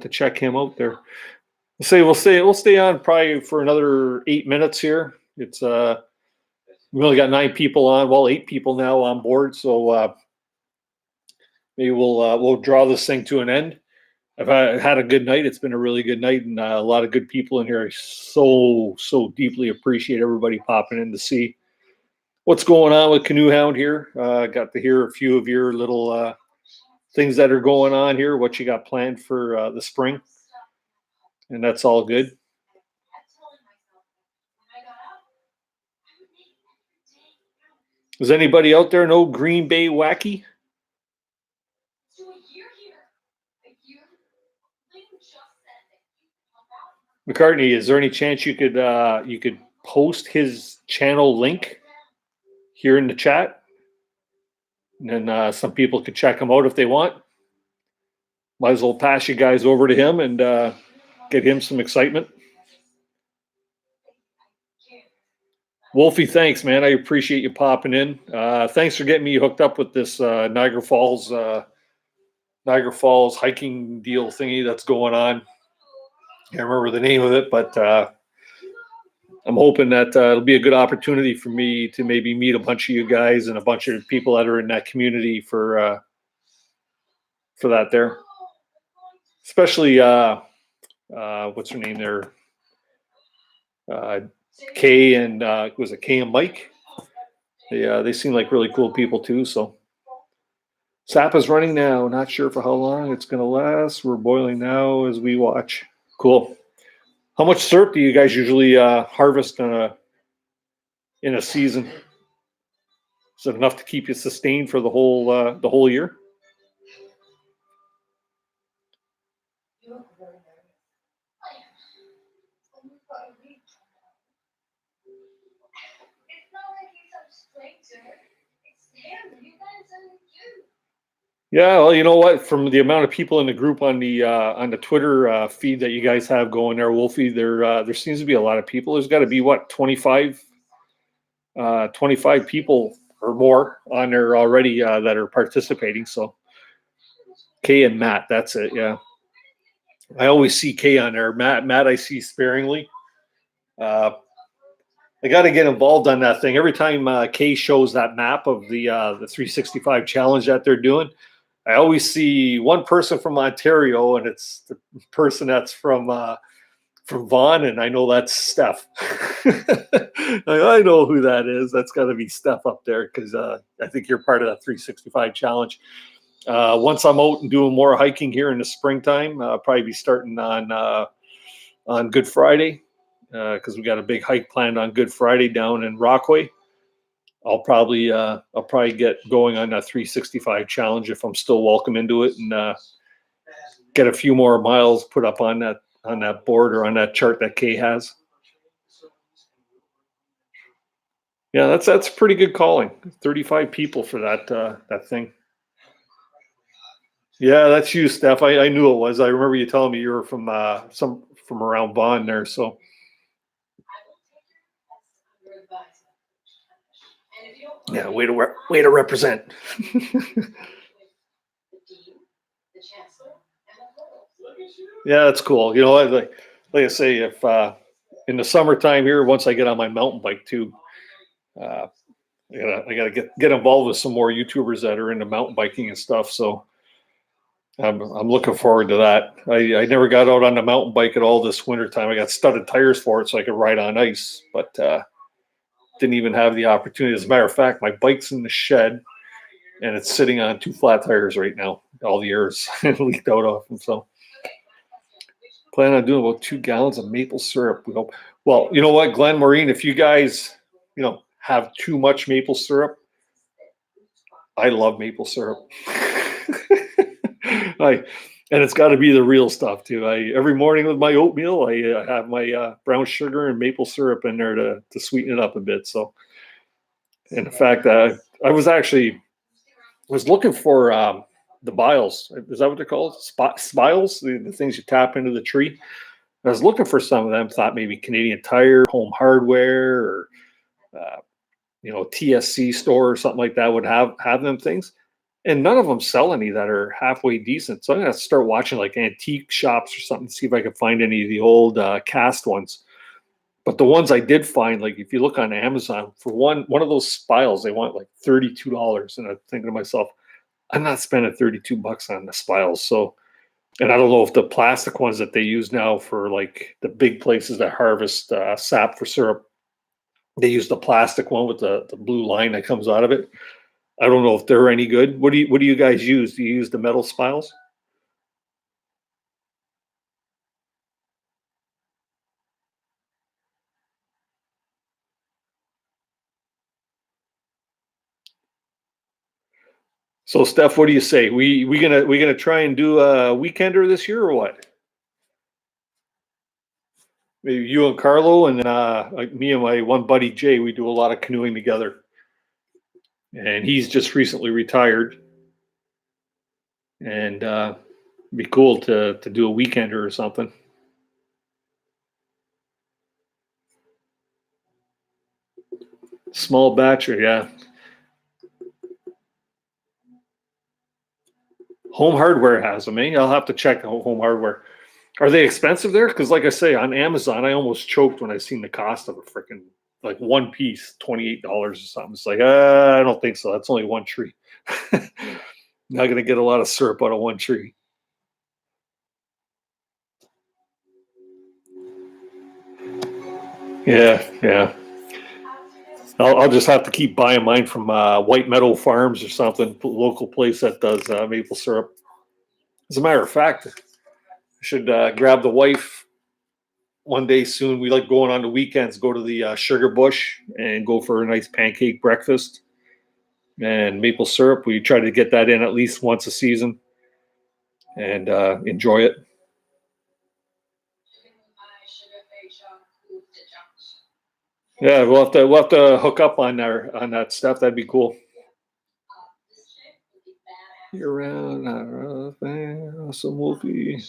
check him out there. We'll stay on probably for another 8 minutes here. It's we only got 9 people on, well, 8 people now on board, so maybe we'll draw this thing to an end. I've had a good night. It's been a really good night, and a lot of good people in here. I so deeply appreciate everybody popping in to see what's going on with Canoehound here. Got to hear a few of your little things that are going on here, what you got planned for the spring, and that's all good. Does anybody out there know Green Bay Wacky? McCartney, is there any chance you could post his channel link here in the chat, and then some people could check him out if they want? Might as well pass you guys over to him and get him some excitement. Wolfie, thanks, man. I appreciate you popping in. Thanks for getting me hooked up with this Niagara Falls hiking deal thingy that's going on. Can't remember the name of it, but I'm hoping that it'll be a good opportunity for me to maybe meet a bunch of you guys and a bunch of people that are in that community for that there. Especially what's her name there? Kay and was it Kay and Mike? They seem like really cool people too. So sap is running now. Not sure for how long it's going to last. We're boiling now as we watch. Cool. How much syrup do you guys usually harvest in a season? Is it enough to keep you sustained for the whole year? Yeah, well, you know what? From the amount of people in the group on the Twitter feed that you guys have going there, Wolfie, there seems to be a lot of people. There's got to be what 25 people or more on there already that are participating. So Kay and Matt, that's it. Yeah, I always see Kay on there. Matt, I see sparingly. Uh, I got to get involved on that thing. Every time Kay shows that map of the 365 challenge that they're doing, I always see one person from Ontario, and it's the person that's from Vaughan, and I know that's Steph. I know who that is. That's got to be Steph up there because I think you're part of that 365 challenge. Once I'm out and doing more hiking here in the springtime, I'll probably be starting on Good Friday because we got a big hike planned on Good Friday down in Rockaway. I'll probably get going on that 365 challenge if I'm still welcome into it, and get a few more miles put up on that board or on that chart that Kay has. Yeah, that's pretty good calling. 35 people for that thing. Yeah, that's you, Steph. I knew it was. I remember you telling me you were from from around Vaughan there. So yeah, way to represent. Yeah, that's cool. You know, like I say, if in the summertime here, once I get on my mountain bike too, uh, I gotta get involved with some more YouTubers that are into mountain biking and stuff. So I'm looking forward to that. I never got out on the mountain bike at all this winter time. I got studded tires for it so I could ride on ice, but didn't even have the opportunity. As a matter of fact, my bike's in the shed and it's sitting on two flat tires right now. All the air's leaked out of them. So plan on doing about 2 gallons of maple syrup. We hope. Well, you know what, Glenn, Maureen, if you guys, have too much maple syrup, I love maple syrup. I and it's got to be the real stuff too. I every morning with my oatmeal, I have my brown sugar and maple syrup in there to sweeten it up a bit. So, in fact, I was looking for the biles. Is that what they're called? Spiles, the things you tap into the tree. I was looking for some of them. Thought maybe Canadian Tire, Home Hardware, or uh, TSC store or something like that would have them things, and none of them sell any that are halfway decent. So I'm gonna start watching like antique shops or something to see if I can find any of the old cast ones. But the ones I did find, like if you look on Amazon for one of those spiles, they want like $32, and I'm thinking to myself, I'm not spending $32 on the spiles. So, and I don't know if the plastic ones that they use now for like the big places that harvest sap for syrup, they use the plastic one with the blue line that comes out of it. I don't know if they're any good. What do you guys use? Do you use the metal spiles? So Steph, what do you say? We gonna try and do a weekender this year or what? Maybe you and Carlo and then like me and my one buddy Jay, we do a lot of canoeing together. And he's just recently retired. And it'd be cool to do a weekender or something. Small batch, or yeah. Home Hardware has them, eh? I'll have to check Home Hardware. Are they expensive there? Because like I say, on Amazon, I almost choked when I seen the cost of a freaking like one piece, $28 or something. It's like, I don't think so. That's only one tree. Not gonna get a lot of syrup out of one tree. Yeah, yeah. I'll just have to keep buying mine from White Meadow Farms or something, local place that does maple syrup. As a matter of fact, I should grab the wife one day soon. We like going on the weekends, go to the Sugar Bush and go for a nice pancake breakfast and maple syrup. We try to get that in at least once a season and enjoy it. Yeah, we'll have to hook up on that stuff. That'd be cool. Year round, awesome Wolfie.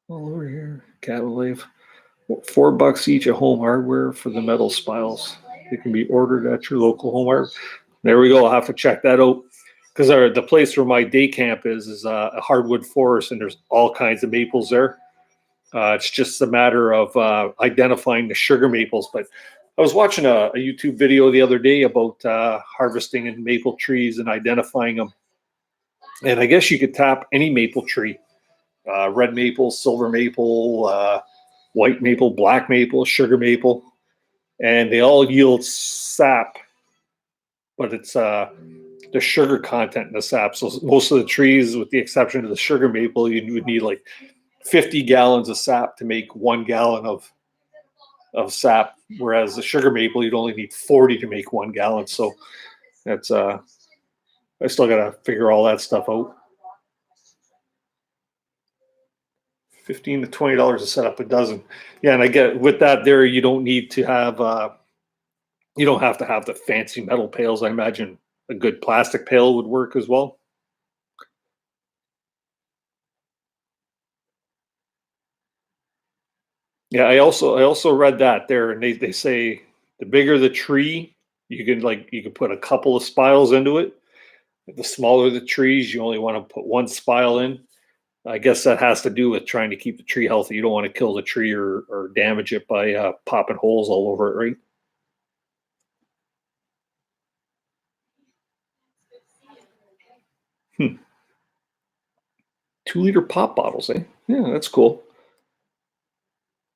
All over here. Cattle Life. $4 each at Home Hardware for the metal spiles. They can be ordered at your local home hardware. There we go. I'll have to check that out because the place where my day camp is a hardwood forest, and there's all kinds of maples there. It's just a matter of identifying the sugar maples. But I was watching a YouTube video the other day about harvesting in maple trees and identifying them. And I guess you could tap any maple tree, red maple, silver maple, white maple, black maple, sugar maple, and they all yield sap, but it's the sugar content in the sap. So most of the trees, with the exception of the sugar maple, you would need like 50 gallons of sap to make 1 gallon of sap, whereas the sugar maple, you'd only need 40 to make 1 gallon. So that's I still got to figure all that stuff out. $15 to $20 to set up a dozen. Yeah, and I get with that there, you don't need to have you don't have to have the fancy metal pails. I imagine a good plastic pail would work as well. Yeah, I also read that there, and they say the bigger the tree, you can put a couple of spiles into it. The smaller the trees, you only want to put one spile in. I guess that has to do with trying to keep the tree healthy. You don't want to kill the tree or damage it by popping holes all over it, right? 2 liter pop bottles, eh? Yeah, that's cool.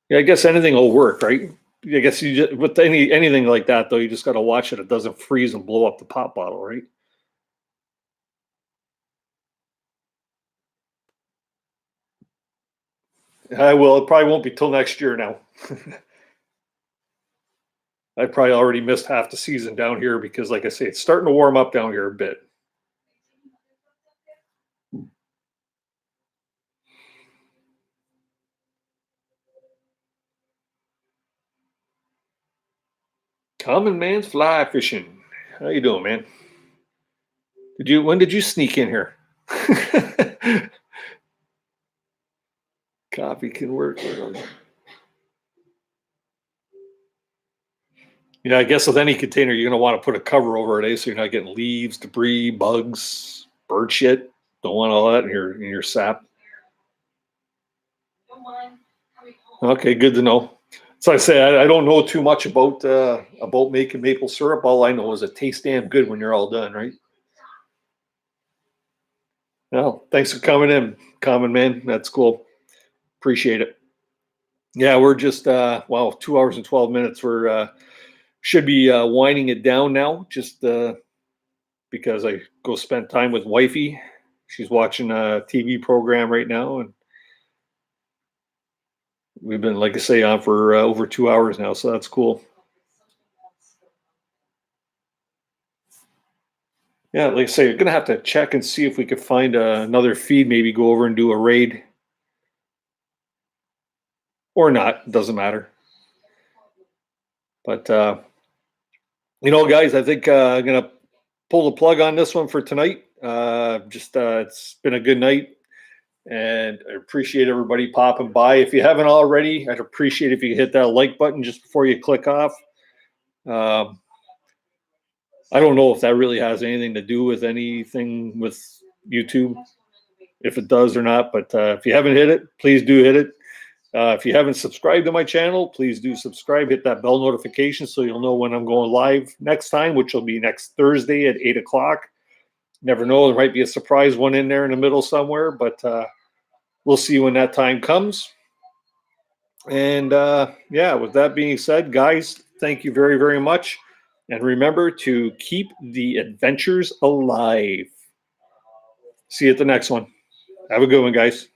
Yeah, I guess anything will work, right? I guess you just, with anything like that though, you just got to watch it doesn't freeze and blow up the pop bottle, right? I will. It probably won't be till next year now. I probably already missed half the season down here because, like I say, it's starting to warm up down here a bit. Common man's fly fishing. How you doing, man? When did you sneak in here? Coffee can work. I guess with any container, you're gonna want to put a cover over it, so you're not getting leaves, debris, bugs, bird shit. Don't want all that in your sap. Okay, good to know. So I say I don't know too much about making maple syrup. All I know is it tastes damn good when you're all done, right? Well, thanks for coming in, Common Man. That's cool. Appreciate it. Yeah, we're just 2 hours and 12 minutes. We're should be winding it down now, just because I go spend time with wifey. She's watching a TV program right now, and we've been, like I say, on for over 2 hours now, so that's cool. Yeah, like I say, you're gonna have to check and see if we could find another feed. Maybe go over and do a raid, or not. Doesn't matter. But guys, I think I'm gonna pull the plug on this one for tonight. Just it's been a good night, and I appreciate everybody popping by. If you haven't already, I'd appreciate if you could hit that like button just before you click off. Um, I don't know if that really has anything to do with anything with YouTube, if it does or not. But if you haven't hit it, please do hit it. If you haven't subscribed to my channel, please do subscribe. Hit that bell notification so you'll know when I'm going live next time, which will be next Thursday at 8 o'clock. Never know, there might be a surprise one in there in the middle somewhere, but we'll see when that time comes. And yeah, with that being said, guys, thank you very, very much. And remember to keep the adventures alive. See you at the next one. Have a good one, guys.